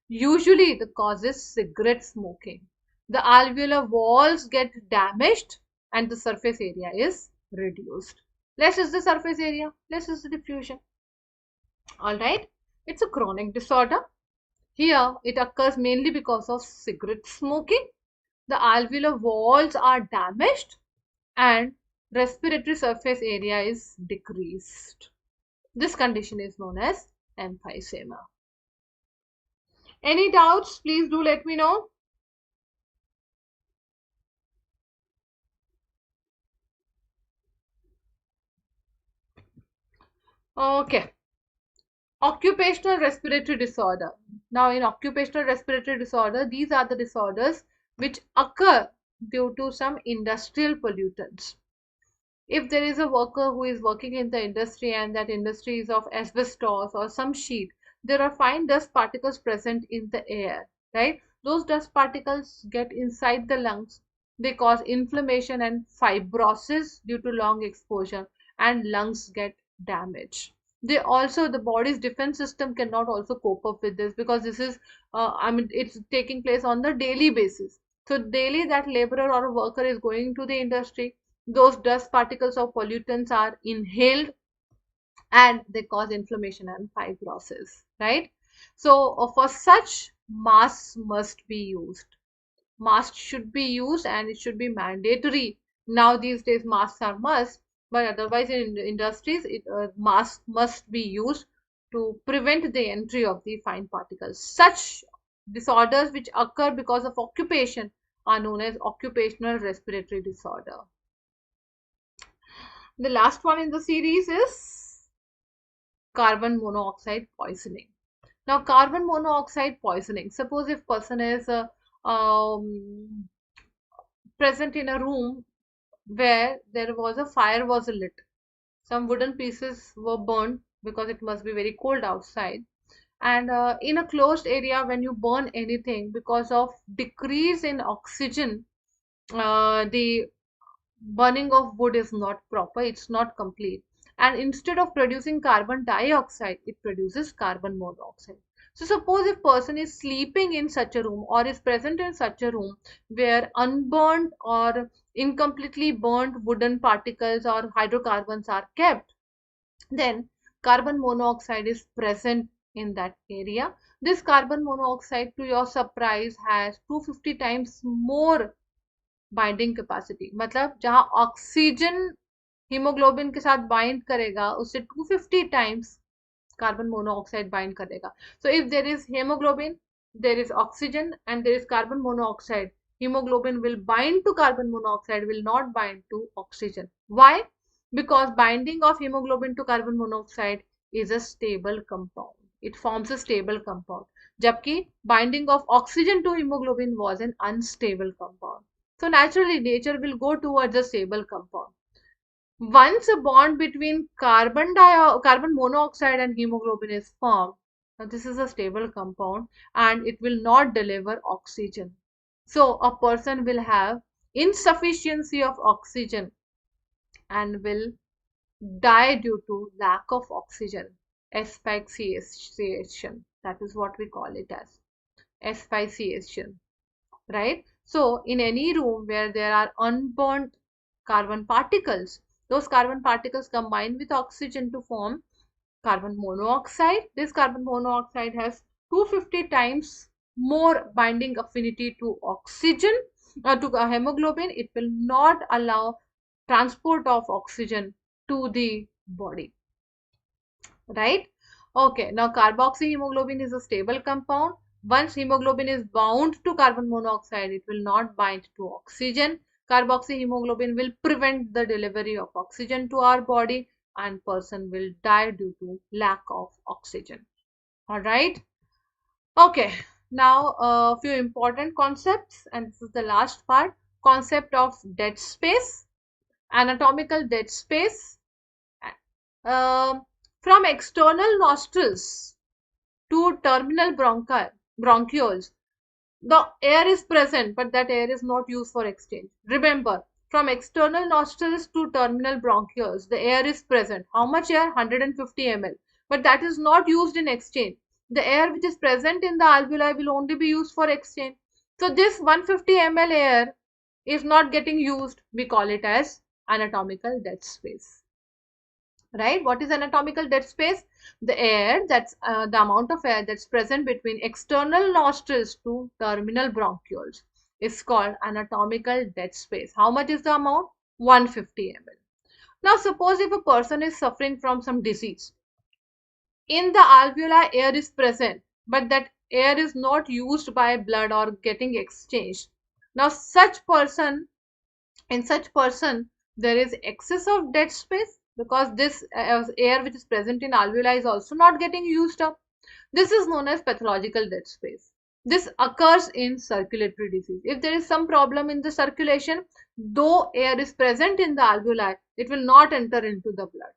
Usually the cause is cigarette smoking. The alveolar walls get damaged and the surface area is reduced. Less is the surface area, less is the diffusion. Alright, it's a chronic disorder. Here it occurs mainly because of cigarette smoking. The alveolar walls are damaged and respiratory surface area is decreased. This condition is known as emphysema. Any doubts? Please do let me know. Okay. Occupational respiratory disorder. Now, in occupational respiratory disorder, these are the disorders which occur due to some industrial pollutants. If there is a worker who is working in the industry and that industry is of asbestos or some sheet, there are fine dust particles present in the air, right? Those dust particles get inside the lungs. They cause inflammation and fibrosis due to long exposure, and lungs get damaged. They also, the body's defense system cannot also cope up with this, because this is it's taking place on the daily basis. So daily that laborer or worker is going to the industry, those dust particles or pollutants are inhaled and they cause inflammation and fibrosis, right? So for such, masks must be used. Masks should be used and it should be mandatory. Now these days masks are must, but otherwise in industries masks must be used to prevent the entry of the fine particles. Such disorders which occur because of occupation are known as occupational respiratory disorder. The last one in the series is carbon monoxide poisoning. Now, carbon monoxide poisoning. Suppose if person is present in a room where there was a fire was lit. Some wooden pieces were burned because it must be very cold outside. And in a closed area, when you burn anything, because of decrease in oxygen, the burning of wood is not proper, it's not complete. And instead of producing carbon dioxide, it produces carbon monoxide. So suppose if person is sleeping in such a room or is present in such a room where unburned or incompletely burnt wooden particles or hydrocarbons are kept, then carbon monoxide is present in that area. This carbon monoxide, to your surprise, has 250 times more binding capacity, मतलब जहां oxygen haemoglobin के साथ bind करेगा उससे 250 times carbon monoxide bind करेगा. So if there is haemoglobin, there is oxygen and there is carbon monoxide, hemoglobin will bind to carbon monoxide, will not bind to oxygen. Why? Because binding of hemoglobin to carbon monoxide is a stable compound, it forms a stable compound, jabki binding of oxygen to hemoglobin was an unstable compound. So naturally, nature will go towards a stable compound. Once a bond between carbon monoxide and hemoglobin is formed, now this is a stable compound and it will not deliver oxygen. So a person will have insufficiency of oxygen and will die due to lack of oxygen. Asphyxiation. That is what we call it as asphyxiation, right? So in any room where there are unburnt carbon particles, those carbon particles combine with oxygen to form carbon monoxide. This carbon monoxide has 250 times more binding affinity to oxygen, to hemoglobin. It will not allow transport of oxygen to the body, right? Okay, now carboxyhemoglobin is a stable compound. Once hemoglobin is bound to carbon monoxide, it will not bind to oxygen. Carboxyhemoglobin will prevent the delivery of oxygen to our body and person will die due to lack of oxygen. All right. Okay, now a few important concepts, and this is the last part. Concept of dead space, anatomical dead space. Uh, from external nostrils to terminal bronchioles, the air is present, but that air is not used for exchange. Remember, from external nostrils to terminal bronchioles, the air is present. How much air? 150 ml. But that is not used in exchange. The air which is present in the alveoli will only be used for exchange. So this 150 ml air is not getting used. We call it as anatomical dead space. Right? What is anatomical dead space? The air that's the amount of air that's present between external nostrils to terminal bronchioles is called anatomical dead space. How much is the amount? 150 ml. Now suppose if a person is suffering from some disease, in the alveoli air is present, but that air is not used by blood or getting exchanged. Now in such person there is excess of dead space, because this air which is present in alveoli is also not getting used up. This is known as pathological dead space. This occurs in circulatory disease. If there is some problem in the circulation, though air is present in the alveoli, it will not enter into the blood,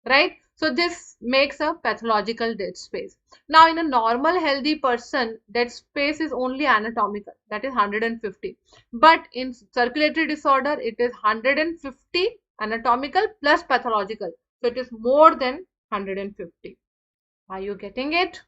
right? So this makes a pathological dead space. Now in a normal healthy person, dead space is only anatomical, that is 150. But in circulatory disorder, it is 150 anatomical plus pathological. So it is more than 150. Are you getting it?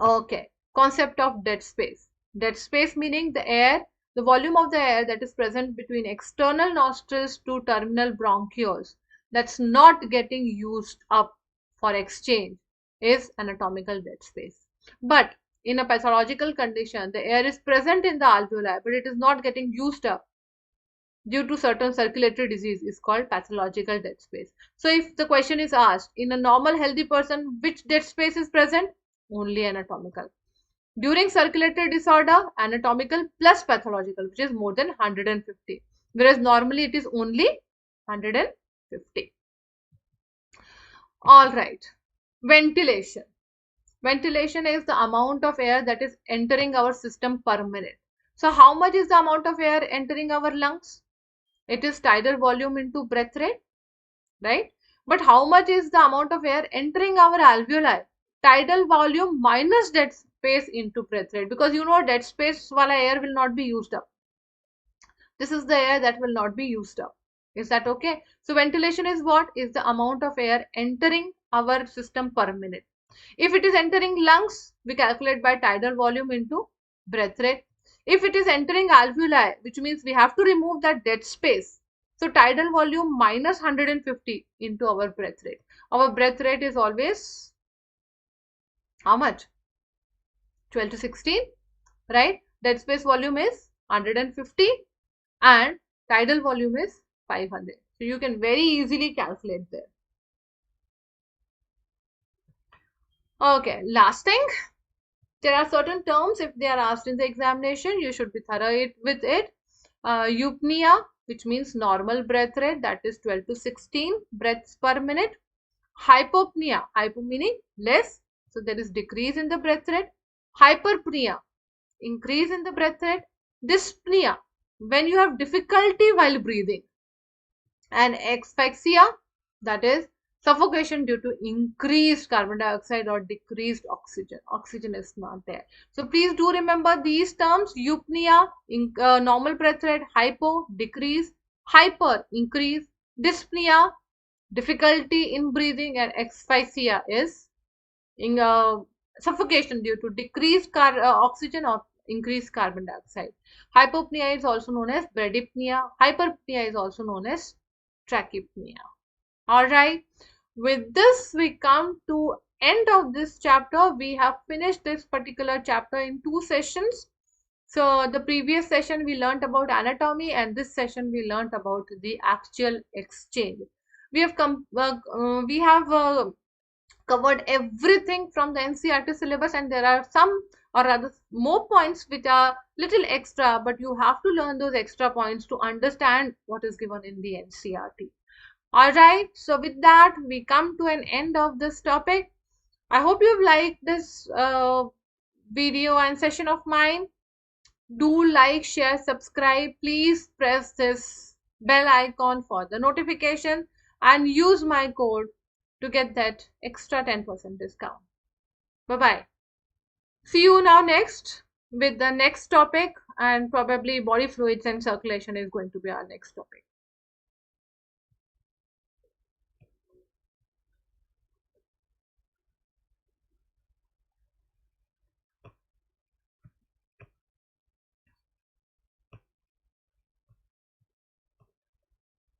Okay. Concept of dead space. Dead space meaning the volume of the air that is present between external nostrils to terminal bronchioles that's not getting used up for exchange is anatomical dead space. But in a pathological condition, the air is present in the alveoli, but it is not getting used up due to certain circulatory disease is called pathological dead space. So if the question is asked, in a normal healthy person, which dead space is present? Only anatomical. During circulatory disorder, anatomical plus pathological, which is more than 150. Whereas normally it is only 150. All right. Ventilation. Ventilation is the amount of air that is entering our system per minute. So how much is the amount of air entering our lungs? It is tidal volume into breath rate, right? But how much is the amount of air entering our alveoli? Tidal volume minus dead space into breath rate, because you know dead space wala air will not be used up. This is the air that will not be used up. Is that okay? So ventilation is what? Is the amount of air entering our system per minute. If it is entering lungs, we calculate by tidal volume into breath rate. If it is entering alveoli, which means we have to remove that dead space. So tidal volume minus 150 into our breath rate. Our breath rate is always how much? 12 to 16, right? Dead space volume is 150 and tidal volume is 500. So you can very easily calculate there. Okay, last thing, there are certain terms, if they are asked in the examination, you should be thorough with it. Eupnea, which means normal breath rate, that is 12 to 16 breaths per minute. Hypopnea, hypo meaning less, so there is decrease in the breath rate. Hyperpnea, increase in the breath rate. Dyspnea, when you have difficulty while breathing. And asphyxia, that is suffocation due to increased carbon dioxide or decreased oxygen. Oxygen is not there. So please do remember these terms: eupnea, normal breath rate; hypo, decrease; hyper, increase; dyspnea, difficulty in breathing; and asphyxia is in suffocation due to decreased oxygen or increased carbon dioxide. Hypopnea is also known as bradypnea. Hyperpnea is also known as trachypnea. All right, with this we come to end of this chapter. We have finished this particular chapter in 2 sessions. So the previous session we learnt about anatomy, and this session we learnt about the axial exchange. We have covered everything from the NCERT syllabus, and there are some or rather more points which are little extra, but you have to learn those extra points to understand what is given in the NCERT. Alright, so with that we come to an end of this topic. I hope you've liked this video and session of mine. Do like, share, subscribe. Please press this bell icon for the notification and use my code to get that extra 10% discount. Bye-bye. See you now next with the next topic, and probably body fluids and circulation is going to be our next topic.